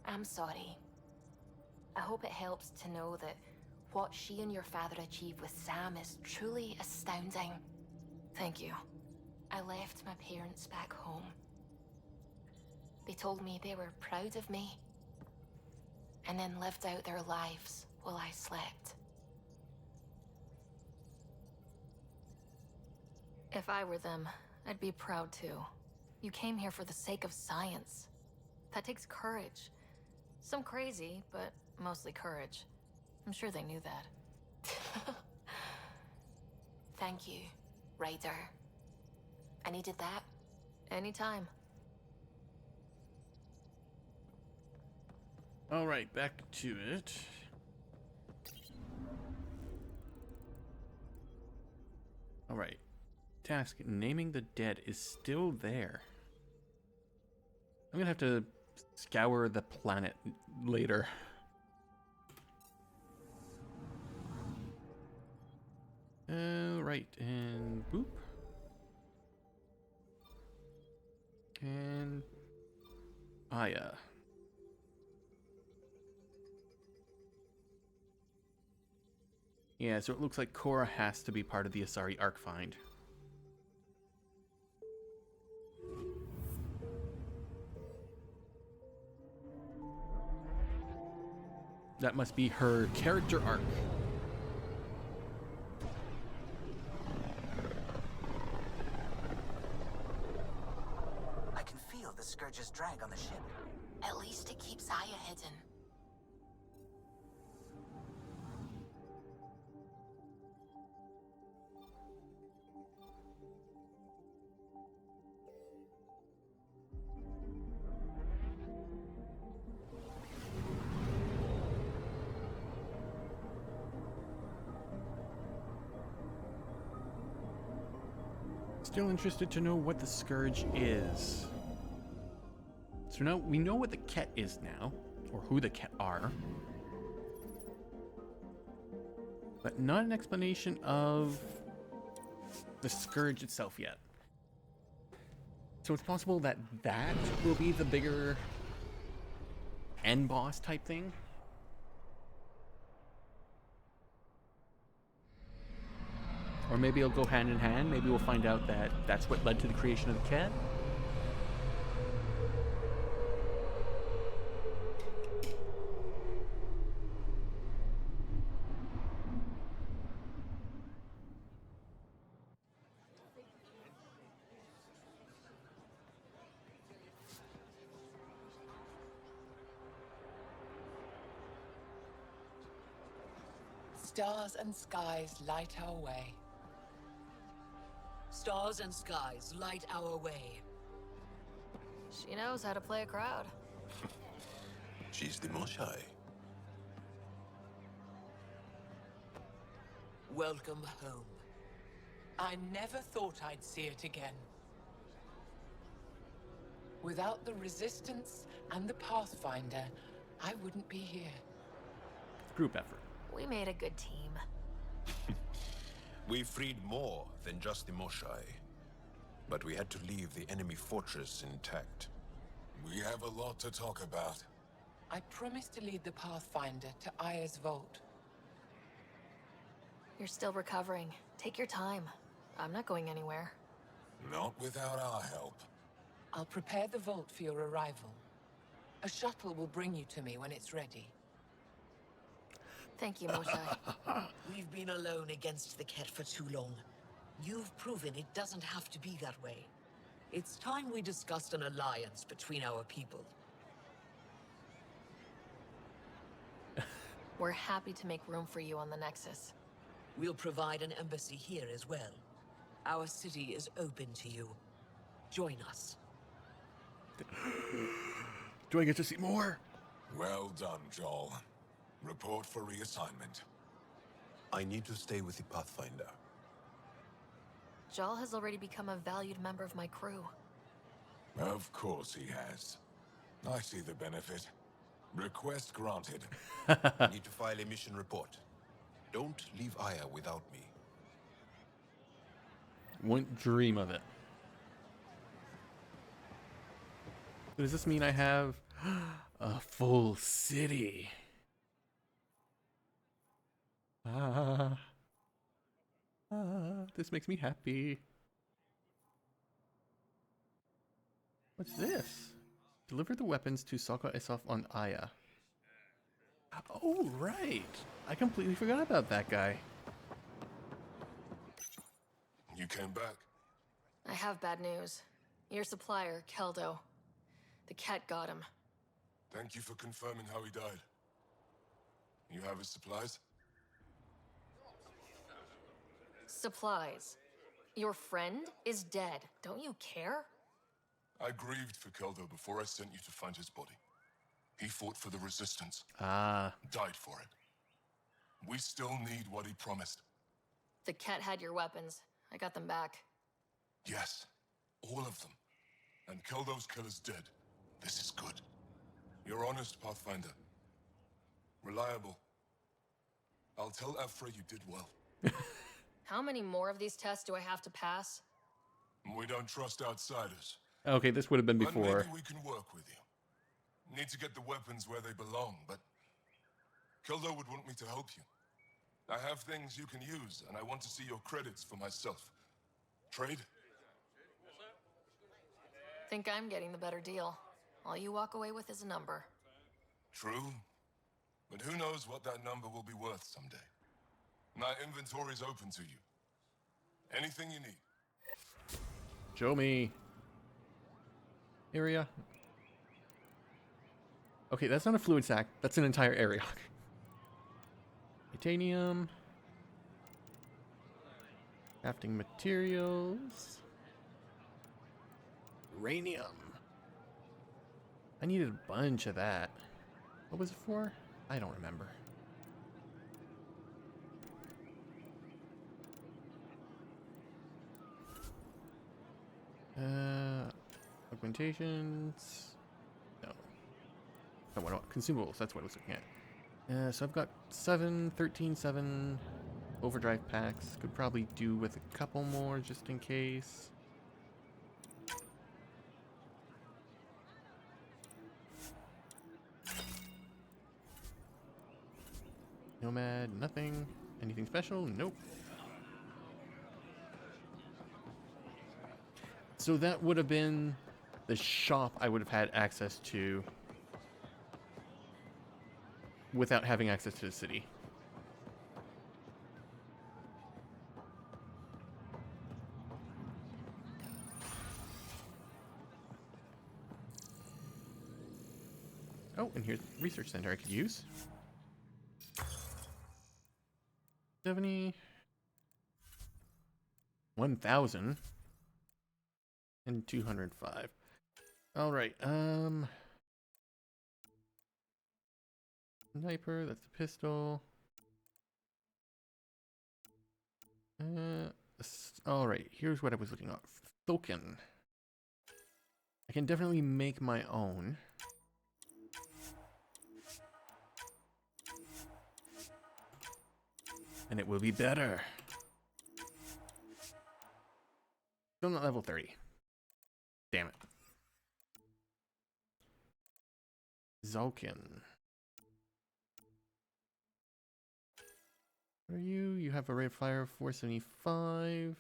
I'm sorry. I hope it helps to know that what she and your father achieved with Sam is truly astounding. Thank you. I left my parents back home. They told me they were proud of me, and then lived out their lives while I slept. If I were them, I'd be proud too. You came here for the sake of science. That takes courage. Some crazy, but mostly courage. I'm sure they knew that. Thank you, Ryder. I needed that. Anytime. All right, back to it. All right. Task, naming the dead is still there. I'm gonna have to scour the planet later. Right, and boop. And Aya. Yeah, so it looks like Korra has to be part of the Asari Arc Find. That must be her character arc. I can feel the Scourge's drag on the ship. At least it keeps Aya hidden. Still interested to know what the Scourge is. So now we know what the Ket is now, or who the Ket are. But not an explanation of the Scourge itself yet. So it's possible that that will be the bigger end boss type thing. Or maybe it'll go hand in hand. Maybe we'll find out that that's what led to the creation of the Ket. Stars and skies light our way. Stars and skies light our way. She knows how to play a crowd. She's the Moshai. Welcome home. I never thought I'd see it again. Without the Resistance and the Pathfinder, I wouldn't be here. Group effort. We made a good team. We freed more than just the Moshai. But we had to leave the enemy fortress intact. We have a lot to talk about. I promised to lead the Pathfinder to Aya's vault. You're still recovering. Take your time. I'm not going anywhere. Not without our help. I'll prepare the vault for your arrival. A shuttle will bring you to me when it's ready. Thank you, Moshai. We've been alone against the Ket for too long. You've proven it doesn't have to be that way. It's time we discussed an alliance between our people. We're happy to make room for you on the Nexus. We'll provide an embassy here as well. Our city is open to you. Join us. Do I get to see more? Well done, Joel. Report for reassignment. I need to stay with the Pathfinder. Jal has already become a valued member of my crew. Of course he has. I see the benefit. Request granted. I need to file a mission report. Don't leave Aya without me. Wouldn't dream of it. Does this mean I have a full city? This makes me happy. What's this? Deliver the weapons to Sokka Isaf on Aya. Oh, right. I completely forgot about that guy. You came back. I have bad news. Your supplier, Keldo. The cat got him. Thank you for confirming how he died. You have his supplies? Supplies. Your friend is dead. Don't you care? I grieved for Keldo before I sent you to find his body. He fought for the Resistance. Ah. Died for it. We still need what he promised. The cat had your weapons. I got them back. Yes, all of them. And Keldo's killer's dead. This is good. You're honest, Pathfinder. Reliable. I'll tell Ephra you did well. How many more of these tests do I have to pass? We don't trust outsiders. Okay, this would have been But before. maybe we can work with you. Need to get the weapons where they belong, but Keldo would want me to help you. I have things you can use, and I want to see your credits for myself. Trade? Think I'm getting the better deal. All you walk away with is a number. True. But who knows what that number will be worth someday. My inventory's open to you. Anything you need. Show me. Area. Okay, that's not a fluid sac. That's an entire area. Titanium. Crafting materials. Uranium. I needed a bunch of that. What was it for? I don't remember. Augmentations. No. Oh, what? Consumables. That's what I was looking at. So I've got 7, 13, 7 overdrive packs. Could probably do with a couple more just in case. Nomad, nothing. Anything special? Nope. So that would have been the shop I would have had access to without having access to the city. Oh, and here's the research center I could use. 70, 1,000, and 205. All right. Sniper. That's the pistol. All right. Here's what I was looking at. Token. I can definitely make my own. And it will be better. Still not level 30. Damn it. Zolkin. What are you? You have a rate of fire of 475.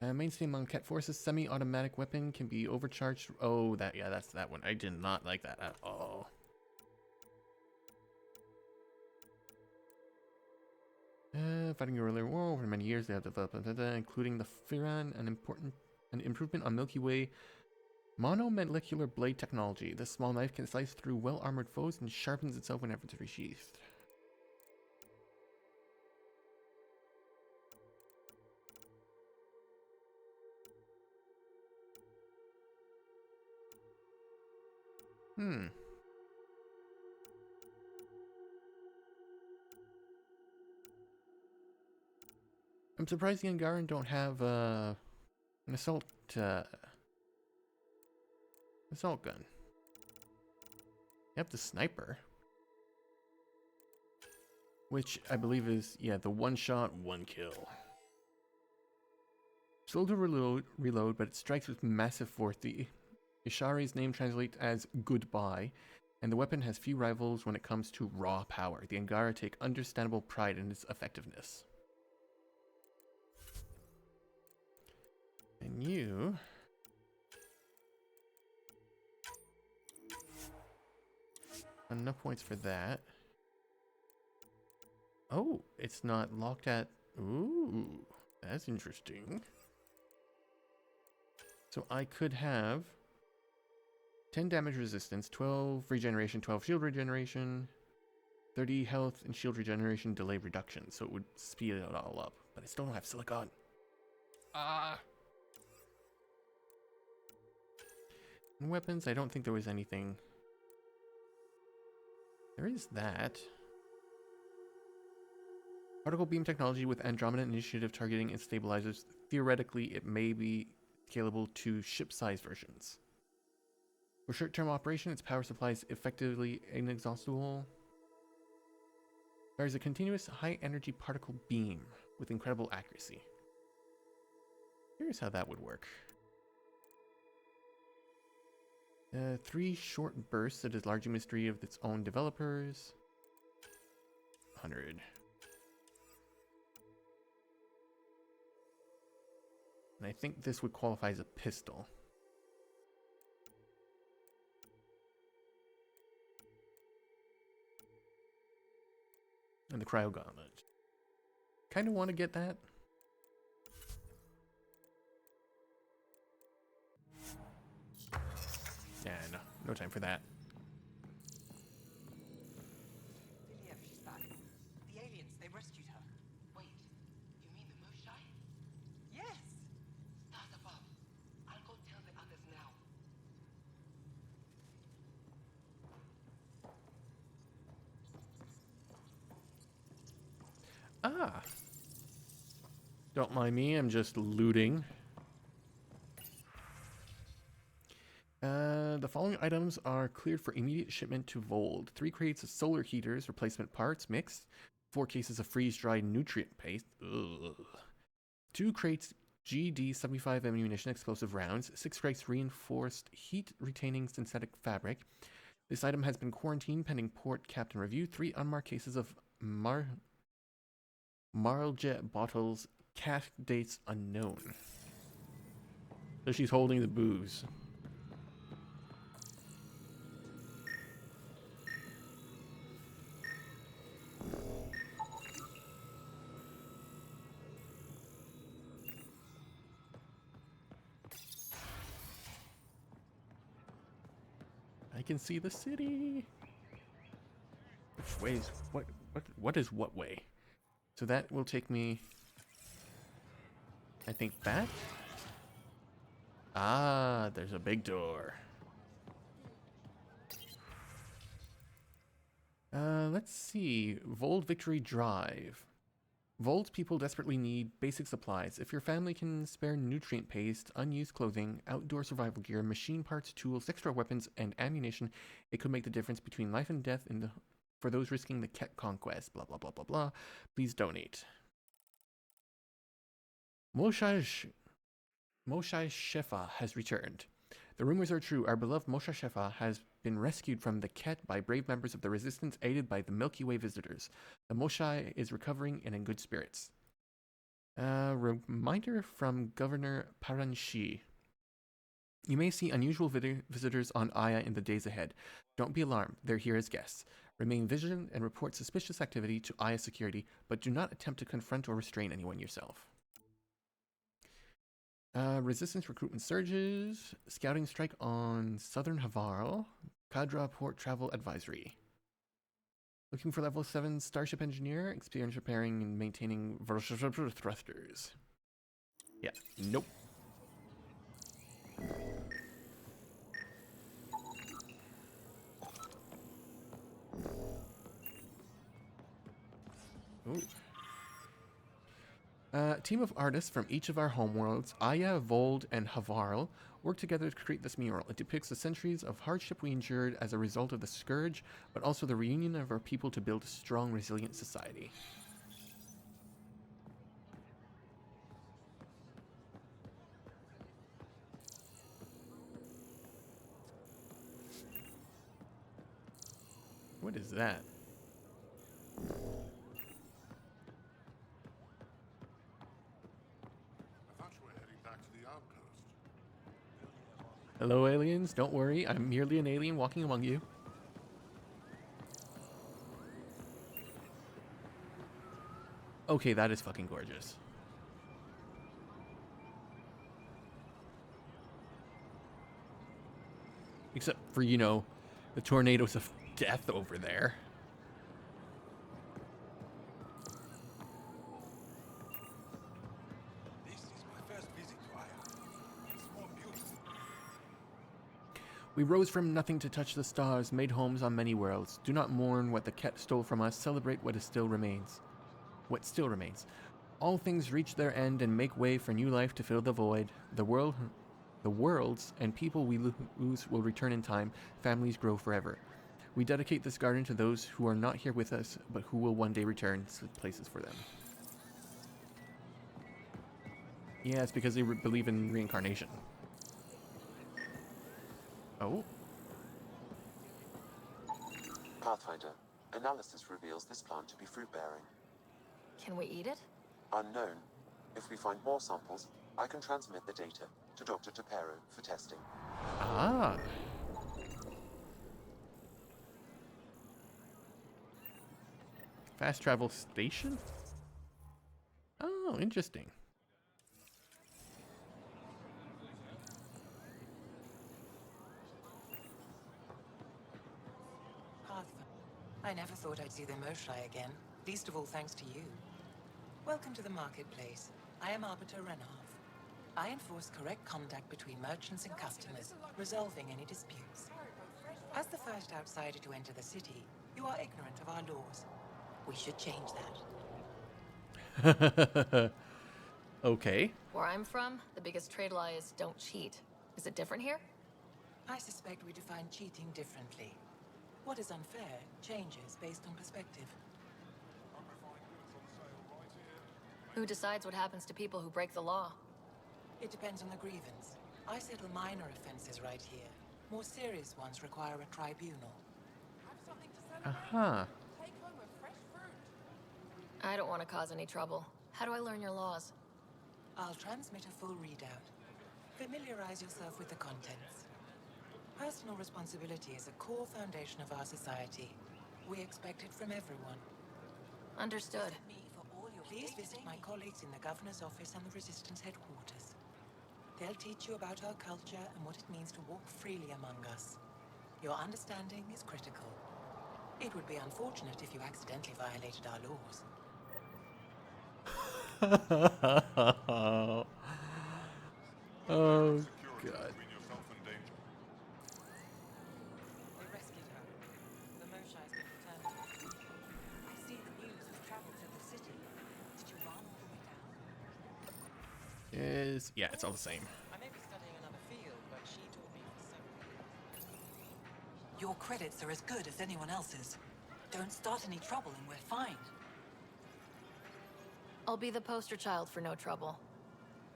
Mainstay among Cat Forces, semi-automatic weapon can be overcharged. Oh, that's that one. I did not like that at all. Fighting guerrilla war over many years, they have developed, including the Firan, an improvement on Milky Way monomolecular blade technology. This small knife can slice through well-armored foes and sharpens itself whenever it's resheathed. I'm surprised the Angaran don't have an assault gun. You have the sniper, which I believe is, yeah, the one shot, one kill. Slow to reload, but it strikes with massive force. The Ishari's name translates as goodbye, and the weapon has few rivals when it comes to raw power. The Angara take understandable pride in its effectiveness. And you Enough points for that. Oh, it's not locked at... Ooh, that's interesting. So I could have 10 damage resistance, 12 regeneration, 12 shield regeneration, 30 health and shield regeneration, delay reduction. So it would speed it all up. But I still don't have silicon. Ah! In weapons, I don't think there was anything. There is that. Particle beam technology with Andromeda initiative targeting and stabilizers. Theoretically, it may be scalable to ship-size versions. For short-term operation, its power supply is effectively inexhaustible. Fires a continuous high-energy particle beam with incredible accuracy. Here's how that would work. 3 short bursts that is largely mystery of its own developers. 100. And I think this would qualify as a pistol. And the cryo gauntlet. Kind of want to get that. Yeah, no time for that. Viliev, she's back. The aliens, they rescued her. Wait, you mean the Moshai? Yes! Start above. I'll go tell the others now. Ah! Don't mind me, I'm just looting. The following items are cleared for immediate shipment to Vold. 3 crates of solar heaters, replacement parts mixed. 4 cases of freeze-dried nutrient paste. Ugh. 2 crates GD-75 ammunition explosive rounds. 6 crates reinforced heat-retaining synthetic fabric. This item has been quarantined pending port captain review. 3 unmarked cases of Marljet bottles. Cash dates unknown. So she's holding the booze. I can see the city. Which way is what is what way? So that will take me, I think, back. Ah, there's a big door. Let's see. Vold Victory Drive. Vold's people desperately need basic supplies. If your family can spare nutrient paste, unused clothing, outdoor survival gear, machine parts, tools, extra weapons, and ammunition, it could make the difference between life and death for those risking the Ket conquest. Blah, blah, blah, blah, blah. Please donate. Moshai Shefa has returned. The rumors are true. Our beloved Moshe Shefa has been rescued from the Ket by brave members of the Resistance, aided by the Milky Way visitors. The Moshe is recovering and in good spirits. Reminder from Governor Paranshi. You may see unusual visitors on Aya in the days ahead. Don't be alarmed. They're here as guests. Remain vigilant and report suspicious activity to Aya security, but do not attempt to confront or restrain anyone yourself. Resistance recruitment surges. Scouting strike on Southern Havarl. Kadra Port Travel Advisory. Looking for level 7 Starship Engineer. Experience repairing and maintaining thrusters. Yeah, nope. Ooh. Team of artists from each of our homeworlds, Aya, Vold, and Havarl, work together to create this mural. It depicts the centuries of hardship we endured as a result of the Scourge, but also the reunion of our people to build a strong, resilient society. What is that? Hello, aliens. Don't worry. I'm merely an alien walking among you. Okay, that is fucking gorgeous. Except for, you know, the tornadoes of death over there. This is my first visit to Aya. It's more beautiful. We rose from nothing to touch the stars, made homes on many worlds. Do not mourn what the Ket stole from us, celebrate what still remains. What still remains. All things reach their end and make way for new life to fill the void. The worlds and people we lose will return in time. Families grow forever. We dedicate this garden to those who are not here with us, but who will one day return to places for them. Yeah, it's because they believe in reincarnation. Oh. Pathfinder, analysis reveals this plant to be fruit-bearing. Can we eat it? Unknown. If we find more samples, I can transmit the data to Dr. Tapero for testing. Ah. Fast travel station? Oh, interesting. I never thought I'd see the Moshai again, least of all thanks to you. Welcome to the marketplace. I am Arbiter Renharth. I enforce correct conduct between merchants and customers, resolving any disputes. As the first outsider to enter the city, you are ignorant of our laws. We should change that. Okay. Where I'm from, the biggest trade law is don't cheat. Is it different here? I suspect we define cheating differently. What is unfair changes based on perspective. Who decides what happens to people who break the law? It depends on the grievance. I settle minor offenses right here. More serious ones require a tribunal. Uh-huh. I don't want to cause any trouble. How do I learn your laws? I'll transmit a full readout. Familiarize yourself with the contents. Personal responsibility is a core foundation of our society. We expect it from everyone. Understood. Please visit my colleagues in the Governor's office and the Resistance headquarters. They'll teach you about our culture and what it means to walk freely among us. Your understanding is critical. It would be unfortunate if you accidentally violated our laws. Oh, God. They rescued her. The Moshai's been returned to us. I see the news has traveled to the city. Did you run all the way down? Yeah, it's all the same. I may be studying another field, but she taught me for so. Your credits are as good as anyone else's. Don't start any trouble and we're fine. I'll be the poster child for no trouble.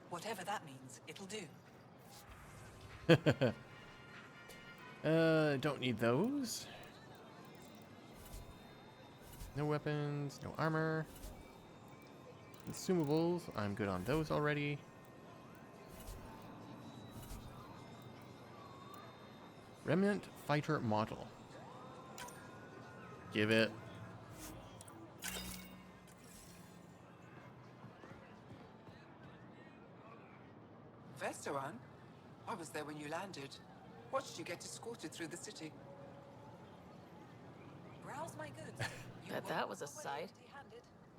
Whatever that means, it'll do. Don't need those. No weapons, no armor. Consumables, I'm good on those already. Remnant fighter model. Give it. Veteran? I was there when you landed. Watched you get escorted through the city. Browse my goods. That was a sight.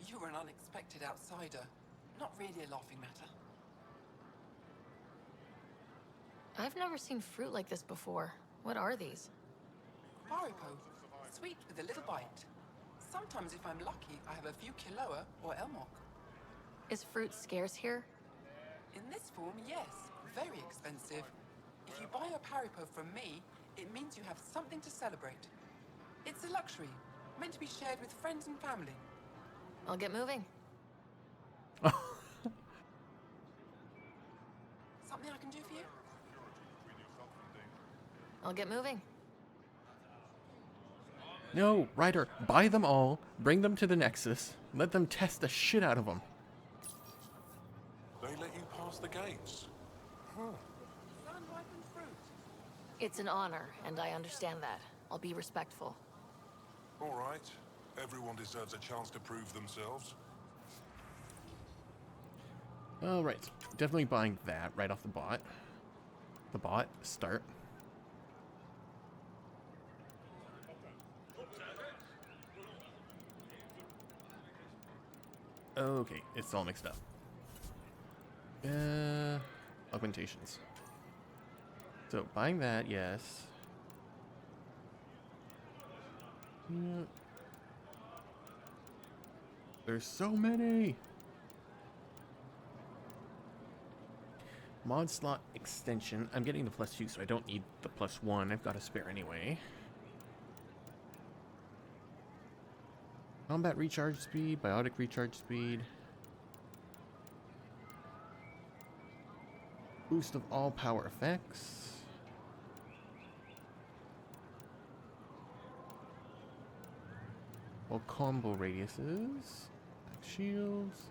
You were an unexpected outsider. Not really a laughing matter. I've never seen fruit like this before. What are these? Haripo. Sweet with a little bite. Sometimes if I'm lucky, I have a few Kiloa or Elmok. Is fruit scarce here? In this form, yes. Very expensive. If you buy a Haripo from me, it means you have something to celebrate. It's a luxury, meant to be shared with friends and family. I'll get moving. Something I can do for you? I'll get moving. No, Ryder, buy them all, bring them to the Nexus, let them test the shit out of them. They let you pass the gates. Huh. Sun-ripened fruit. It's an honor, and I understand that. I'll be respectful. All right. Everyone deserves a chance to prove themselves. All right, so definitely buying that right off the bot. The bot start. Okay, it's all mixed up. Augmentations. So buying that, yes. Yeah. There's so many. Mod slot extension. I'm getting the +2, so I don't need the +1. I've got a spare anyway. Combat recharge speed, biotic recharge speed. Boost of all power effects. All combo radiuses. Shields.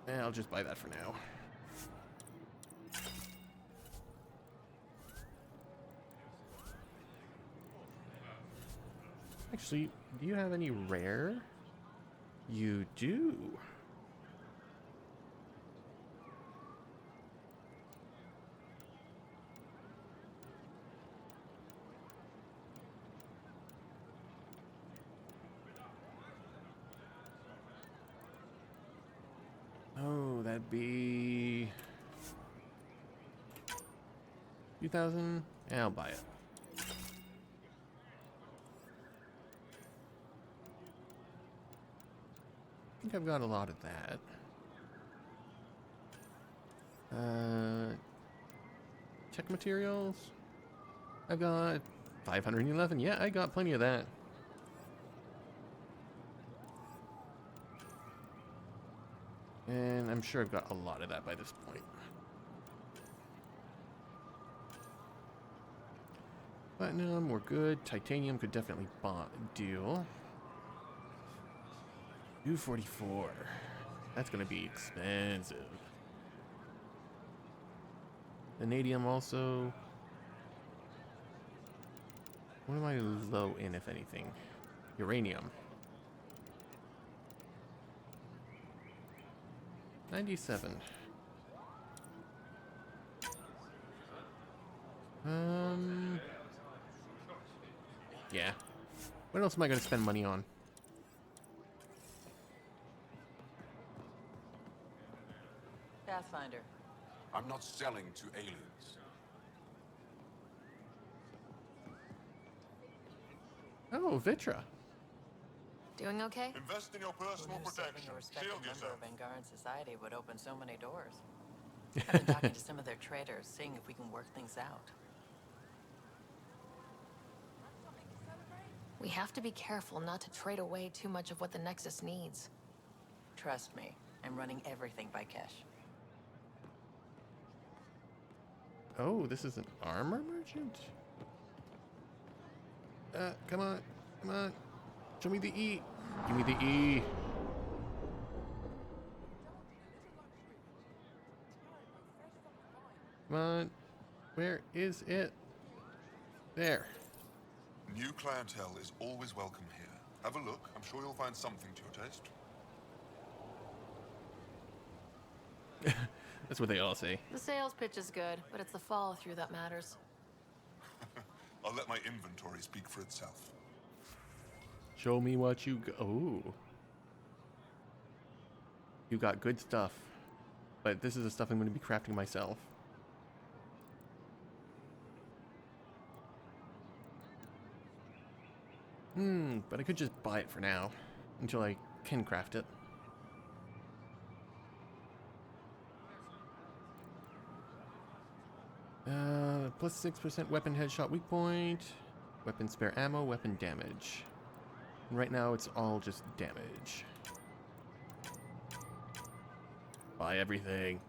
I'll just buy that for now. Actually, do you have any rare? You do. Oh, that'd be 2,000. Yeah, I'll buy it. I think I've got a lot of that. Check materials. I've got 511. Yeah, I got plenty of that. And I'm sure I've got a lot of that by this point. Platinum, we're good. Titanium could definitely deal. 244. That's gonna be expensive. Vanadium also. What am I low in, if anything? Uranium. 97. Yeah. What else am I gonna spend money on? Pathfinder. I'm not selling to aliens. Oh, Vitra. Doing okay? Invest in your personal protection. A respected Shield member yourself. of Angaran society would open so many doors. I've been talking to some of their traders, seeing if we can work things out. We have to be careful not to trade away too much of what the Nexus needs. Trust me, I'm running everything by Kesh. Oh, this is an armor merchant? Come on. Come on. Show me the E. Give me the E. Come on. Where is it? There. New clientele is always welcome here. Have a look. I'm sure you'll find something to your taste. That's what they all say. The sales pitch is good, but it's the follow-through that matters. I'll let my inventory speak for itself. Show me what you got. Oh. You got good stuff. But this is the stuff I'm going to be crafting myself. But I could just buy it for now. Until I can craft it. Plus 6% weapon headshot weak point. Weapon spare ammo, weapon damage. And right now it's all just damage. Buy everything.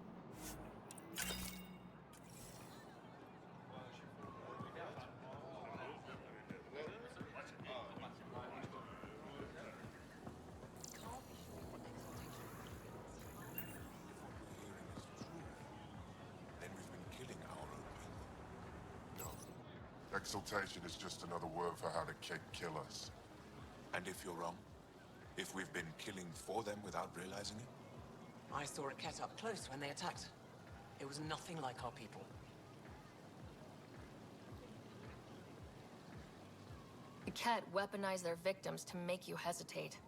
Exaltation is just another word for how the Keg kill us. And if you're wrong? If we've been killing for them without realizing it? I saw a Ket up close when they attacked. It was nothing like our people. The Ket weaponize their victims to make you hesitate.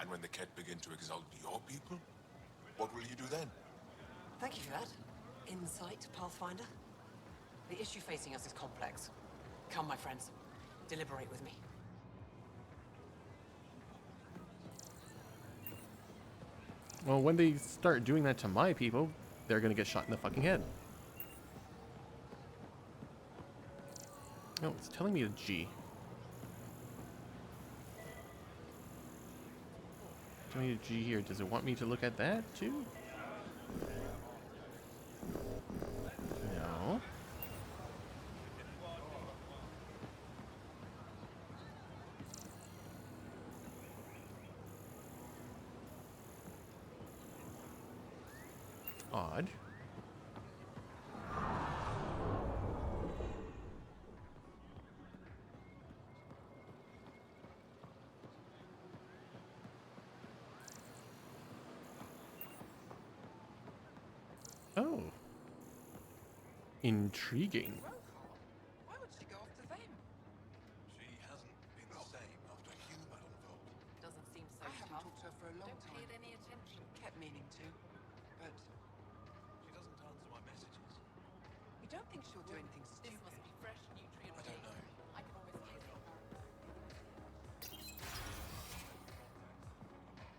And when the Ket begin to exalt your people, what will you do then? Thank you for that. Insight, Pathfinder. The issue facing us is complex. Come, my friends. Deliberate with me. Well, when they start doing that to my people, they're gonna get shot in the fucking head. No, it's telling me a G. Telling me a G here. Does it want me to look at that too? No. Odd. Oh. Intriguing. Why would she go after them? She hasn't been the same after Hugh got involved. Doesn't seem so I haven't talked to her for a long Don't time. pay it any attention. Kept meaning to. But She doesn't answer my messages. you don't think she'll do anything stupid? This must be fresh nutrient. I don't know. I can always use it.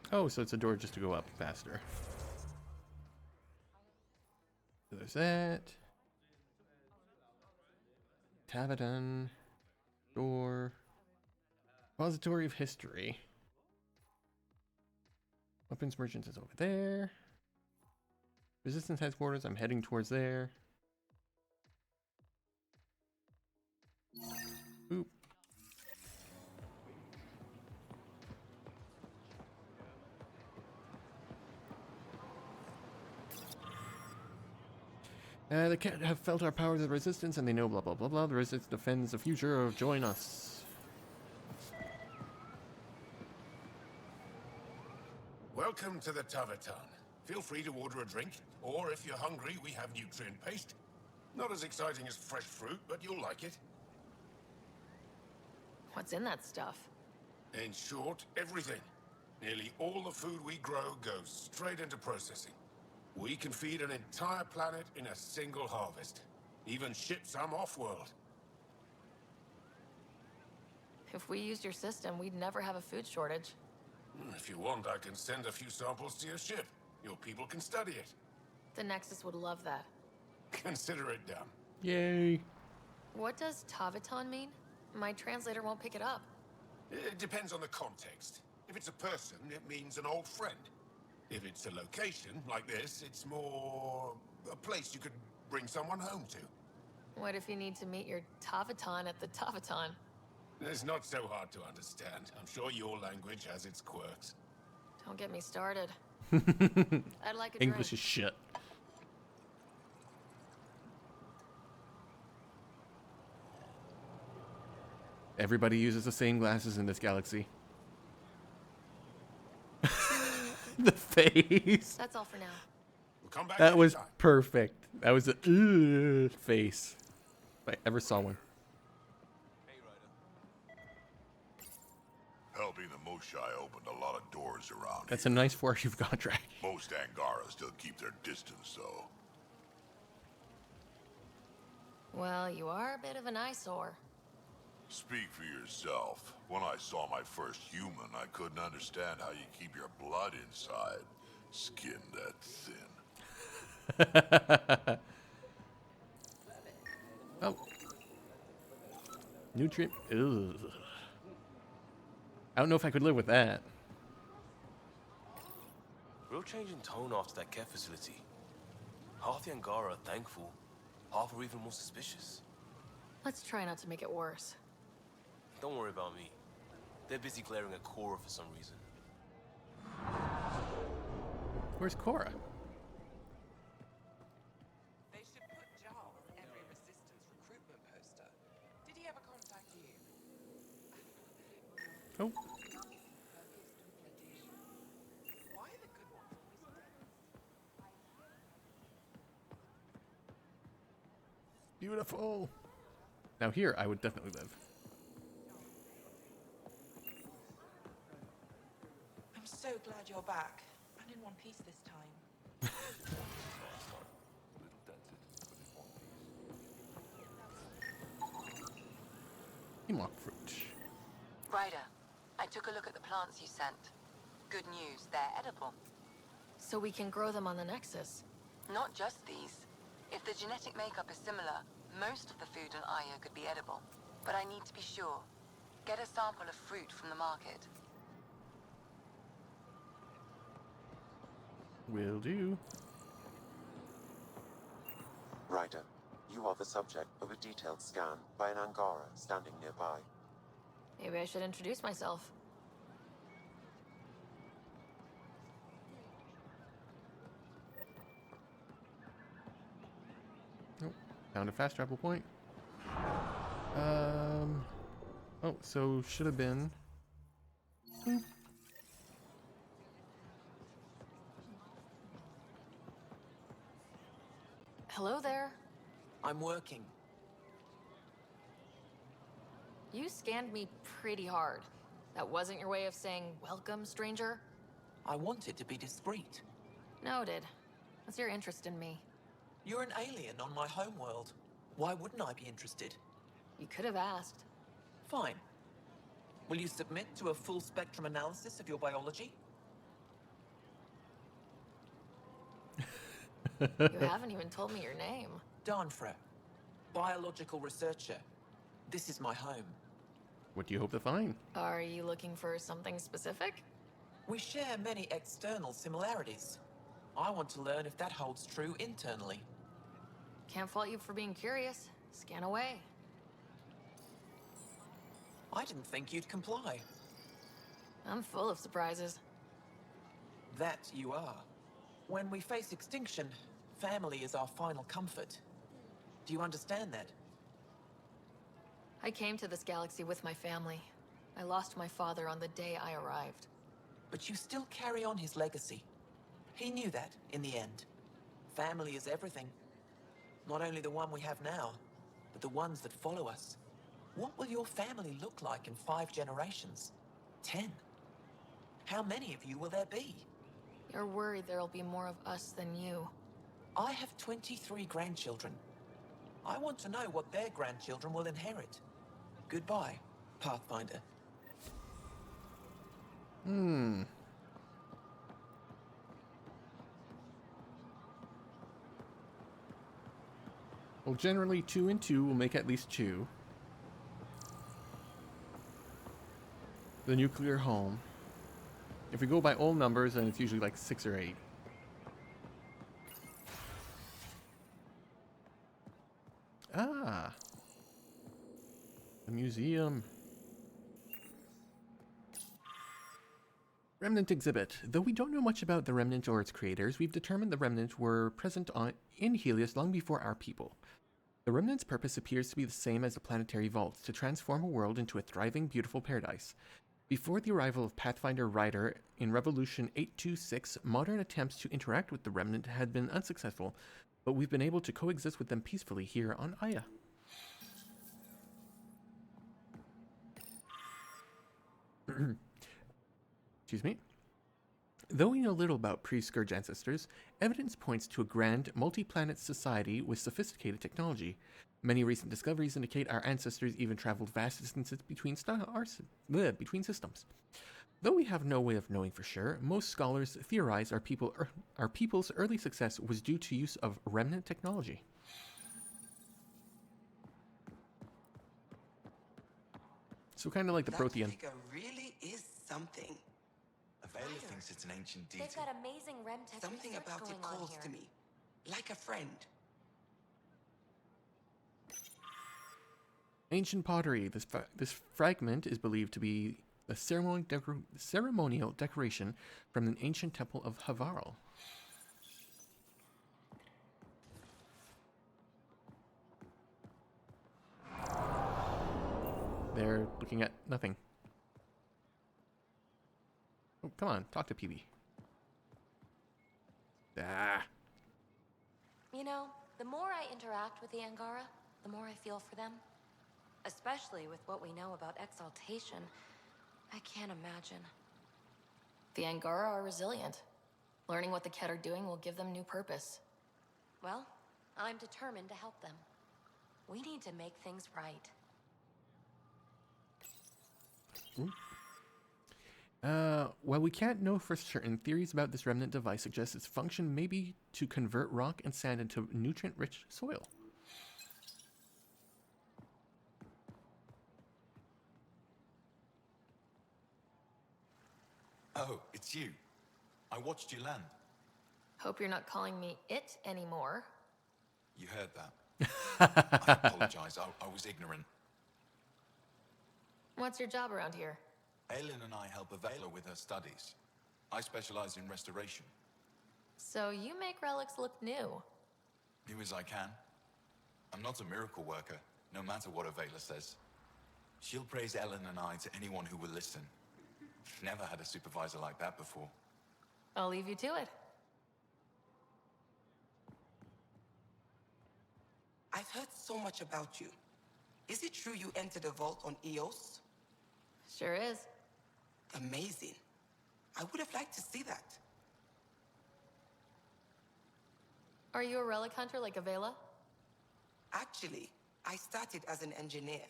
Oh, so it's a door just to go up faster. So there's that. Tavadon. Door. Repository of History. Weapons Merchants is over there. Resistance Headquarters, I'm heading towards there. Oop. The Ket have felt our power of the Resistance, and they know blah blah blah blah. The Resistance defends the future. Join us. Welcome to the Tavaton. Feel free to order a drink, or if you're hungry, we have nutrient paste. Not as exciting as fresh fruit, but you'll like it. What's in that stuff? In short, everything. Nearly all the food we grow goes straight into processing. We can feed an entire planet in a single harvest. Even ship some off-world. If we used your system, we'd never have a food shortage. If you want, I can send a few samples to your ship. Your people can study it. The Nexus would love that. Consider it done. Yay. What does Tavaton mean? My translator won't pick it up. It depends on the context. If it's a person, it means an old friend. If it's a location, like this, it's more a place you could bring someone home to. What if you need to meet your Tavaton at the Tavaton? It's not so hard to understand. I'm sure your language has its quirks. Don't get me started. I'd like a English drink. is shit. Everybody uses the same glasses in this galaxy. The face. That's all for now. We'll come back That was anytime. perfect. That was a face. If I ever saw one. Helping the Moshai opened a lot of doors around That's a nice 4U contract. here. Most Angara still keep their distance, though. Well, you are a bit of an eyesore. Speak for yourself. When I saw my first human, I couldn't understand how you keep your blood inside. Skin that thin. Oh. Nutrient. Ugh. I don't know if I could live with that. Real change in tone after that care facility. Half the Angara are thankful, half are even more suspicious. Let's try not to make it worse. Don't worry about me. They're busy glaring at Cora for some reason. Where's Cora? They should put Jarl on every resistance recruitment poster. Did he ever contact you? Oh. Why are the good ones always dead? beautiful. Now here, I would definitely live. I'm so glad you're back. I'm in one piece this time. Hemlock fruit. Ryder, I took a look at the plants you sent. Good news, they're edible. So we can grow them on the Nexus. Not just these. If the genetic makeup is similar, most of the food on Aya could be edible. But I need to be sure. Get a sample of fruit from the market. Will do. Ryder, you are the subject of a detailed scan by an Angara standing nearby. Maybe I should introduce myself. Nope. Found a fast travel point. Oh, so should have been. Boop. Hello there. I'm working. You scanned me pretty hard. That wasn't your way of saying welcome, stranger? I wanted to be discreet. Noted. What's your interest in me? You're an alien on my homeworld. Why wouldn't I be interested? You could have asked. Fine. Will you submit to a full spectrum analysis of your biology? You haven't even told me your name. Darnfra. Biological researcher. This is my home. What do you hope to find? Are you looking for something specific? We share many external similarities. I want to learn if that holds true internally. Can't fault you for being curious. Scan away. I didn't think you'd comply. I'm full of surprises. That you are. When we face extinction, family is our final comfort. Do you understand that? I came to this galaxy with my family. I lost my father on the day I arrived. But you still carry on his legacy. He knew that, in the end. Family is everything. Not only the one we have now, but the ones that follow us. What will your family look like in 5 generations? 10? How many of you will there be? You're worried there'll be more of us than you. I have 23 grandchildren. I want to know what their grandchildren will inherit. Goodbye, Pathfinder. Well, generally 2 and 2 will make at least 2. The nuclear home. If we go by old numbers, then it's usually like 6 or 8. Ah. The museum. Remnant exhibit. Though we don't know much about the Remnant or its creators, we've determined the Remnant were present in Helios long before our people. The Remnant's purpose appears to be the same as the planetary vaults, to transform a world into a thriving, beautiful paradise. Before the arrival of Pathfinder Ryder in Revolution 826, modern attempts to interact with the Remnant had been unsuccessful, but we've been able to coexist with them peacefully here on Aya. Excuse me. Though we know little about pre-Scourge ancestors, evidence points to a grand, multi-planet society with sophisticated technology. Many recent discoveries indicate our ancestors even traveled vast distances between systems. Though we have no way of knowing for sure, most scholars theorize our people's early success was due to use of remnant technology. So kind of like the Protean. That figure really is something. Avela thinks it's an ancient deity. They've got amazing rem tech Something research about going it calls on here. to me, like a friend. Ancient pottery. This fragment is believed to be a ceremonial decoration from an ancient temple of Havarl. They're looking at nothing. Oh, come on, talk to PB. Ah. You know, the more I interact with the Angara, the more I feel for them. Especially with what we know about exaltation. I can't imagine. The Angara are resilient. Learning what the Ket are doing will give them new purpose. Well, I'm determined to help them. We need to make things right. While we can't know for certain, theories about this remnant device suggest its function may be to convert rock and sand into nutrient-rich soil. Oh, it's you. I watched you land. Hope you're not calling me it anymore. You heard that. I apologize. I was ignorant. What's your job around here? Aelin and I help Avela with her studies. I specialize in restoration. So you make relics look new. Do as I can. I'm not a miracle worker, no matter what Avela says. She'll praise Ellen and I to anyone who will listen. Never had a supervisor like that before. I'll leave you to it. I've heard so much about you. Is it true you entered a vault on Eos? Sure is. Amazing. I would have liked to see that. Are you a relic hunter like Avela? Actually, I started as an engineer.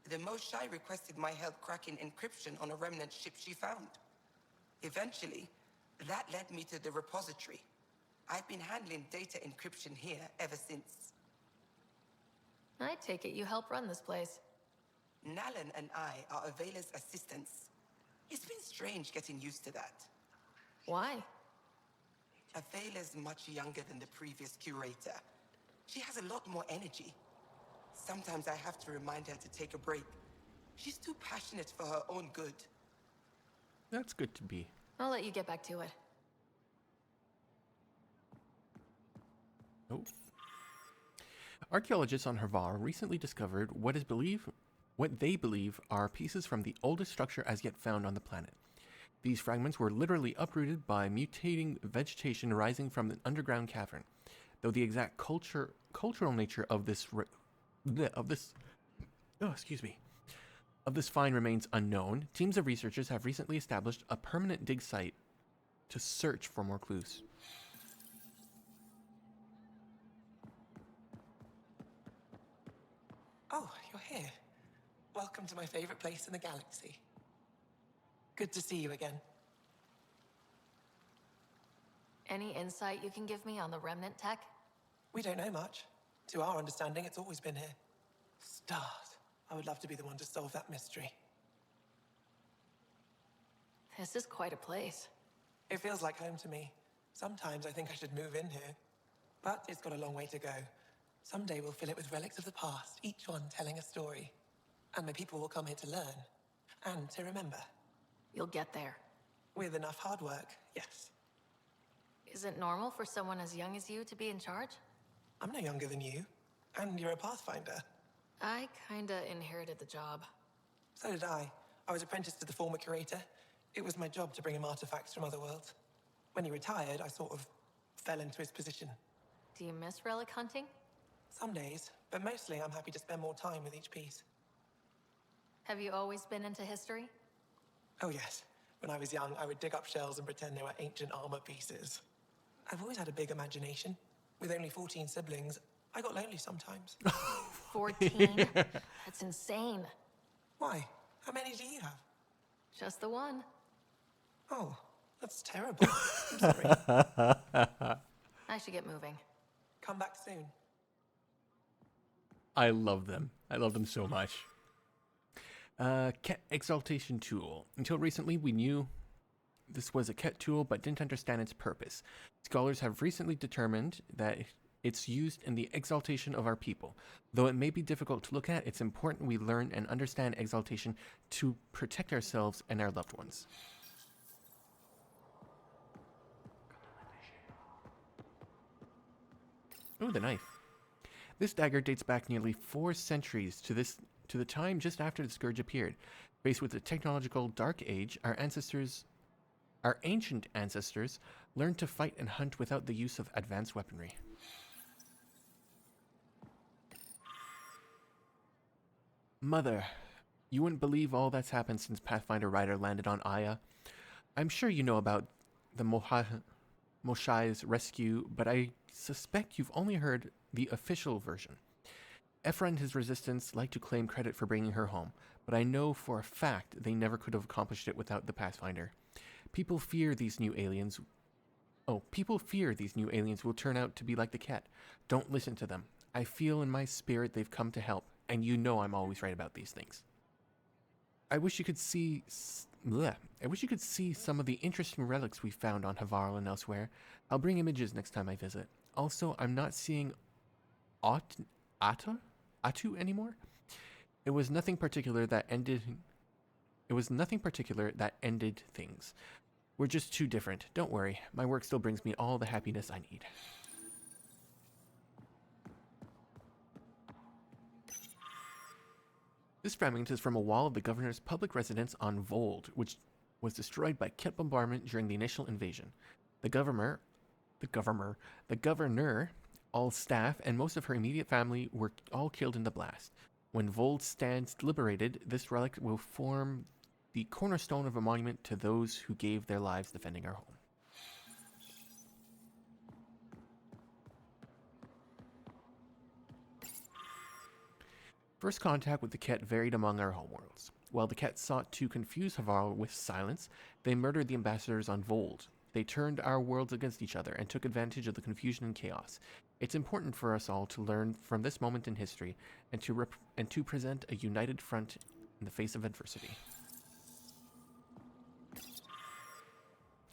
The Moshai requested my help cracking encryption on a remnant ship she found. Eventually, that led me to the repository. I've been handling data encryption here ever since. I take it you help run this place. Nalan and I are Avela's assistants. It's been strange getting used to that. Why? Avela's much younger than the previous curator. She has a lot more energy. Sometimes I have to remind her to take a break. She's too passionate for her own good. That's good to be. I'll let you get back to it. Oh. Archaeologists on Hervar recently discovered what they believe are pieces from the oldest structure as yet found on the planet. These fragments were literally uprooted by mutating vegetation rising from an underground cavern. Though the exact cultural nature of this find remains unknown, teams of researchers have recently established a permanent dig site to search for more clues. Oh, you're here. Welcome to my favorite place in the galaxy. Good to see you again. Any insight you can give me on the remnant tech? We don't know much. To our understanding, it's always been here. Stars. I would love to be the one to solve that mystery. This is quite a place. It feels like home to me. Sometimes I think I should move in here. But it's got a long way to go. Someday we'll fill it with relics of the past, each one telling a story. And my people will come here to learn. And to remember. You'll get there. With enough hard work, yes. Is it normal for someone as young as you to be in charge? I'm no younger than you. And you're a Pathfinder. I kinda inherited the job. So did I. I was apprenticed to the former curator. It was my job to bring him artifacts from other worlds. When he retired, I sort of fell into his position. Do you miss relic hunting? Some days, but mostly I'm happy to spend more time with each piece. Have you always been into history? Oh yes. When I was young, I would dig up shells and pretend they were ancient armor pieces. I've always had a big imagination. With only 14 siblings, I got lonely sometimes. 14? That's insane. Why? How many do you have? Just the one. Oh, that's terrible. I'm sorry. I should get moving. Come back soon. I love them. I love them so much. Ket Exaltation Tool. Until recently, we knew this was a Ket tool, but didn't understand its purpose. Scholars have recently determined that it's used in the exaltation of our people. Though it may be difficult to look at, it's important we learn and understand exaltation to protect ourselves and our loved ones. Oh, the knife. This dagger dates back nearly 4 centuries to the time just after the Scourge appeared. Faced with the technological Dark Age, our ancient ancestors learned to fight and hunt without the use of advanced weaponry. Mother, you wouldn't believe all that's happened since Pathfinder Rider landed on Aya. I'm sure you know about the Moshai's rescue, but I suspect you've only heard the official version. Ephra and his resistance like to claim credit for bringing her home, but I know for a fact they never could have accomplished it without the Pathfinder. People fear these new aliens will turn out to be like the Ket. Don't listen to them. I feel in my spirit they've come to help, and you know I'm always right about these things. I wish you could see some of the interesting relics we found on Havarl and elsewhere. I'll bring images next time I visit. Also, I'm not seeing Atu anymore. It was nothing particular that ended things. We're just too different. Don't worry. My work still brings me all the happiness I need. This fragment is from a wall of the governor's public residence on Vold, which was destroyed by Ket bombardment during the initial invasion. The governor, all staff, and most of her immediate family were all killed in the blast. When Vold stands liberated, this relic will form the cornerstone of a monument to those who gave their lives defending our home. First contact with the Ket varied among our homeworlds. While the Ket sought to confuse Havarl with silence, they murdered the ambassadors on Vold. They turned our worlds against each other and took advantage of the confusion and chaos. It's important for us all to learn from this moment in history and to present a united front in the face of adversity.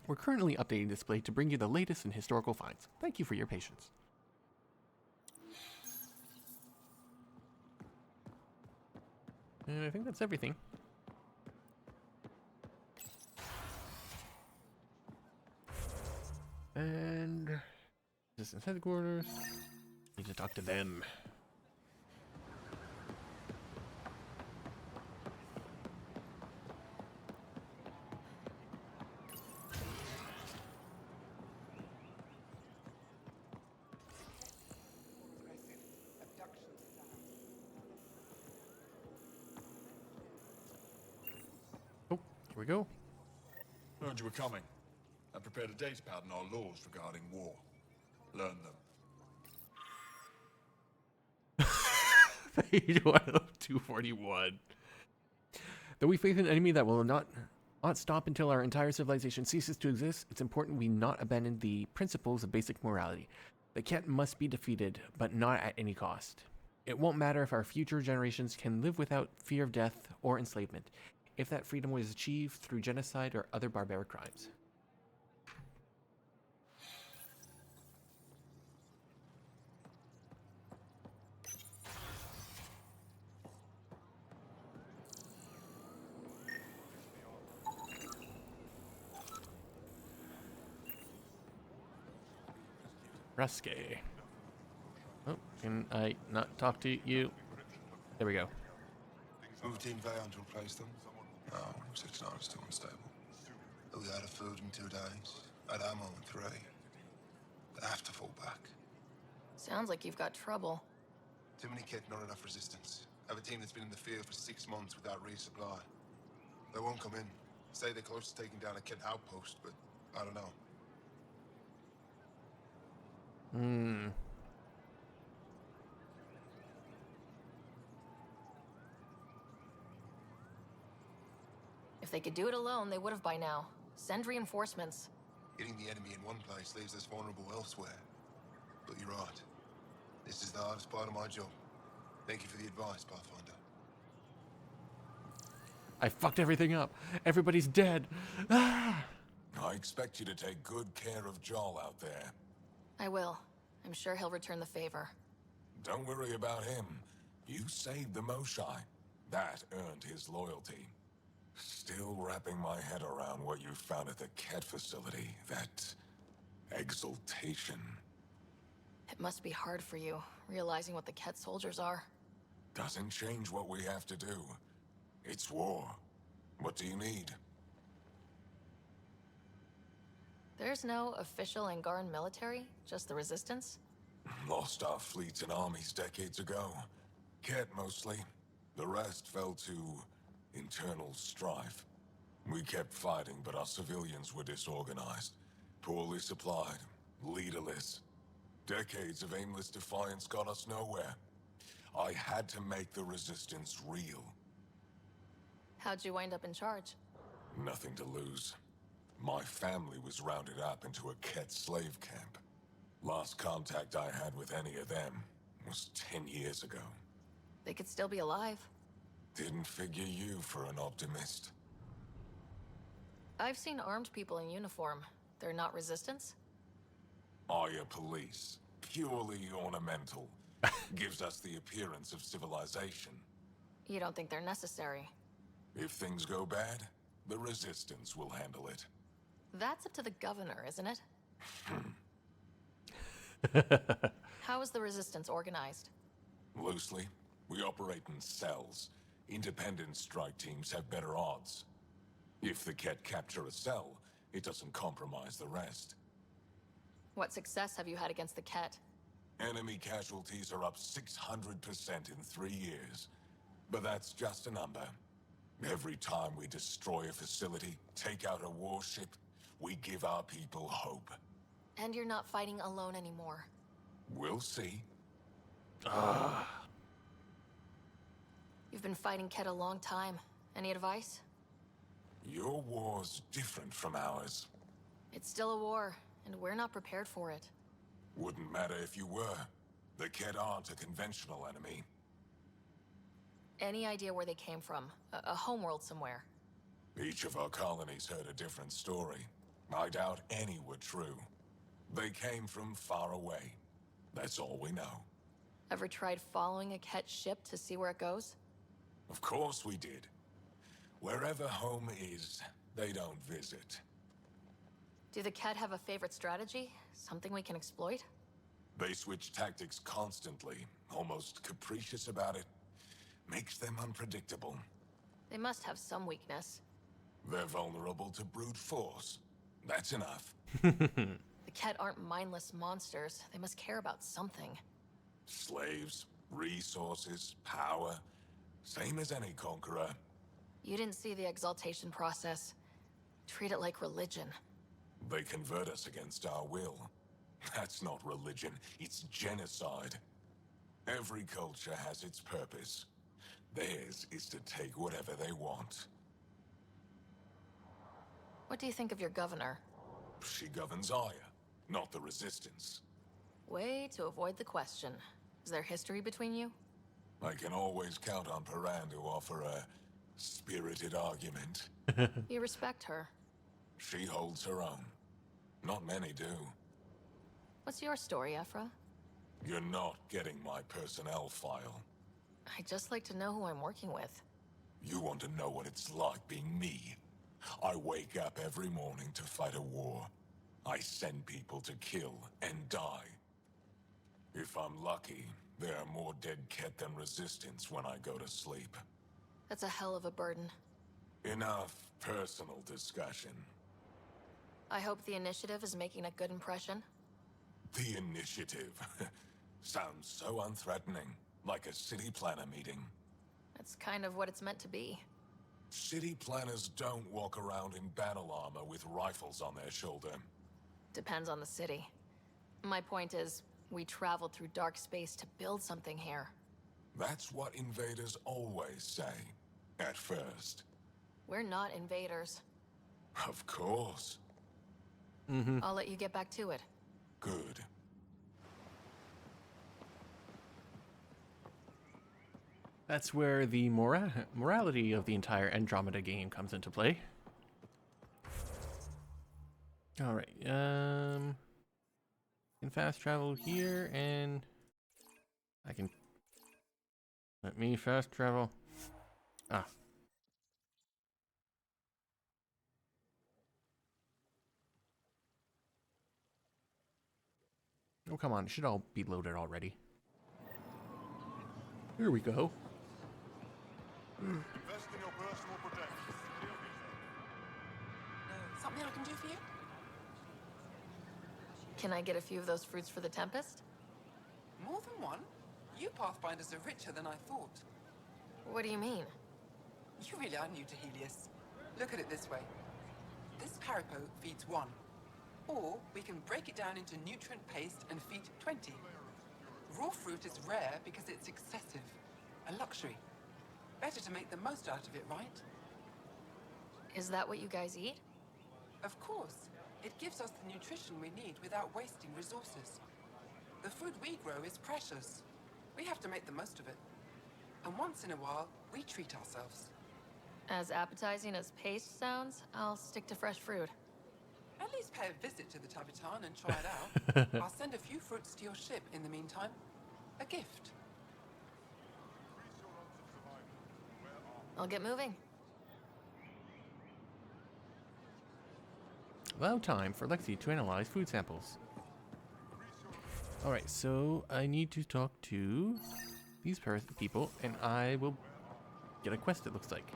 We're currently updating display to bring you the latest in historical finds. Thank you for your patience. And I think that's everything. And Resistance headquarters. Need to talk to them. Oh, here we go. Heard you were coming. I prepared a datapad on our laws regarding war. Learn them. Page 1 of 241. Though we face an enemy that will not stop until our entire civilization ceases to exist, it's important we not abandon the principles of basic morality. The Ket must be defeated, but not at any cost. It won't matter if our future generations can live without fear of death or enslavement, if that freedom was achieved through genocide or other barbaric crimes. Ruske. Oh, can I not talk to you? There we go. Moved in Veon to replace them? No, 6-9 is too unstable. We had a food in 2 days. Had ammo in 3. They have to fall back. Sounds like you've got trouble. Too many Ket, not enough resistance. Have a team that's been in the field for 6 months without resupply. They won't come in. Say they're close to taking down a Ket outpost, but I don't know. If they could do it alone, they would have by now. Send reinforcements. Hitting the enemy in one place leaves us vulnerable elsewhere. But you're right. This is the hardest part of my job. Thank you for the advice, Pathfinder. I fucked everything up. Everybody's dead. Ah! I expect you to take good care of Jarl out there. I will. I'm sure he'll return the favor. Don't worry about him. You saved the Moshai. That earned his loyalty. Still wrapping my head around what you found at the Ket facility. That exultation. It must be hard for you, realizing what the Ket soldiers are. Doesn't change what we have to do. It's war. What do you need? There's no official Angaran military, just the Resistance? Lost our fleets and armies decades ago. Ket mostly. The rest fell to internal strife. We kept fighting, but our civilians were disorganized, poorly supplied, leaderless. Decades of aimless defiance got us nowhere. I had to make the resistance real. How'd you wind up in charge? Nothing to lose. My family was rounded up into a Ket slave camp. Last contact I had with any of them was 10 years ago. They could still be alive. Didn't figure you for an optimist. I've seen armed people in uniform. They're not resistance? Aya police. Purely ornamental. Gives us the appearance of civilization. You don't think they're necessary? If things go bad, the resistance will handle it. That's up to the governor, isn't it? How is the resistance organized? Loosely, we operate in cells. Independent strike teams have better odds. If the Ket capture a cell, it doesn't compromise the rest. What success have you had against the Ket? Enemy casualties are up 600% in 3 years. But that's just a number. Every time we destroy a facility, take out a warship, we give our people hope. And you're not fighting alone anymore. We'll see. You've been fighting Ket a long time. Any advice? Your war's different from ours. It's still a war, and we're not prepared for it. Wouldn't matter if you were. The Ket aren't a conventional enemy. Any idea where they came from? A homeworld somewhere? Each of our colonies heard a different story. I doubt any were true. They came from far away. That's all we know. Ever tried following a Ket ship to see where it goes? Of course we did. Wherever home is, they don't visit. Do the Ket have a favorite strategy? Something we can exploit? They switch tactics constantly, almost capricious about it. Makes them unpredictable. They must have some weakness. They're vulnerable to brute force. That's enough. The Ket aren't mindless monsters. They must care about something. Slaves, resources, power. Same as any conqueror. You didn't see the exaltation process. Treat it like religion. They convert us against our will. That's not religion, it's genocide. Every culture has its purpose. Theirs is to take whatever they want. What do you think of your governor? She governs Aya, not the Resistance. Way to avoid the question. Is there history between you? I can always count on Paran to offer a spirited argument. You respect her. She holds her own. Not many do. What's your story, Ephra? You're not getting my personnel file. I'd just like to know who I'm working with. You want to know what it's like being me? I wake up every morning to fight a war. I send people to kill and die. If I'm lucky, there are more dead Ket than Resistance when I go to sleep. That's a hell of a burden. Enough personal discussion. I hope the initiative is making a good impression. The initiative. Sounds so unthreatening, like a city planner meeting. That's kind of what it's meant to be. City planners don't walk around in battle armor with rifles on their shoulder. Depends on the city. My point is, we traveled through dark space to build something here. That's what invaders always say, at first. We're not invaders. Of course. I'll let you get back to it. Good. That's where the morality of the entire Andromeda game comes into play. Alright, can fast travel here, and I can... Let me fast travel. Ah. Oh, come on, it should all be loaded already. Here we go. Invest in your personal protection. Something I can do for you? Can I get a few of those fruits for the Tempest? More than one? You Pathfinders are richer than I thought. What do you mean? You really are new to Helios. Look at it this way. This Parapo feeds 1. Or we can break it down into nutrient paste and feed 20. Raw fruit is rare because it's excessive. A luxury. Better to make the most out of it, right? Is that what you guys eat? Of course. It gives us the nutrition we need without wasting resources. The food we grow is precious. We have to make the most of it. And once in a while, we treat ourselves. As appetizing as paste sounds, I'll stick to fresh fruit. At least pay a visit to the Tavitan and try it out. I'll send a few fruits to your ship in the meantime. A gift. I'll get moving. Allow time for Lexi to analyze food samples. Alright, so I need to talk to these people, and I will get a quest, it looks like.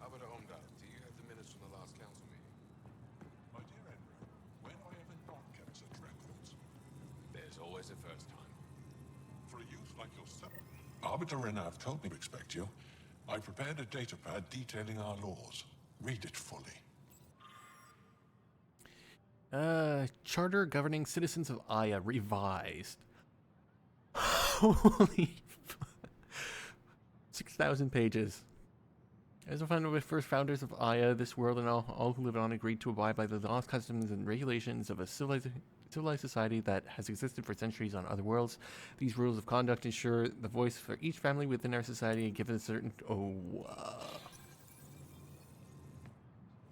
Andromeda, do you have the minutes from the last council meeting? My dear Andrew, when I have not kept such records? There's always a first time. For a youth like yourself, Arbiter Renav told me to expect you. I prepared a datapad detailing our laws. Read it fully. Charter governing citizens of Aya revised. Holy 6,000 pages. As one of the first founders of Aya, this world and all who live on agreed to abide by the laws, customs, and regulations of a civilized society that has existed for centuries on other worlds. These rules of conduct ensure the voice for each family within our society and give it a certain...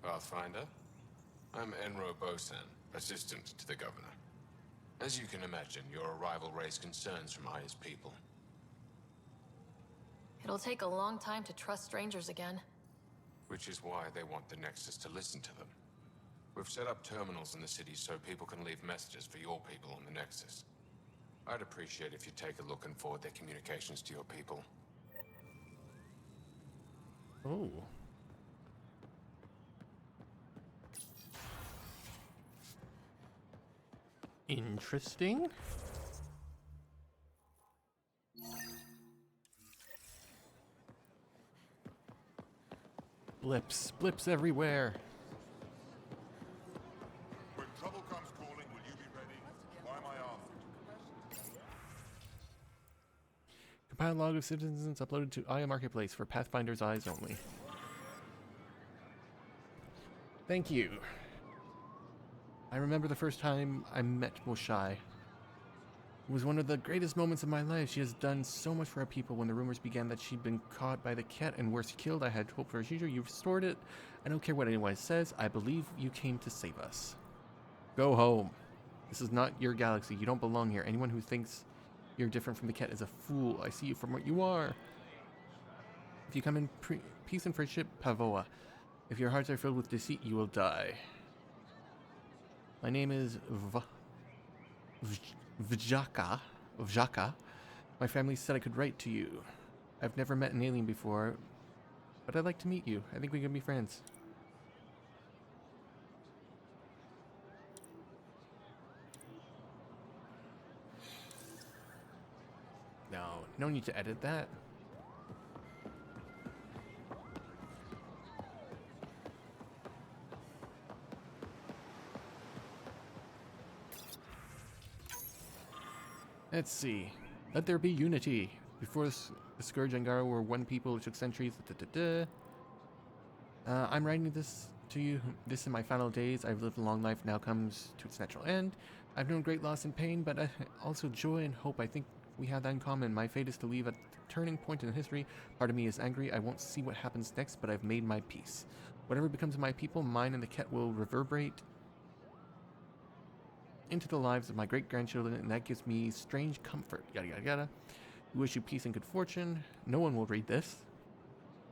Pathfinder, I'm Enro Bosan, assistant to the governor. As you can imagine, your arrival raised concerns from Aya's people. It'll take a long time to trust strangers again. Which is why they want the Nexus to listen to them. We've set up terminals in the city so people can leave messages for your people on the Nexus. I'd appreciate if you take a look and forward their communications to your people. Oh. Interesting. Blips everywhere. When trouble comes calling, will you be ready? Why am I asked? Compile log of citizens uploaded to Aya Marketplace for Pathfinder's eyes only. Thank you. I remember the first time I met Moshai. It was one of the greatest moments of my life. She has done so much for our people. When the rumors began that she'd been caught by the Ket and worse killed, I had hope for her future. You restored it. I don't care what anyone says. I believe you came to save us. Go home. This is not your galaxy. You don't belong here. Anyone who thinks you're different from the Ket is a fool. I see you from what you are. If you come in peace and friendship, Pavoa. If your hearts are filled with deceit, you will die. My name is Vjaka. My family said I could write to you. I've never met an alien before, but I'd like to meet you. I think we can be friends. No need to edit that. Let's see. Let there be unity. Before the Scourge and Garo were one people. It took centuries. I'm writing this to you. This in my final days. I've lived a long life. Now comes to its natural end. I've known great loss and pain, but also joy and hope. I think we have that in common. My fate is to leave a turning point in history. Part of me is angry. I won't see what happens next, but I've made my peace. Whatever becomes of my people, mine and the Ket will reverberate into the lives of my great-grandchildren, and that gives me strange comfort. Yada yada yada. We wish you peace and good fortune. No one will read this.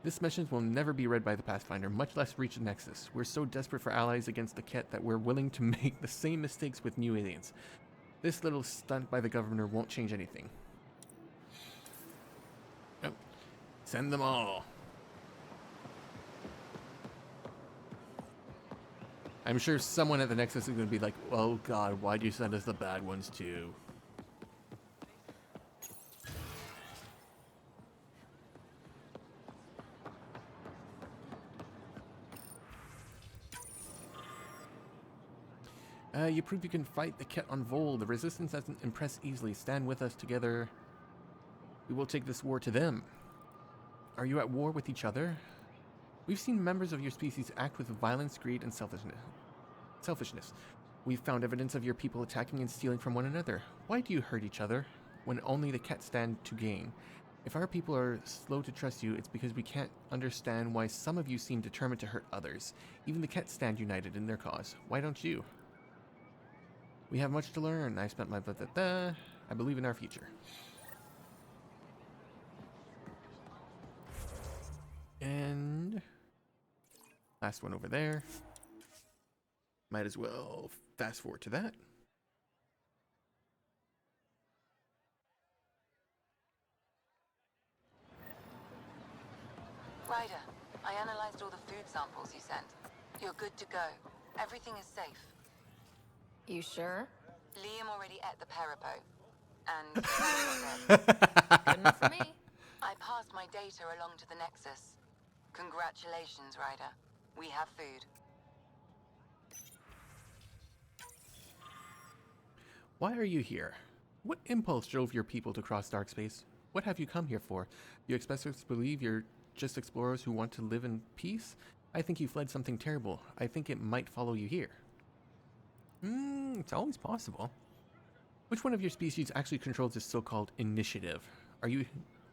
This message will never be read by the Pathfinder, much less reach the Nexus. We're so desperate for allies against the Ket that we're willing to make the same mistakes with new aliens. This little stunt by the governor won't change anything. Send them all. I'm sure someone at the Nexus is going to be like, oh god, why'd you send us the bad ones too? You prove you can fight the Ket on Vol. The resistance doesn't impress easily. Stand with us together. We will take this war to them. Are you at war with each other? We've seen members of your species act with violence, greed, and selfishness. We've found evidence of your people attacking and stealing from one another. Why do you hurt each other when only the Ket stand to gain? If our people are slow to trust you, it's because we can't understand why some of you seem determined to hurt others. Even the Ket stand united in their cause. Why don't you? We have much to learn. I spent my I believe in our future. And last one over there. Might as well fast forward to that. Ryder, I analyzed all the food samples you sent. You're good to go. Everything is safe. You sure? Liam already ate the Peripo. And Good enough for me. I passed my data along to the Nexus. Congratulations, Ryder. We have food. Why are you here? What impulse drove your people to cross dark space? What have you come here for? You expect us to believe you're just explorers who want to live in peace? I think you fled something terrible. I think it might follow you here. It's always possible. Which one of your species actually controls this so-called initiative? Are you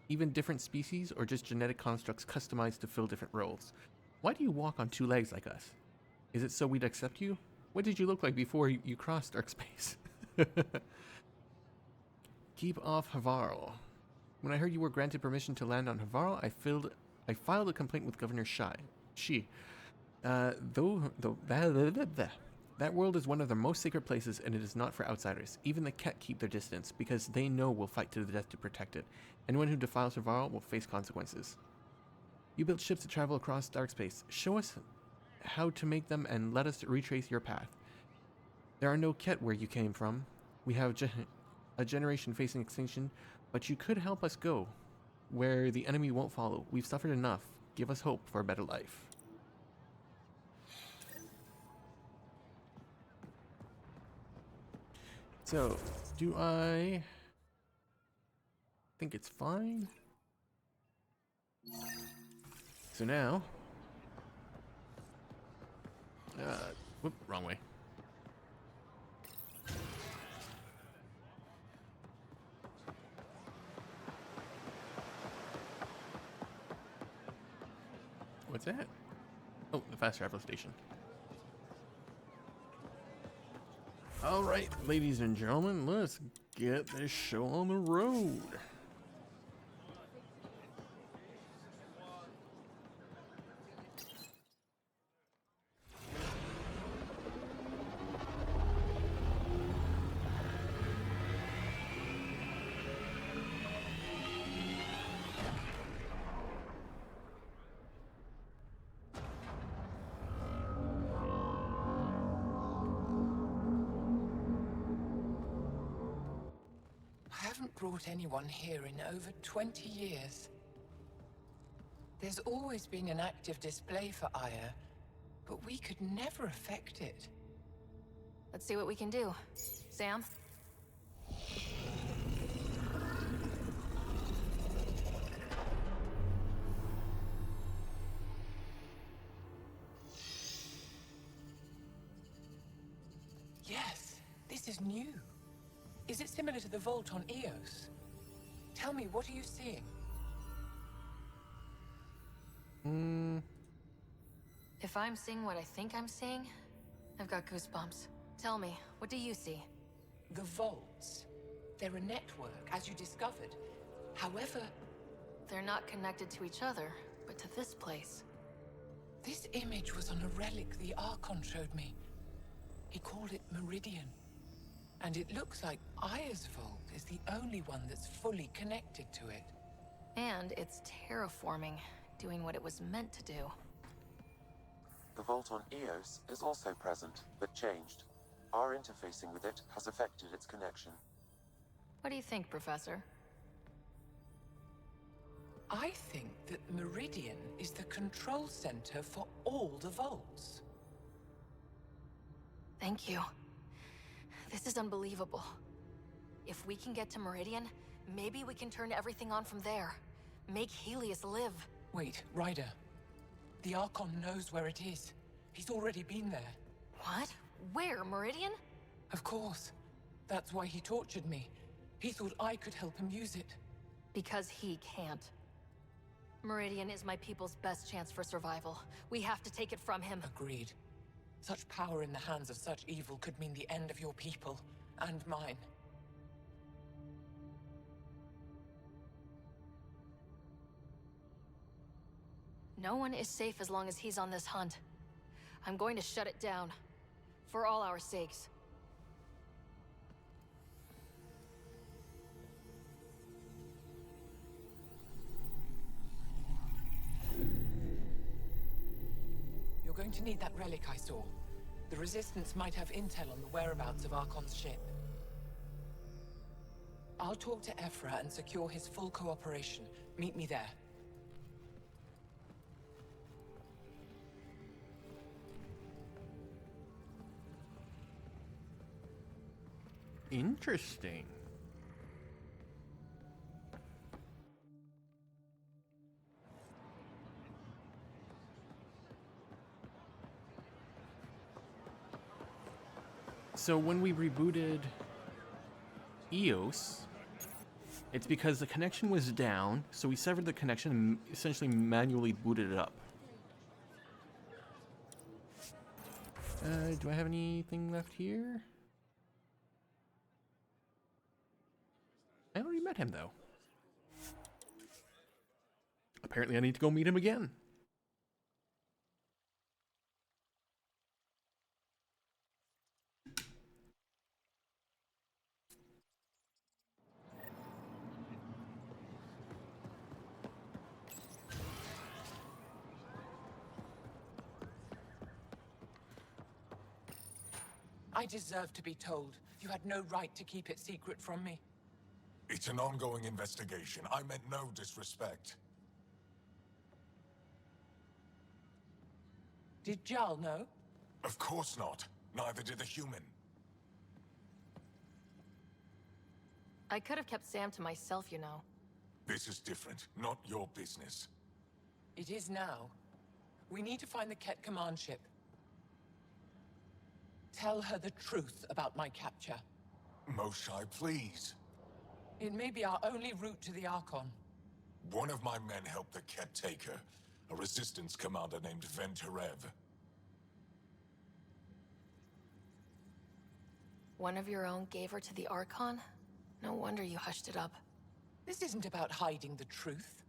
even different species or just genetic constructs customized to fill different roles? Why do you walk on two legs like us? Is it so we'd accept you? What did you look like before you crossed dark space? Keep off Havarl. When I heard you were granted permission to land on Havarl, I filed a complaint with Governor Shi. That world is one of the most sacred places, and it is not for outsiders. Even the Ket keep their distance, because they know we'll fight to the death to protect it. Anyone who defiles Havarl will face consequences. You built ships to travel across dark space. Show us how to make them and let us retrace your path. There are no Ket where you came from. We have a generation facing extinction, but you could help us go where the enemy won't follow. We've suffered enough. Give us hope for a better life. So, do I think it's fine? So now, whoop, wrong way. What's that? Oh, the fast travel station. All right, ladies and gentlemen, let's get this show on the road. I haven't brought anyone here in over 20 years. There's always been an active display for Aya, but we could never affect it. Let's see what we can do. Sam? Yes, this is new. Is it similar to the vault on Eos? Tell me, what are you seeing? If I'm seeing what I think I'm seeing, I've got goosebumps. Tell me, what do you see? The vaults. They're a network, as you discovered. However, they're not connected to each other, but to this place. This image was on a relic the Archon showed me. He called it Meridian. And it looks like Aya's vault is the only one that's fully connected to it. And it's terraforming, doing what it was meant to do. The vault on Eos is also present, but changed. Our interfacing with it has affected its connection. What do you think, Professor? I think that Meridian is the control center for all the vaults. Thank you. This is unbelievable. If we can get to Meridian, maybe we can turn everything on from there. Make Helios live. Wait, Ryder. The Archon knows where it is. He's already been there. What? Where? Meridian? Of course. That's why he tortured me. He thought I could help him use it. Because he can't. Meridian is my people's best chance for survival. We have to take it from him. Agreed. Such power in the hands of such evil could mean the end of your people, and mine. No one is safe as long as he's on this hunt. I'm going to shut it down. For all our sakes. You're going to need that relic I saw. The Resistance might have intel on the whereabouts of Archon's ship. I'll talk to Ephra and secure his full cooperation. Meet me there. Interesting. So when we rebooted Eos, it's because the connection was down, so we severed the connection and essentially manually booted it up. Do I have anything left here? I already met him, though. Apparently I need to go meet him again. I deserve to be told. You had no right to keep it secret from me. It's an ongoing investigation. I meant no disrespect. Did Jarl know? Of course not. Neither did the human. I could have kept Sam to myself, you know. This is different. Not your business. It is now. We need to find the Ket command ship. Tell her the truth about my capture. Moshai, please. It may be our only route to the Archon. One of my men helped the Ket take her. A resistance commander named Venturev. One of your own gave her to the Archon? No wonder you hushed it up. This isn't about hiding the truth.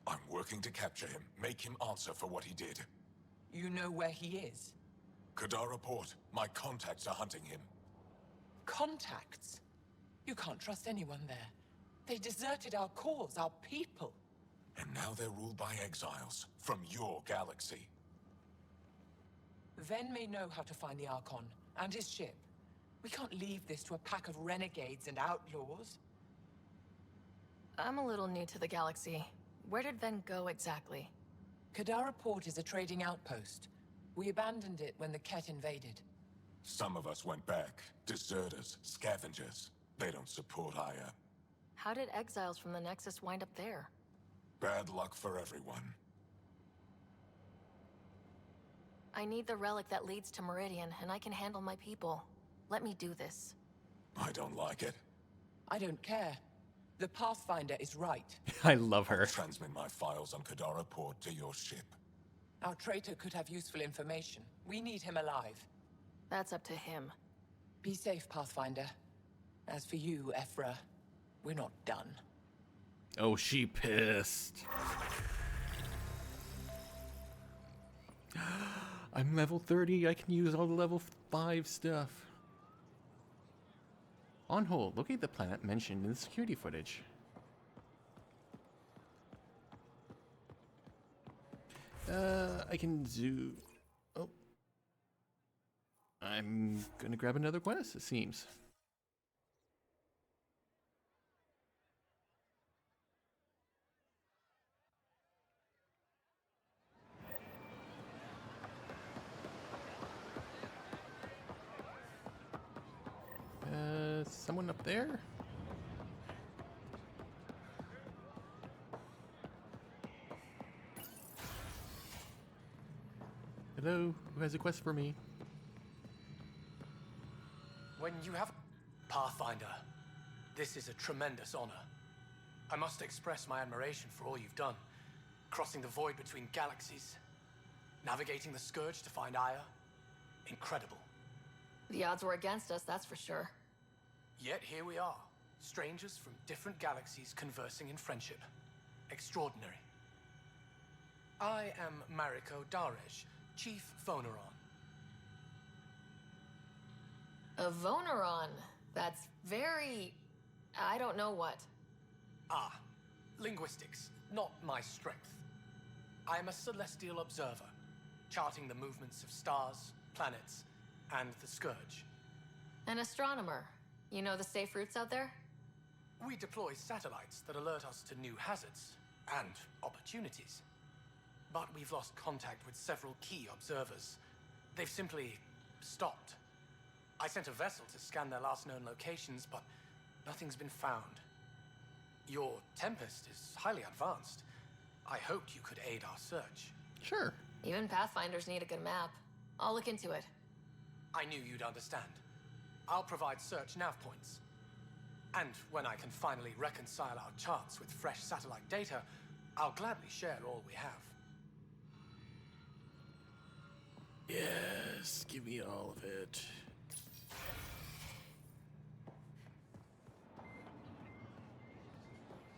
I'm working to capture him, make him answer for what he did. You know where he is? Kadara Port. My contacts are hunting him. Contacts? You can't trust anyone there. They deserted our cause, our people. And now they're ruled by exiles from your galaxy. Ven may know how to find the Archon and his ship. We can't leave this to a pack of renegades and outlaws. I'm a little new to the galaxy. Where did Ven go exactly? Kadara Port is a trading outpost. We abandoned it when the Ket invaded. Some of us went back. Deserters, scavengers. They don't support Aya. How did exiles from the Nexus wind up there? Bad luck for everyone. I need the relic that leads to Meridian, and I can handle my people. Let me do this. I don't like it. I don't care. The Pathfinder is right. I love her. Transmit my files on Kadara Port to your ship. Our traitor could have useful information. We need him alive. That's up to him. Be safe, Pathfinder. As for you, Ephra, we're not done. Oh, she pissed. I'm level 30. I can use all the level 5 stuff. On hold, locate the planet mentioned in the security footage. I can zoom. Oh. I'm gonna grab another quest, it seems. Someone up there? Hello, who has a quest for me? When you have Pathfinder, this is a tremendous honor. I must express my admiration for all you've done. Crossing the void between galaxies, navigating the Scourge to find Aya. Incredible. The odds were against us, that's for sure. Yet here we are, strangers from different galaxies conversing in friendship. Extraordinary. I am Mariko Darej, Chief Voneron. A Voneron? That's very... I don't know what. Ah, linguistics, not my strength. I am a celestial observer, charting the movements of stars, planets, and the Scourge. An astronomer. You know the safe routes out there? We deploy satellites that alert us to new hazards and opportunities. But we've lost contact with several key observers. They've simply stopped. I sent a vessel to scan their last known locations, but nothing's been found. Your Tempest is highly advanced. I hoped you could aid our search. Sure. Even Pathfinders need a good map. I'll look into it. I knew you'd understand. I'll provide search nav points. And when I can finally reconcile our charts with fresh satellite data, I'll gladly share all we have. Yes, give me all of it.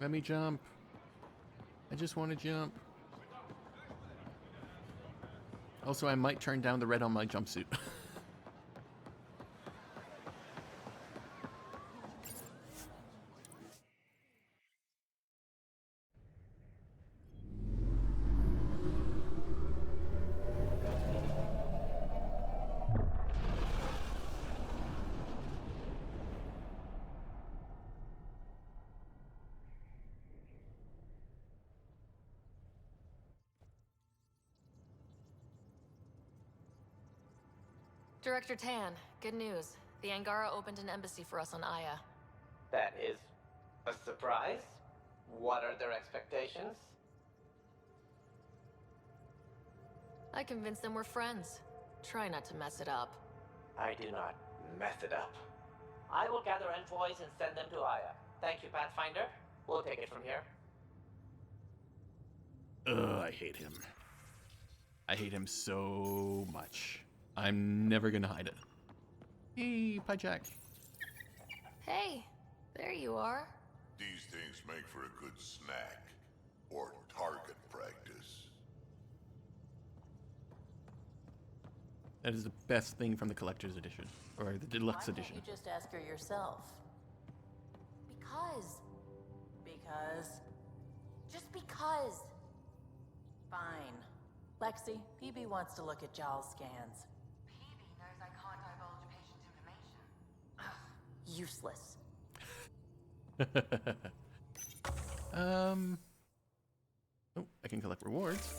Let me jump. I just want to jump. Also, I might turn down the red on my jumpsuit. Director Tan, good news. The Angara opened an embassy for us on Aya. That is a surprise? What are their expectations? I convinced them we're friends. Try not to mess it up. I do not mess it up. I will gather envoys and send them to Aya. Thank you, Pathfinder. We'll take it from here. Ugh, I hate him. I hate him so much. I'm never gonna hide it. Hey, Pie Jack. Hey, there you are. These things make for a good snack. Or target practice. That is the best thing from the collector's edition, or the deluxe edition. You just ask her yourself. Because. Because. Just because. Fine. Lexi, PB wants to look at Jowl's scans. PB knows I can't divulge patient information. Useless. Oh, I can collect rewards.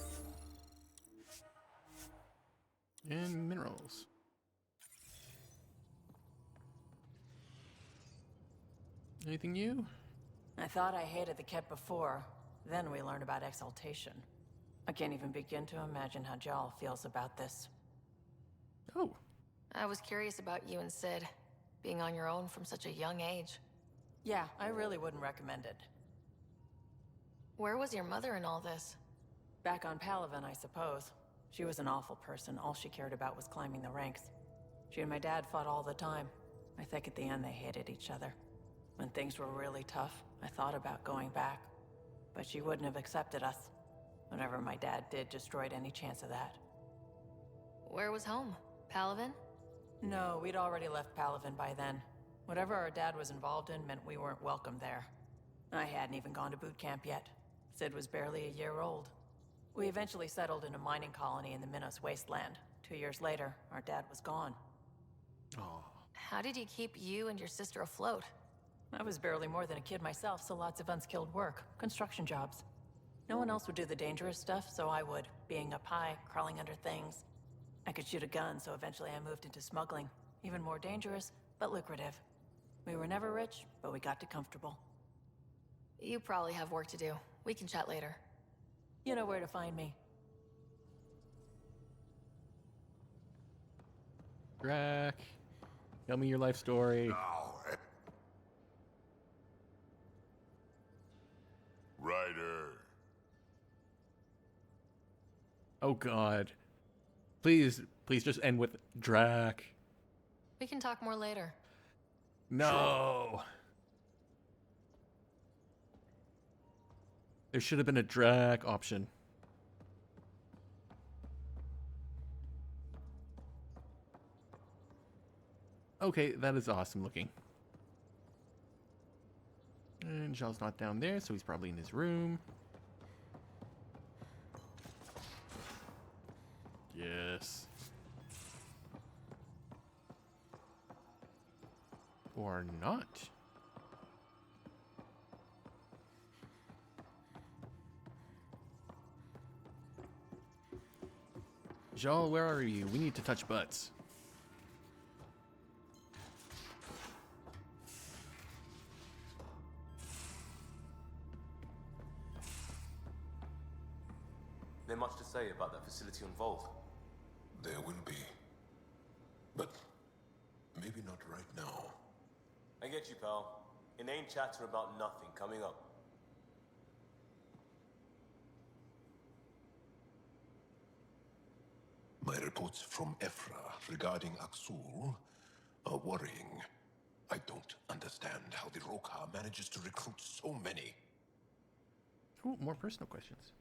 And minerals. Anything new? I thought I hated the Ket before. Then we learned about exaltation. I can't even begin to imagine how Jowl feels about this. Oh. I was curious about you and Sid, being on your own from such a young age. Yeah, I really wouldn't recommend it. Where was your mother in all this? Back on Palaven, I suppose. She was an awful person. All she cared about was climbing the ranks. She and my dad fought all the time. I think at the end they hated each other. When things were really tough, I thought about going back. But she wouldn't have accepted us. Whatever my dad did destroyed any chance of that. Where was home? Palaven? No, we'd already left Palaven by then. Whatever our dad was involved in meant we weren't welcome there. I hadn't even gone to boot camp yet. Sid was barely a year old. We eventually settled in a mining colony in the Minos wasteland. 2 years later, our dad was gone. Oh. How did he keep you and your sister afloat? I was barely more than a kid myself, so lots of unskilled work. Construction jobs. No one else would do the dangerous stuff, so I would. Being up high, crawling under things. I could shoot a gun, so eventually I moved into smuggling. Even more dangerous, but lucrative. We were never rich, but we got to comfortable. You probably have work to do. We can chat later. You know where to find me. Drac, tell me your life story. Ryder. Oh God. Please just end with Drac. We can talk more later. No. There should have been a Drac option. Okay, that is awesome looking. And Zhao's not down there, so he's probably in his room. Yes. Or not. Zhao, where are you? We need to touch butts. There much to say about that facility on Vault? There will be. But maybe not right now. I get you, pal. Inane chatter about nothing coming up. My reports from Ephra regarding Aksul are worrying. I don't understand how the Rokha manages to recruit so many. Ooh, more personal questions.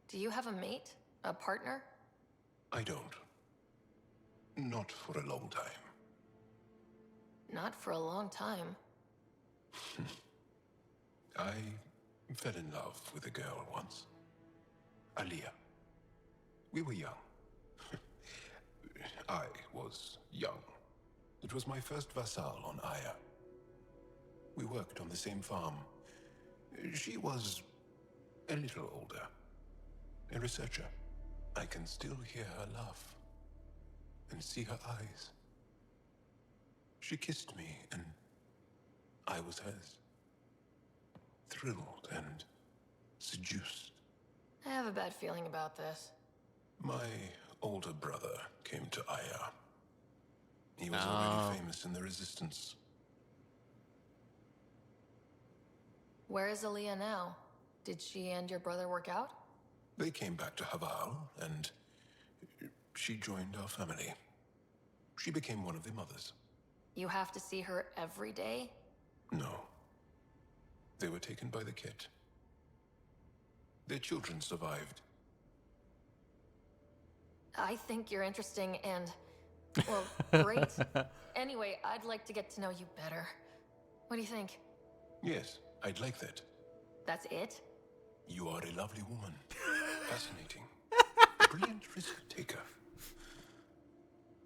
Do you have a mate? A partner? I don't. Not for a long time. Not for a long time. I fell in love with a girl once. Aliyah. We were young. I was young. It was my first vassal on Aya. We worked on the same farm. She was a little older. A researcher. I can still hear her laugh and see her eyes. She kissed me and I was hers. Thrilled and seduced. I have a bad feeling about this. My older brother came to Aya. He was already famous in the Resistance. Where is Aaliyah now? Did she and your brother work out? They came back to Haval, and she joined our family. She became one of the mothers. You have to see her every day? No. They were taken by the Ket. Their children survived. I think you're interesting and, well, great. Anyway, I'd like to get to know you better. What do you think? Yes, I'd like that. That's it? You are a lovely woman. Fascinating. Brilliant risk taker.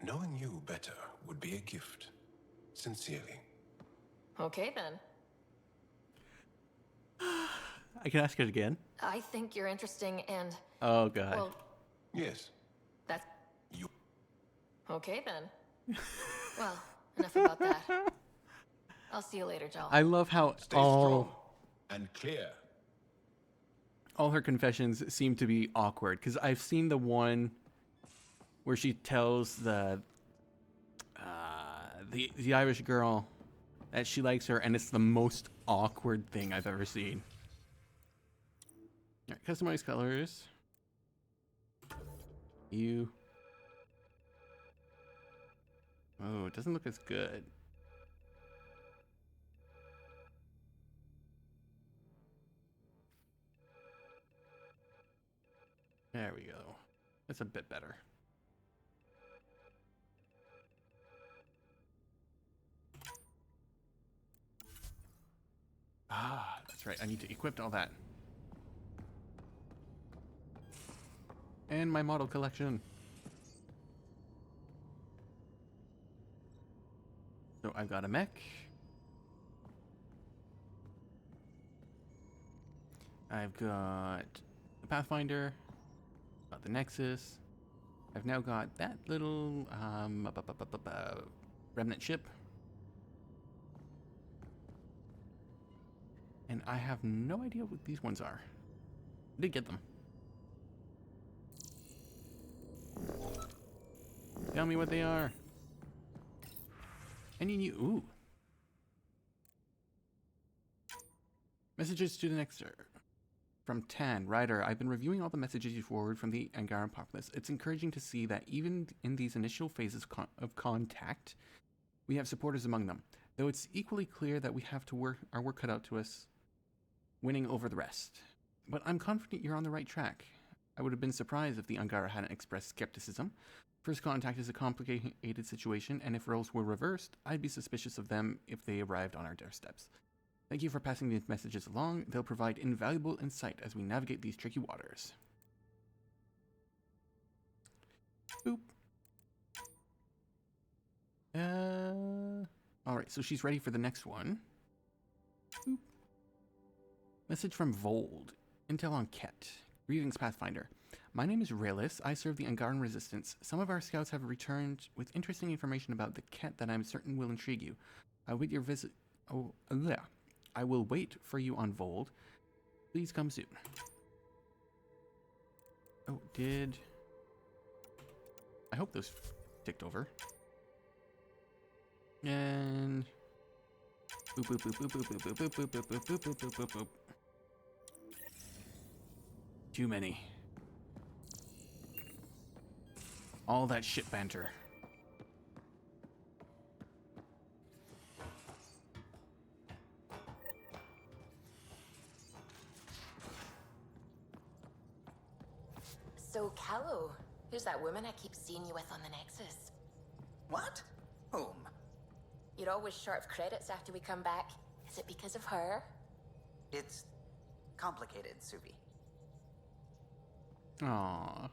Knowing you better would be a gift. Sincerely. Okay, then. I can ask it again. I think you're interesting and... Oh, God. Well, yes. That's... You... Okay, then. Well, enough about that. I'll see you later, Joel. I love how Stay strong and clear. All her confessions seem to be awkward, because I've seen the one where she tells the Irish girl that she likes her, and it's the most awkward thing I've ever seen. All right, customize colors. You. Oh, it doesn't look as good. There we go. That's a bit better. Ah, that's right. I need to equip all that. And my model collection. So I've got a mech. I've got the Pathfinder. Got the Nexus. I've now got that little remnant ship. And I have no idea what these ones are. I did get them. Tell me what they are. Any new... Ooh. Messages to the next... From Tan, Ryder, I've been reviewing all the messages you forward from the Angaran populace. It's encouraging to see that even in these initial phases of contact, we have supporters among them. Though it's equally clear that we have to our work cut out to us, winning over the rest. But I'm confident you're on the right track. I would have been surprised if the Angara hadn't expressed skepticism. First contact is a complicated situation, and if roles were reversed, I'd be suspicious of them if they arrived on our doorsteps. Thank you for passing these messages along. They'll provide invaluable insight as we navigate these tricky waters. Boop. Alright, so she's ready for the next one. Boop. Message from Vold. Intel on Ket. Greetings, Pathfinder. My name is Raylis. I serve the Angaran Resistance. Some of our scouts have returned with interesting information about the Ket that I'm certain will intrigue you. I wait your visit. I will wait for you on Vold. Please come soon. Oh, I hope those ticked over. And boop boop boop boop boop boop boop boop boop boop boop boop boop boop boop. Too many. All that shit banter. So, Callow, who's that woman I keep seeing you with on the Nexus? What? Whom? You're always short of credits after we come back. Is it because of her? It's complicated, Subi. Aww.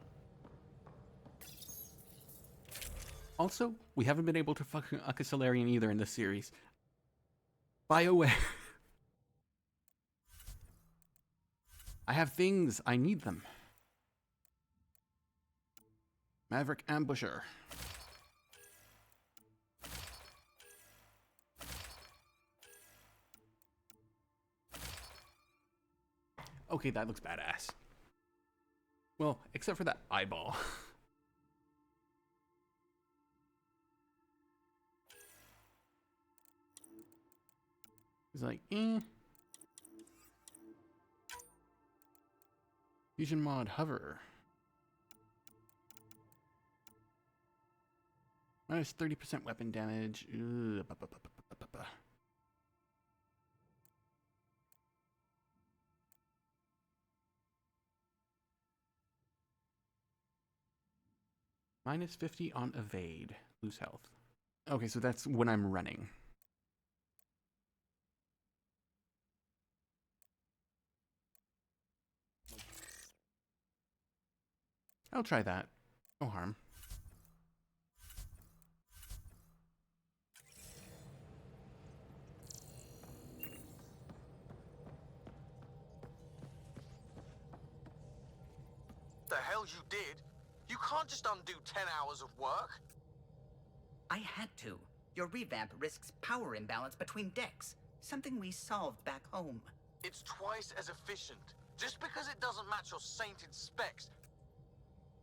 Also, we haven't been able to fuck a Solarian either in this series. BioWare. I have things. I need them. Maverick Ambusher. Okay, that looks badass. Well, except for that eyeball. He's like, Fusion mod hover. Minus 30% weapon damage. Ugh, Minus 50 on evade. Lose health. Okay, so that's when I'm running. I'll try that. No harm. The hell you did? You can't just undo 10 hours of work. I had to. Your revamp risks power imbalance between decks, something we solved back home. It's twice as efficient. Just because it doesn't match your sainted specs.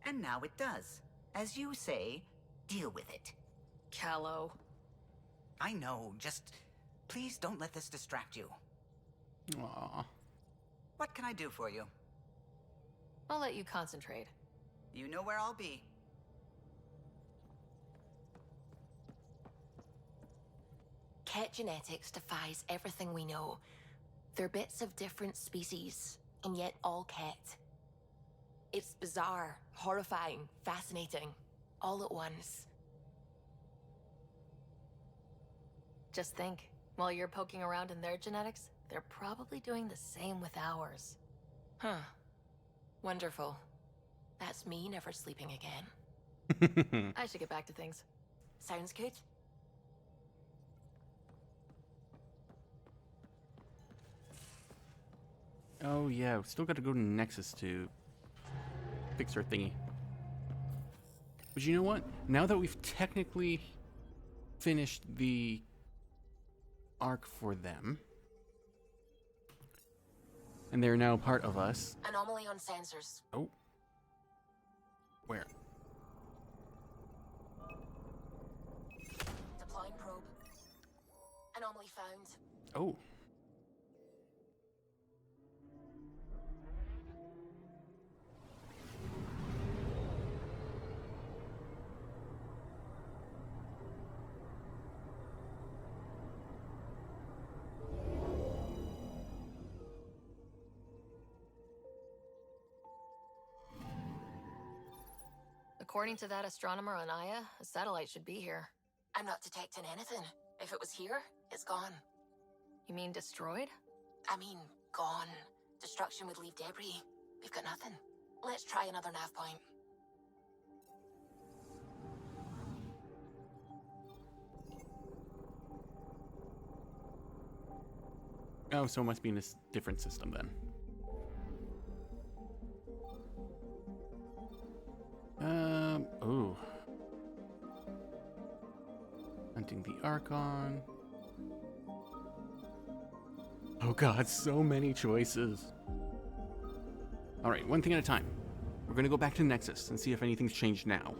And now it does. As you say, deal with it. Callow. I know, just please don't let this distract you. Aww. What can I do for you? I'll let you concentrate. You know where I'll be. Ket genetics defies everything we know. They're bits of different species, and yet all Ket. It's bizarre, horrifying, fascinating, all at once. Just think, while you're poking around in their genetics, they're probably doing the same with ours. Huh. Wonderful. That's me never sleeping again. I should get back to things. Sounds good? Oh yeah, we still got to go to Nexus to fix our thingy. But you know what? Now that we've technically finished the arc for them, and they're now part of us. Anomaly on sensors. Oh. Where? Deploying probe. Anomaly found. Oh. According to that astronomer on Aya, a satellite should be here. I'm not detecting anything. If it was here, it's gone. You mean destroyed? I mean, gone. Destruction would leave debris. We've got nothing. Let's try another nav point. Oh, so it must be in a different system then. Oh. Hunting the Archon. Oh god, so many choices. Alright, one thing at a time. We're gonna go back to Nexus and see if anything's changed now.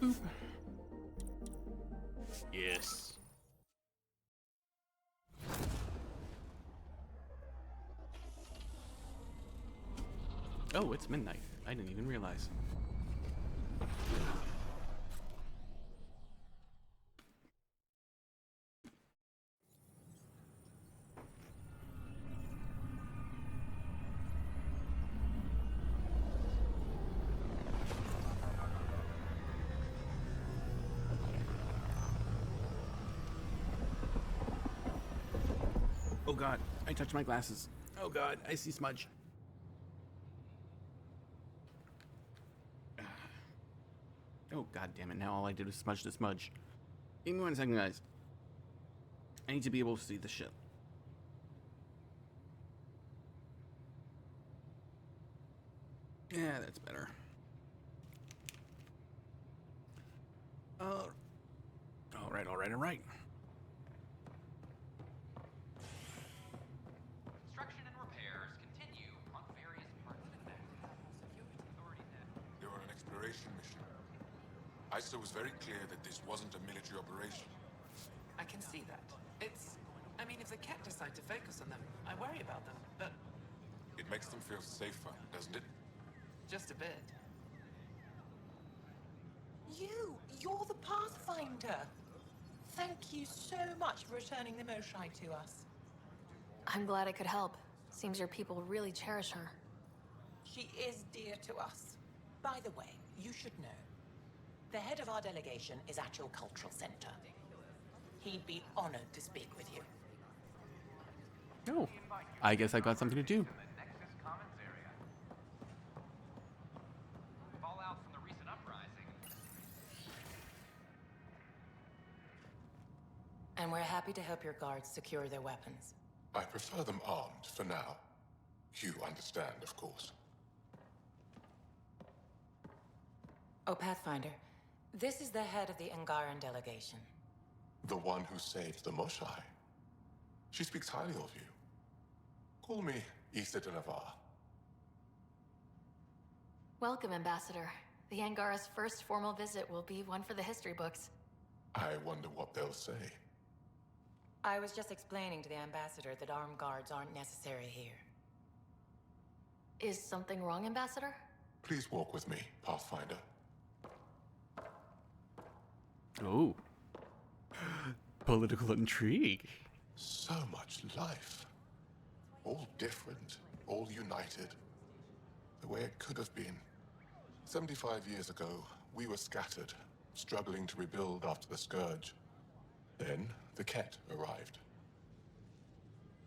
Boop. Yes. Oh, it's midnight. I didn't even realize. Oh god, I touched my glasses. Oh god, I see smudge. Oh god damn it, now all I did was smudge the smudge. Give me 1 second, guys. I need to be able to see the ship. Yeah, that's better. Alright, alright, alright. Construction and repairs continue on various parts of the network. You're on an exploration mission. ISO was very clear that this wasn't a military operation. I can see that. I mean, if the Ket decide to focus on them, I worry about them, but... It makes them feel safer, doesn't it? Just a bit. You're the Pathfinder! Thank you so much for returning the Moshai to us. I'm glad I could help. Seems your people really cherish her. She is dear to us. By the way, you should know. The head of our delegation is at your cultural center. He'd be honored to speak with you. Oh, I guess I got something to do. Fallout from the recent uprising. And we're happy to help your guards secure their weapons. I prefer them armed for now. You understand, of course. Oh, Pathfinder, this is the head of the Angaran delegation. The one who saved the Moshai. She speaks highly of you. Call me Issa de Navarre. Welcome, Ambassador. The Angara's first formal visit will be one for the history books. I wonder what they'll say. I was just explaining to the Ambassador that armed guards aren't necessary here. Is something wrong, Ambassador? Please walk with me, Pathfinder. Oh. Political intrigue. So much life. All different, all united. The way it could have been. 75 years ago, we were scattered, struggling to rebuild after the Scourge. Then, the Ket arrived.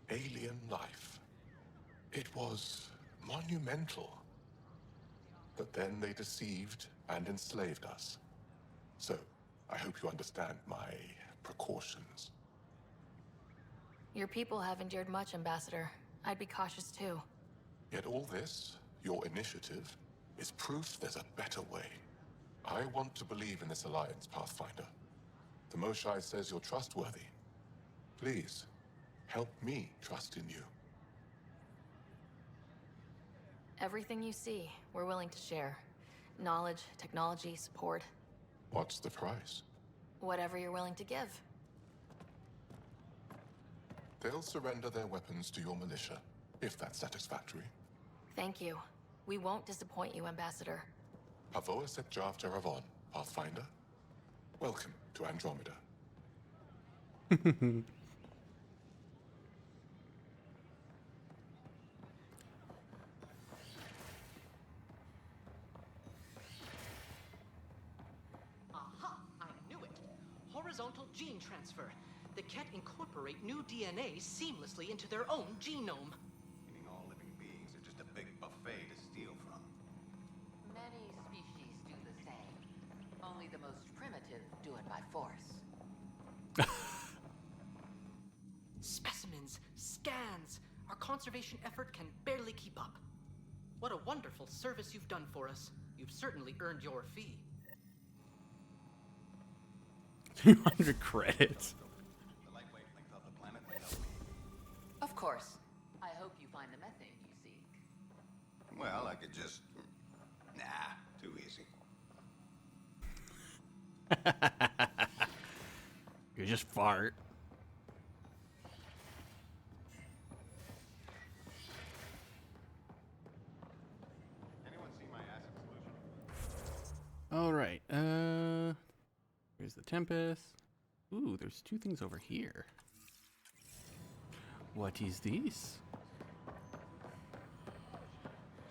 Alien life. It was monumental. But then they deceived and enslaved us. So, I hope you understand my precautions. Your people have endured much, Ambassador. I'd be cautious too. Yet all this, your initiative, is proof there's a better way. I want to believe in this alliance, Pathfinder. The Moshae says you're trustworthy. Please, help me trust in you. Everything you see, we're willing to share. Knowledge, technology, support. What's the price? Whatever you're willing to give. They'll surrender their weapons to your militia, if that's satisfactory. Thank you. We won't disappoint you, Ambassador. Avoa set Jav Jaravon, Pathfinder. Welcome to Andromeda. Aha! I knew it! Horizontal gene transfer. The Ket incorporate new DNA seamlessly into their own genome. Meaning all living beings are just a big buffet to steal from. Many species do the same. Only the most primitive do it by force. Specimens, scans. Our conservation effort can barely keep up. What a wonderful service you've done for us. You've certainly earned your fee. 200 credits. Of course. I hope you find the methane you seek. Well, I could just... Nah, too easy. You just fart. Anyone see my acid solution? All right. Here's the Tempest. Ooh, there's two things over here. What is this?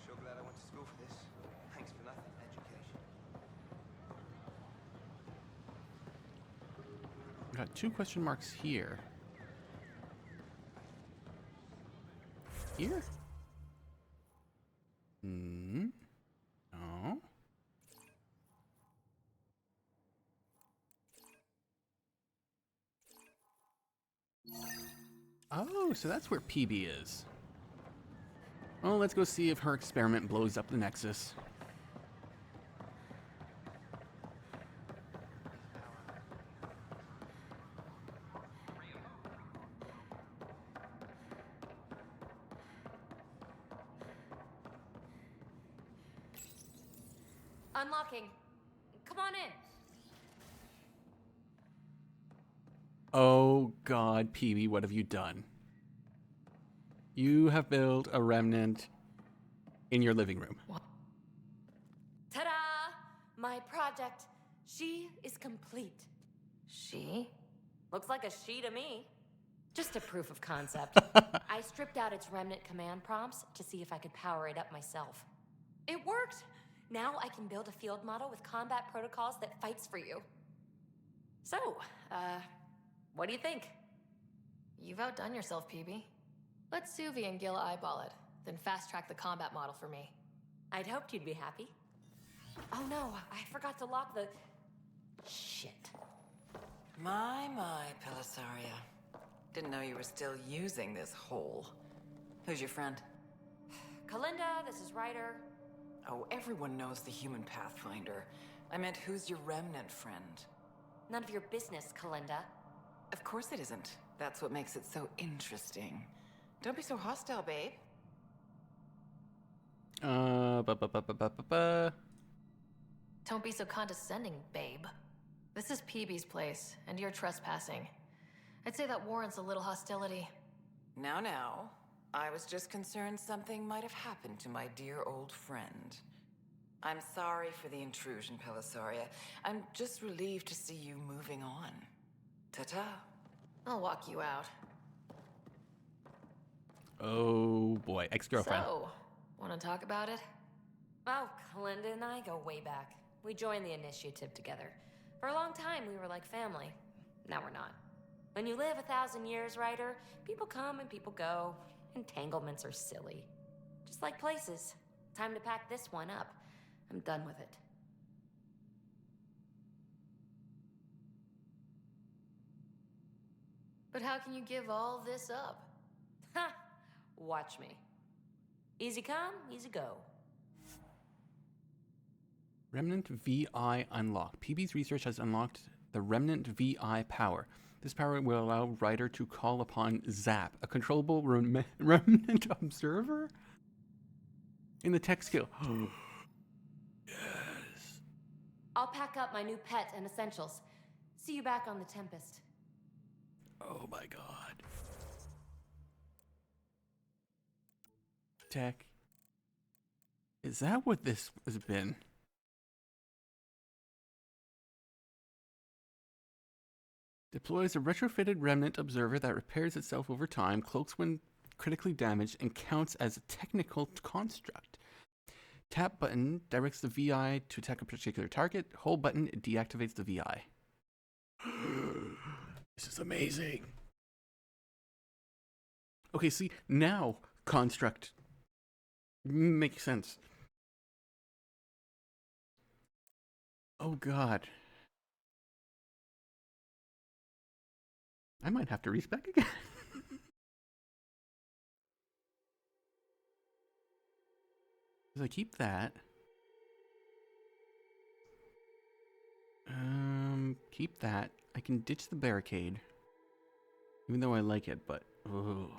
Sure glad I went to school for this. Thanks for nothing, education. Got two question marks here. Here? Hmm. No. Oh, so that's where PB is. Well, let's go see if her experiment blows up the Nexus. Unlocking. Come on in. Oh God, PB, what have you done? You have built a remnant in your living room. Ta-da! My project. She is complete. She? Looks like a she to me. Just a proof of concept. I stripped out its remnant command prompts to see if I could power it up myself. It worked! Now I can build a field model with combat protocols that fights for you. So, what do you think? You've outdone yourself, PB. Let Suvi and Gil eyeball it, then fast-track the combat model for me. I'd hoped you'd be happy. Oh no, I forgot to lock the... Shit. My, Pelisaria. Didn't know you were still using this hole. Who's your friend? Kalinda, this is Ryder. Oh, everyone knows the human Pathfinder. I meant, who's your remnant friend? None of your business, Kalinda. Of course it isn't. That's what makes it so interesting. Don't be so hostile, babe. Don't be so condescending, babe. This is PB's place, and you're trespassing. I'd say that warrants a little hostility. Now. I was just concerned something might have happened to my dear old friend. I'm sorry for the intrusion, Pelisaria. I'm just relieved to see you moving on. Ta-ta. I'll walk you out. Oh boy, ex-girlfriend. So, want to talk about it? Oh, Linda and I go way back. We joined the initiative together. For a long time, we were like family. Now we're not. When you live 1,000 years, Ryder, people come and people go. Entanglements are silly. Just like places. Time to pack this one up. I'm done with it. But how can you give all this up? Ha! Watch me. Easy come, easy go. Remnant VI unlocked. PB's research has unlocked the Remnant VI power. This power will allow Ryder to call upon Zap, a controllable remnant observer? In the tech skill. Yes. I'll pack up my new pet and essentials. See you back on the Tempest. Oh my god. Tech. Is that what this has been? Deploys a retrofitted remnant observer that repairs itself over time, cloaks when critically damaged, and counts as a technical construct. Tap button directs the VI to attack a particular target. Hold button deactivates the VI. This is amazing. Okay, see, now construct makes sense. Oh god. I might have to respec again. Because I keep that. Keep that. I can ditch the barricade. Even though I like it, but ooh.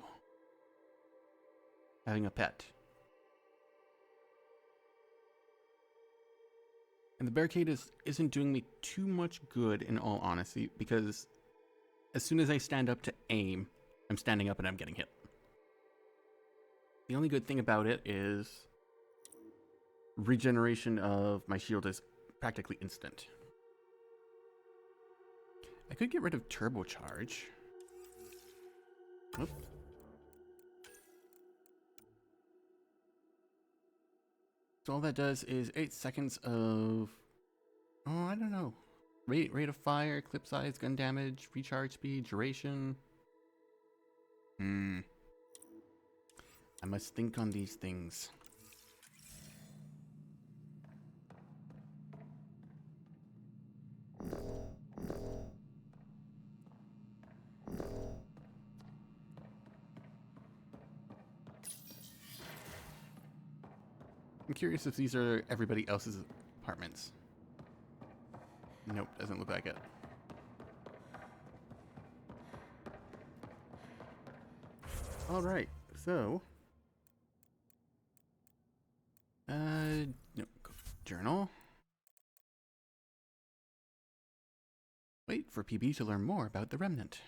Having a pet. And the barricade isn't doing me too much good, in all honesty, because as soon as I stand up to aim, I'm standing up and I'm getting hit. The only good thing about it is regeneration of my shield is practically instant. I could get rid of turbocharge. Oop. So all that does is 8 seconds of, oh, I don't know. Rate of fire, clip size, gun damage, recharge speed, duration. I must think on these things. I'm curious if these are everybody else's apartments. Nope, doesn't look like it. Alright, so... no, journal. Wait for PB to learn more about the Remnant.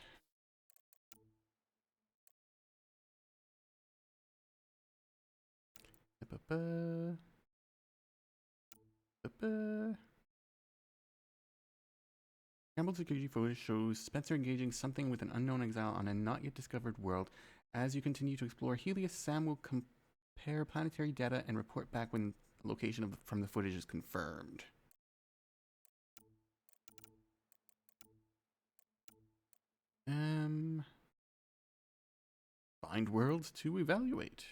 Scrambled security footage shows Spencer engaging something with an unknown exile on a not yet discovered world. As you continue to explore Helios, Sam will compare planetary data and report back when the location from the footage is confirmed. Find worlds to evaluate.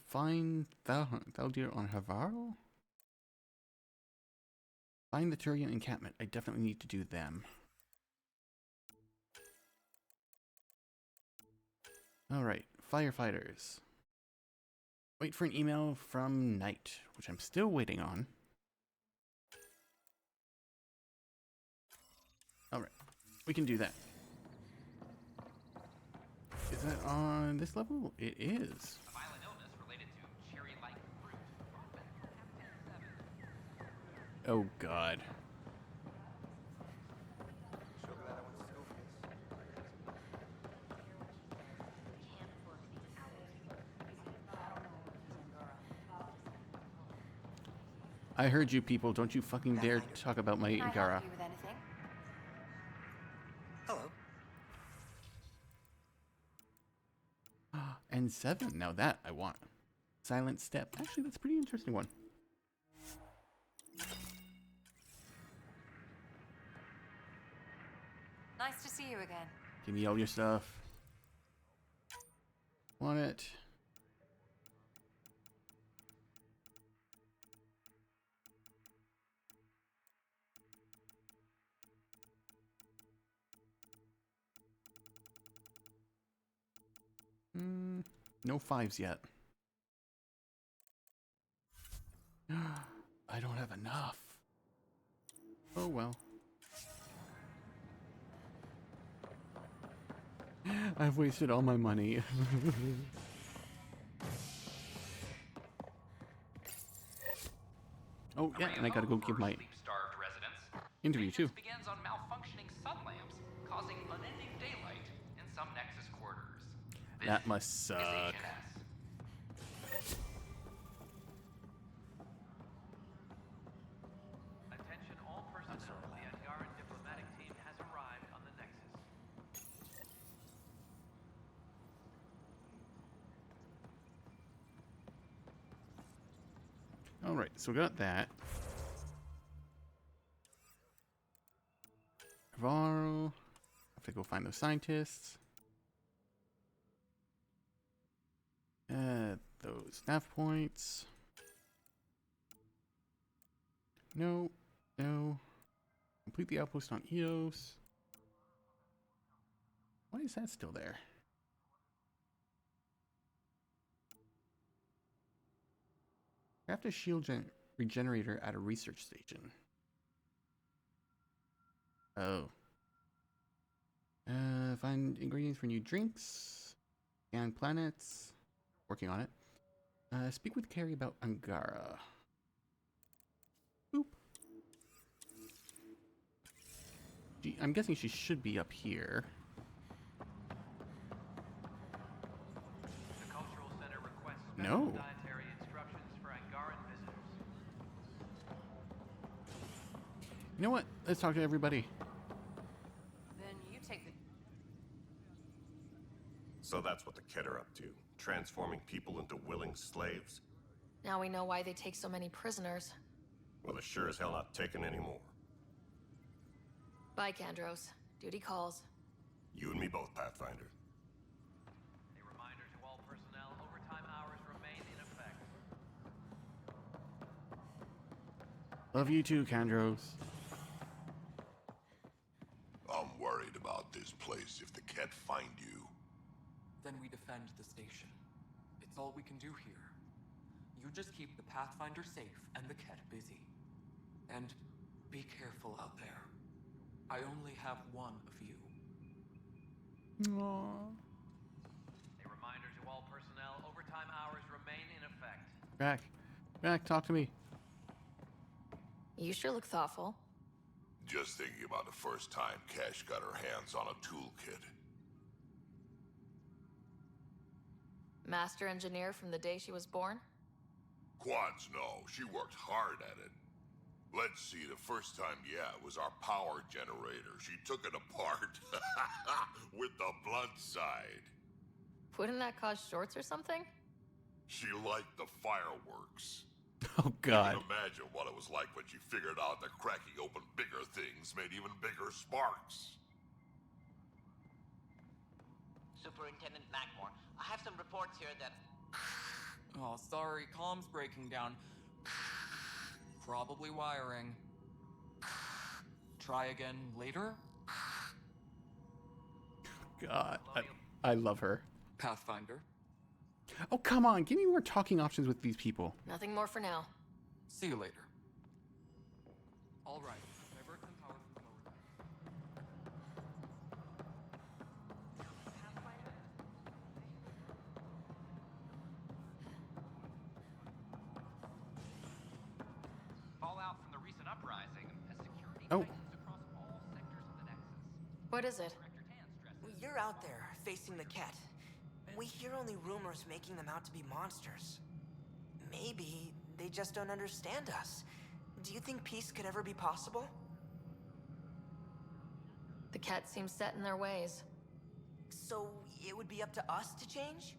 Find Thaldir on Havarl? Find the Turian encampment. I definitely need to do them. Alright, firefighters. Wait for an email from Knight, which I'm still waiting on. Alright, we can do that. Is that on this level? It is. A violent illness related to cherry-like fruit. Oh God. I heard you people. Don't you fucking dare talk about my Angara. with anything? Hello. And 7. Now that I want. Silent Step. Actually, that's a pretty interesting one. Nice to see you again. Give me all your stuff. Want it. No 5s yet. I don't have enough. Oh well. I've wasted all my money. Oh yeah, and I gotta go give my interview too. Begins on malfunctioning sun lamps, causing unending daylight in some Nexus quarters. That must suck. Attention all personnel. The Angaran diplomatic team has arrived on the Nexus. All right, so we got that. Varl. Have to go find those scientists. Those nav points. No, no. Complete the outpost on Eos. Why is that still there? Craft a shield regenerator at a research station. Oh. Find ingredients for new drinks. Scan planets. Working on it. Speak with Carrie about Angara. Boop. I'm guessing she should be up here. The Cultural Center requests No. dietary instructions for Angaran visitors. You know what? Let's talk to everybody. Then you take the... So that's what the Kett are up to. Transforming people into willing slaves? Now we know why they take so many prisoners. Well, they're sure as hell not taking any more. Bye, Kandros. Duty calls. You and me both, Pathfinder. A reminder to all personnel, overtime hours remain in effect. Love you too, Kandros. I'm worried about this place if the Kett find you. Then we defend the station. It's all we can do here. You just keep the Pathfinder safe and the Kett busy. And be careful out there. I only have one of you. Aww. A reminder to all personnel, overtime hours remain in effect. Back, talk to me. You sure look thoughtful. Just thinking about the first time Cash got her hands on a toolkit. Master engineer from the day she was born? Quads, no. She worked hard at it. Let's see, the first time, yeah, it was our power generator. She took it apart. With the blunt side. Wouldn't that cause shorts or something? She liked the fireworks. Oh, God. You can imagine what it was like when she figured out that cracking open bigger things made even bigger sparks. Superintendent Mackmore, I have some reports here that... Oh, sorry, comms breaking down. Probably wiring. Try again later? God, I love her. Pathfinder. Oh, come on. Give me more talking options with these people. Nothing more for now. See you later. All right. Divert some power from the lower deck. What is it? You're out there, facing the Ket. We hear only rumors making them out to be monsters. Maybe they just don't understand us. Do you think peace could ever be possible? The Ket seems set in their ways. So it would be up to us to change?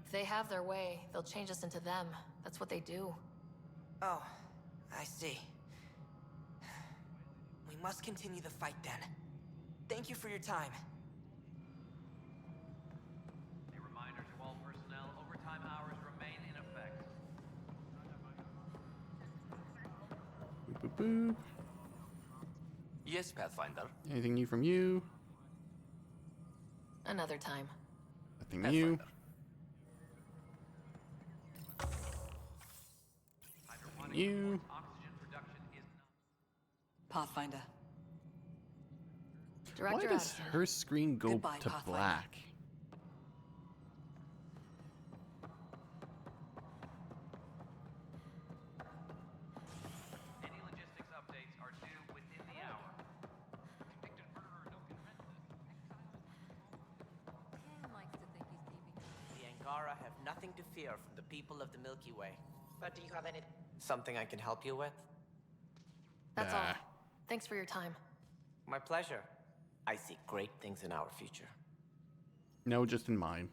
If they have their way, they'll change us into them. That's what they do. Oh, I see. We must continue the fight then. Thank you for your time. A reminder to all personnel, overtime hours remain in effect. Boop, boop, boop. Yes, Pathfinder. Anything new from you? Another time. Nothing new. Nothing new. Pathfinder. Why does her screen go Goodbye, to Pathfinder. black? Any logistics updates are due within the hour. Convicted murderer, no The Angara have nothing to fear from the people of the Milky Way. But do you have any... something I can help you with? That's all. Thanks for your time. My pleasure. I see great things in our future. No, just in mine.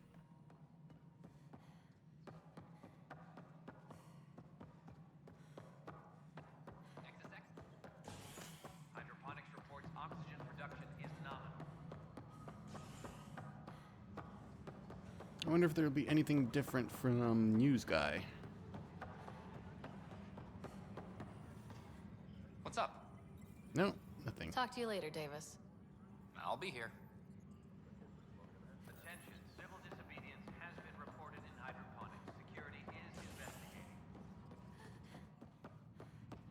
Hydroponics reports oxygen production is nominal. I wonder if there'll be anything different from News Guy. What's up? No, nothing. Talk to you later, Davis. I'll be here. Attention, civil disobedience has been reported in hydroponics. Security is investigating.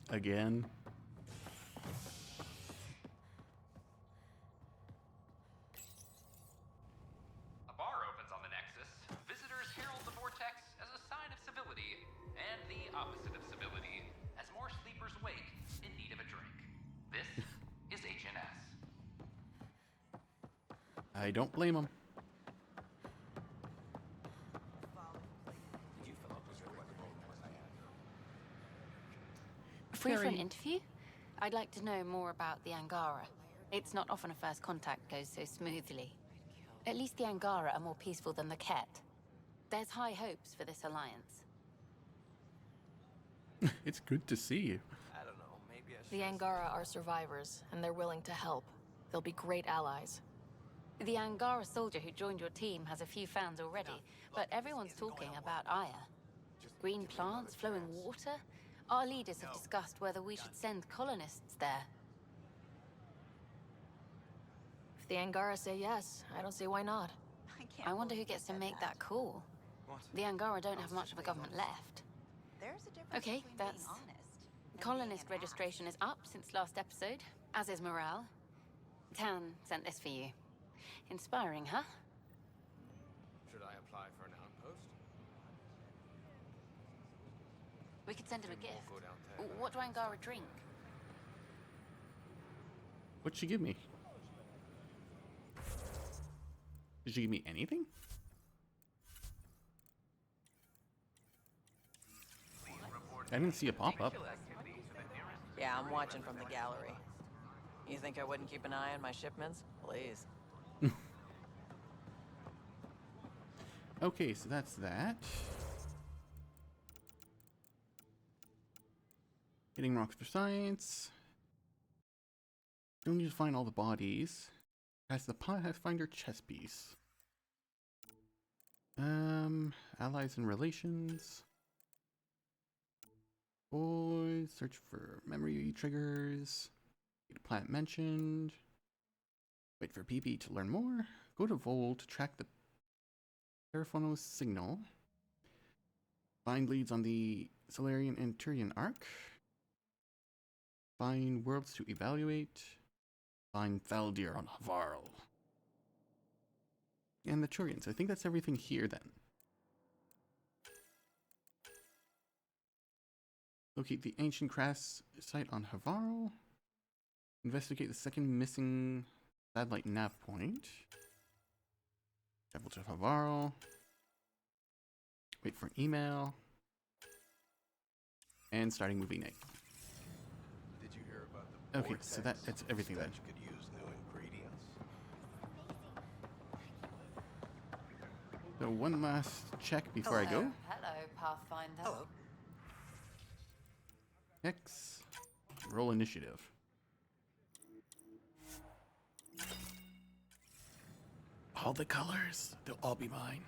Again. A bar opens on the Nexus. Visitors herald the vortex as a sign of civility, and the opposite of civility, as more sleepers wake in need of a drink. This is HNS. I don't blame him. Free for an Carrie. interview? I'd like to know more about the Angara. It's not often a first contact goes so smoothly. At least the Angara are more peaceful than the Ket. There's high hopes for this alliance. It's good to see you. I don't know, maybe I should... The Angara are survivors, and they're willing to help. They'll be great allies. The Angara soldier who joined your team has a few fans already, but everyone's talking about Aya. Green plants, flowing water? Our leaders have discussed whether we should send colonists there. If the Angara say yes, I don't see why not. I wonder who gets to make that call. The Angara don't have much of a government left. There's a difference Okay, between that's... being honest and Colonist being an registration is up since last episode, as is morale. Tan sent this for you. Inspiring, huh? Should I apply for an outpost? We could send him a gift. Go down there. What do Angara drink? What'd she give me? Did she give me anything? I didn't see a pop-up. Yeah, I'm watching from the gallery. You think I wouldn't keep an eye on my shipments? Please. Okay, so that's that. Getting rocks for science. Don't need to find all the bodies. That's the Pathfinder chess piece. Allies and relations. Boys, search for memory triggers. Get a plant mentioned. Wait for PP to learn more. Go to Vol to track the Terrafonos signal. Find leads on the Solarian and Turian arc. Find worlds to evaluate. Find Thaldir on Havarl. And the Turians. I think that's everything here then. Locate the ancient Crass site on Havarl. Investigate the second missing Satellite nav point. Double check Navarro. Wait for an email. And starting movie night. Did you hear about the Okay, so that's everything then. Could use new ingredients. So one last check before I go. Hello, Pathfinder. Hello. X. Roll initiative. All the colors, they'll all be mine.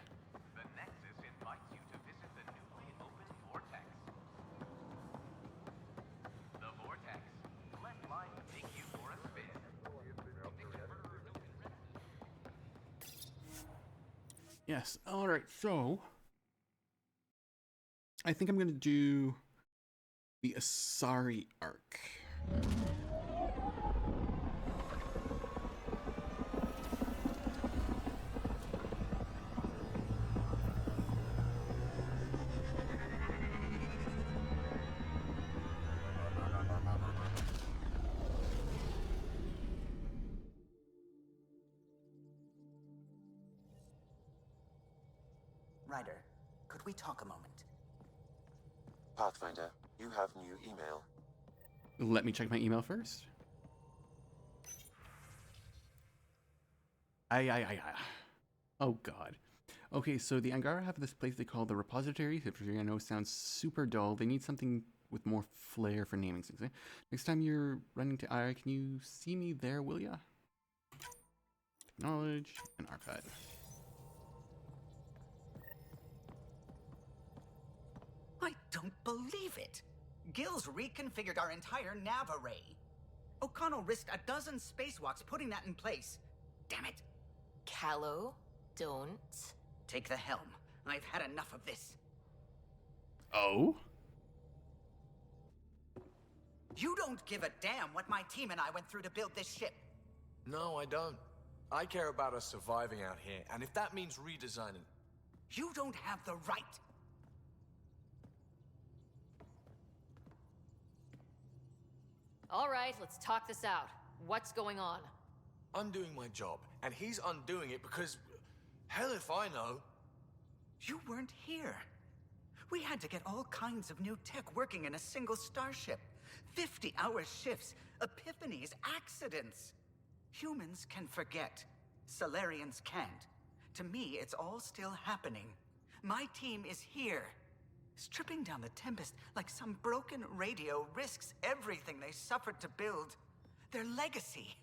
The Nexus invites you to visit the newly opened Vortex. The Vortex. Let life take you for a spin. Yes, alright, so I think I'm gonna do the Asari arc. Ryder, could we talk a moment? Pathfinder, you have new email. Let me check my email first. Oh god. Okay, so the Angara have this place they call the repository, which I know sounds super dull. They need something with more flair for naming things. Next time you're running to Aya, can you see me there, will ya? Acknowledge and archive. I don't believe it! Gil's reconfigured our entire nav array. O'Connell risked a dozen spacewalks putting that in place. Damn it! Callow, don't. Take the helm. I've had enough of this. Oh? You don't give a damn what my team and I went through to build this ship. No, I don't. I care about us surviving out here, and if that means redesigning... You don't have the right. All right, let's talk this out. What's going on? I'm doing my job, and he's undoing it because... Hell if I know. You weren't here. We had to get all kinds of new tech working in a single starship. 50-hour shifts, epiphanies, accidents. Humans can forget. Solarians can't. To me, it's all still happening. My team is here. Stripping down the Tempest like some broken radio risks everything they suffered to build. Their legacy.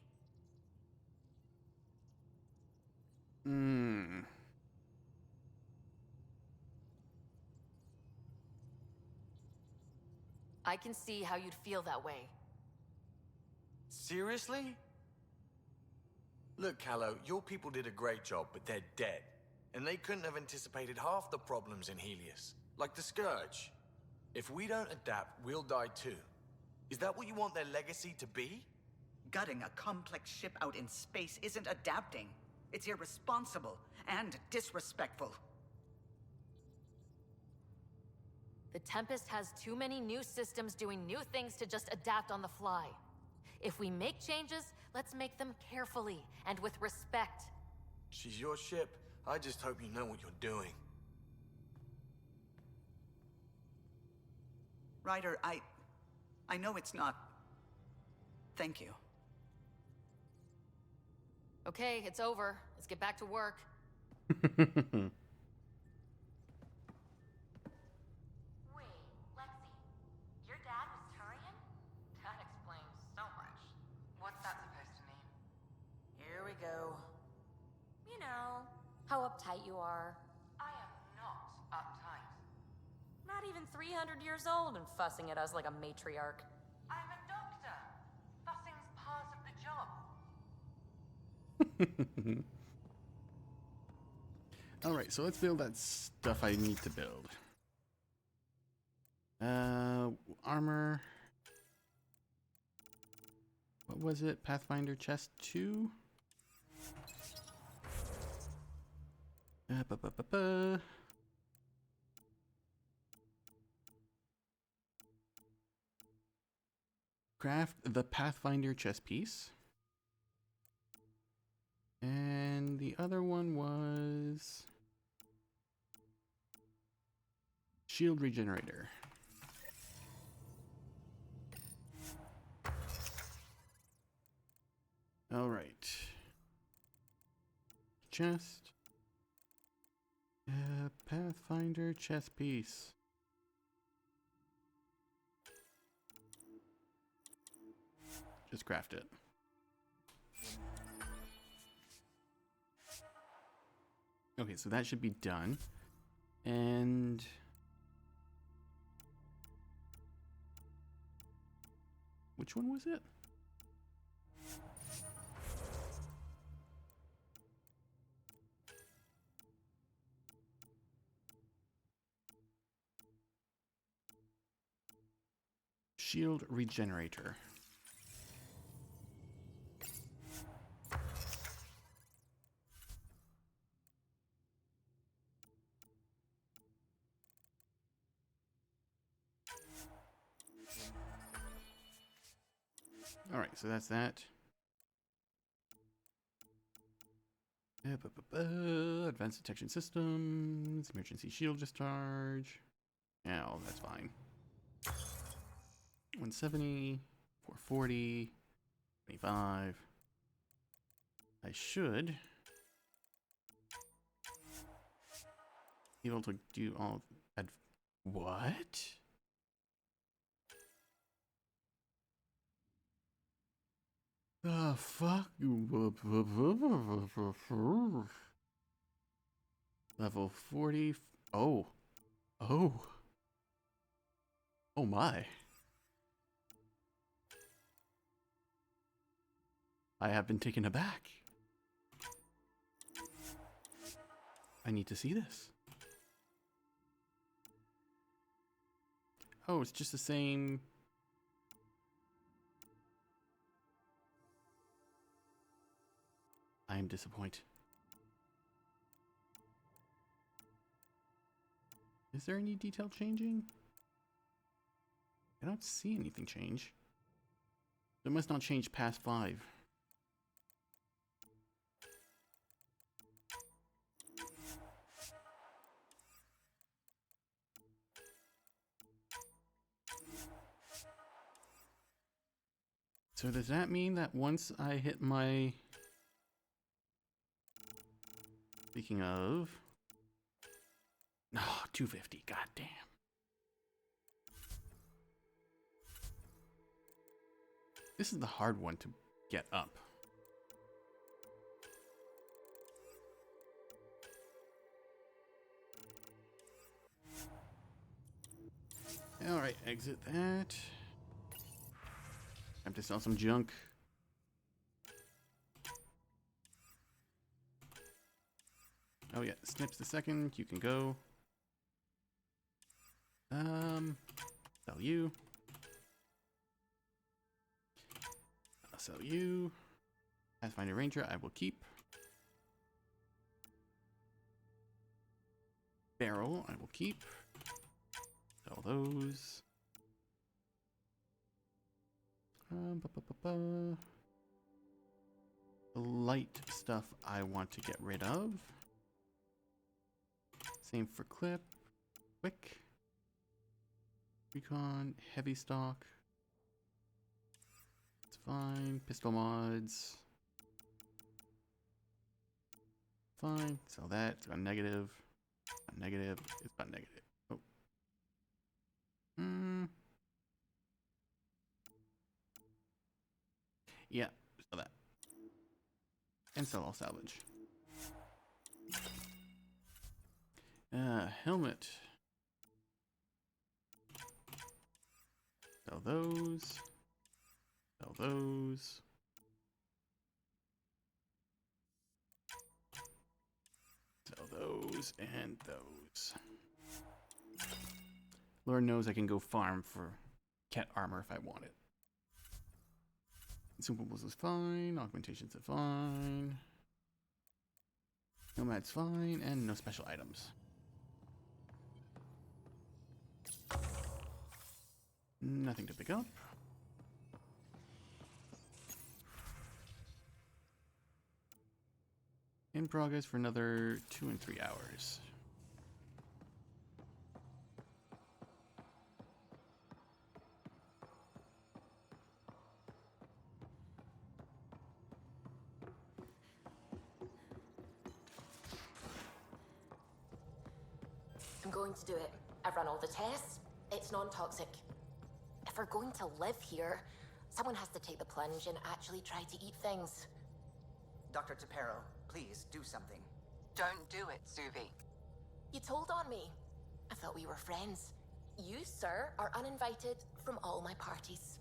I can see how you'd feel that way. Seriously? Look, Callow, your people did a great job, but they're dead. And they couldn't have anticipated half the problems in Helios. Like the Scourge. If we don't adapt, we'll die too. Is that what you want their legacy to be? Gutting a complex ship out in space isn't adapting. It's irresponsible and disrespectful. The Tempest has too many new systems doing new things to just adapt on the fly. If we make changes, let's make them carefully and with respect. She's your ship. I just hope you know what you're doing. Ryder, I know it's not... Thank you. Okay, it's over. Let's get back to work. Go. You know, how uptight you are. I am not uptight. Not even 300 years old and fussing at us like a matriarch. I'm a doctor. Fussing's part of the job. Alright, so let's build that stuff I need to build. Armor. What was it? Pathfinder chest 2? Craft the Pathfinder chess piece. And the other one was shield regenerator. All right. Chest. Pathfinder chest piece. Just craft it. Okay, so that should be done. And which one was it? Shield regenerator. All right, so that's that. Advanced detection systems, emergency shield discharge. Yeah, oh, that's fine. 170, 440, 25. I should be able to do all of what? The fuck? Level 40. Oh. Oh. Oh my. I have been taken aback. I need to see this. Oh, it's just the same. I am disappointed. Is there any detail changing? I don't see anything change. It must not change past 5. So does that mean that once I hit my... Speaking of... No, 250, goddamn. This is the hard one to get up. Alright, exit that. Have to sell some junk. Oh yeah, Snips the second, you can go. Sell you. I'll sell you. Pathfinder Ranger, I will keep. Barrel, I will keep. Sell those. The light stuff I want to get rid of. Same for clip. Quick. Recon, heavy stock. It's fine. Pistol mods. Fine. Sell that. It's got negative. Got negative. It's got negative. Oh. Yeah. Sell that. And sell all salvage. Helmet. Sell those. Sell those. Sell those and those. Lord knows I can go farm for cat armor if I want it. Consumables is fine. Augmentations are fine. Nomad's fine. And no special items. Nothing to pick up. In progress for another 2 and 3 hours. I'm going to do it. I've run all the tests. It's non-toxic. If we're going to live here, someone has to take the plunge and actually try to eat things. Dr. Tapero, please do something. Don't do it, Suvi. You told on me. I thought we were friends. You, sir, are uninvited from all my parties.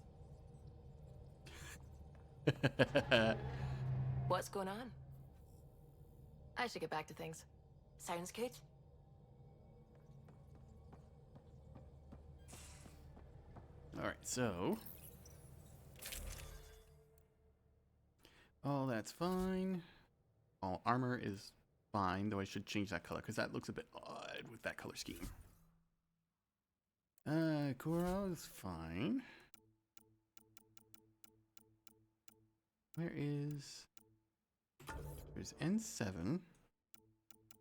What's going on? I should get back to things. Sounds good. Alright, so... all that's fine. All armor is fine, though I should change that color, because that looks a bit odd with that color scheme. Kuro is fine. Where is... there's N7.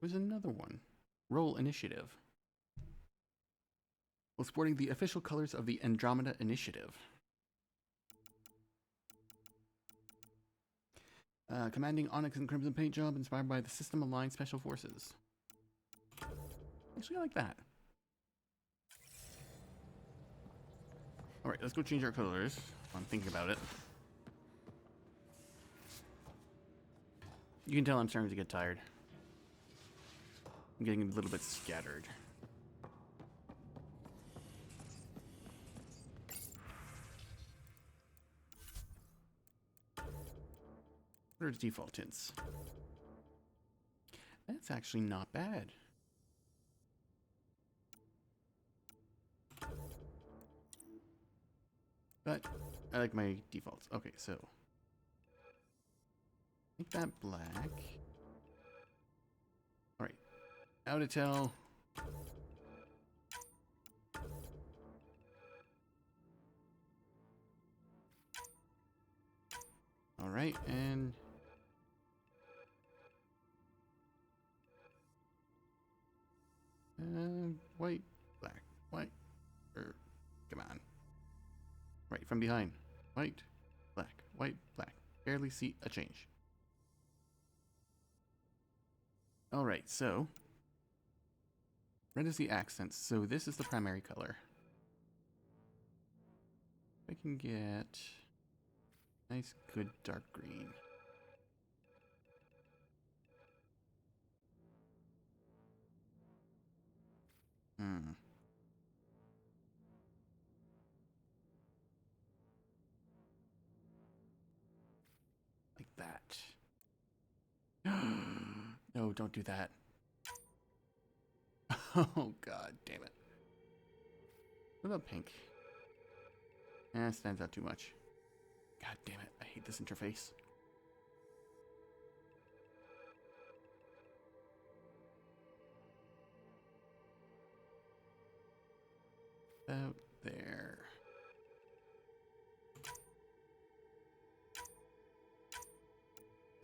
There's another one. Roll initiative. While sporting the official colors of the Andromeda Initiative. Commanding Onyx and Crimson paint job inspired by the System Aligned Special Forces. Actually, I like that. Alright, let's go change our colors. I'm thinking about it. You can tell I'm starting to get tired. I'm getting a little bit scattered. What are the default tints? That's actually not bad. But I like my defaults. Okay, so make that black. Alright. Out of tell. Alright, and white, black, white, come on. Right, from behind. White, black. Barely see a change. Alright, so red is the accent, so this is the primary color. I can get nice, good dark green. Like that. No, don't do that. Oh, god damn it. What about pink? Eh, stands out too much. God damn it, I hate this interface. About there.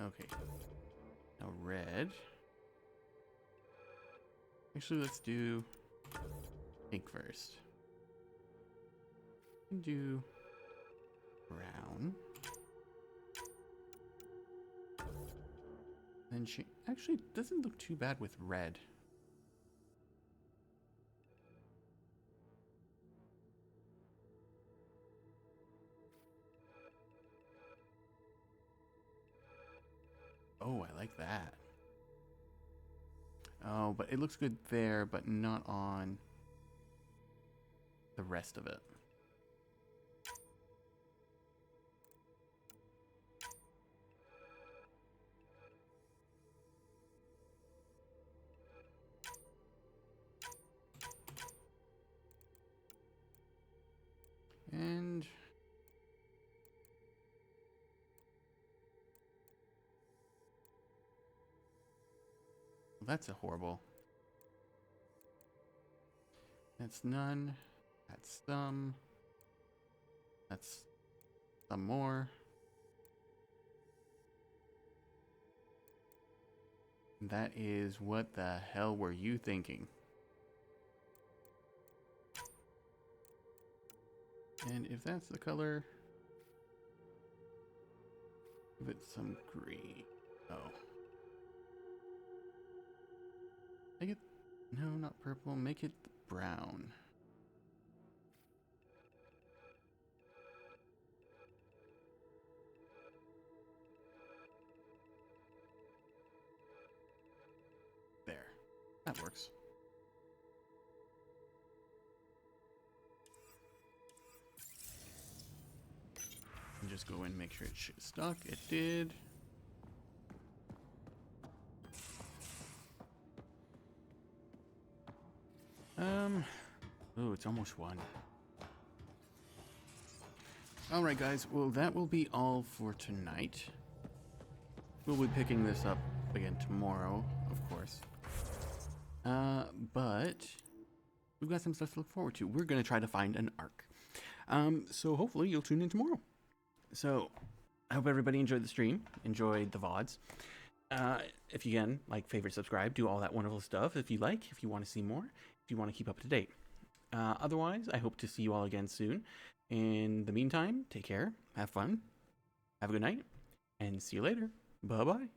Okay. Now red. Actually, let's do pink first. And do brown. Then she actually doesn't look too bad with red. Oh, I like that. Oh, but it looks good there, but not on the rest of it. And well, that's a horrible. That's none. That's some. That's some more. That is, what the hell were you thinking? And if that's the color, give it some green. Oh. Make it, no, not purple. Make it brown. There. That works. And just go in and make sure it's stuck. It did. Oh, it's almost 1. Alright guys, well that will be all for tonight. We'll be picking this up again tomorrow, of course. But we've got some stuff to look forward to. We're going to try to find an arc. So hopefully you'll tune in tomorrow. So I hope everybody enjoyed the stream, enjoyed the VODs. If you can, like, favorite, subscribe, do all that wonderful stuff if you like, if you want to see more, if you want to keep up to date. Otherwise, I hope to see you all again soon. In the meantime, take care, have fun, have a good night, and see you later. Bye-bye.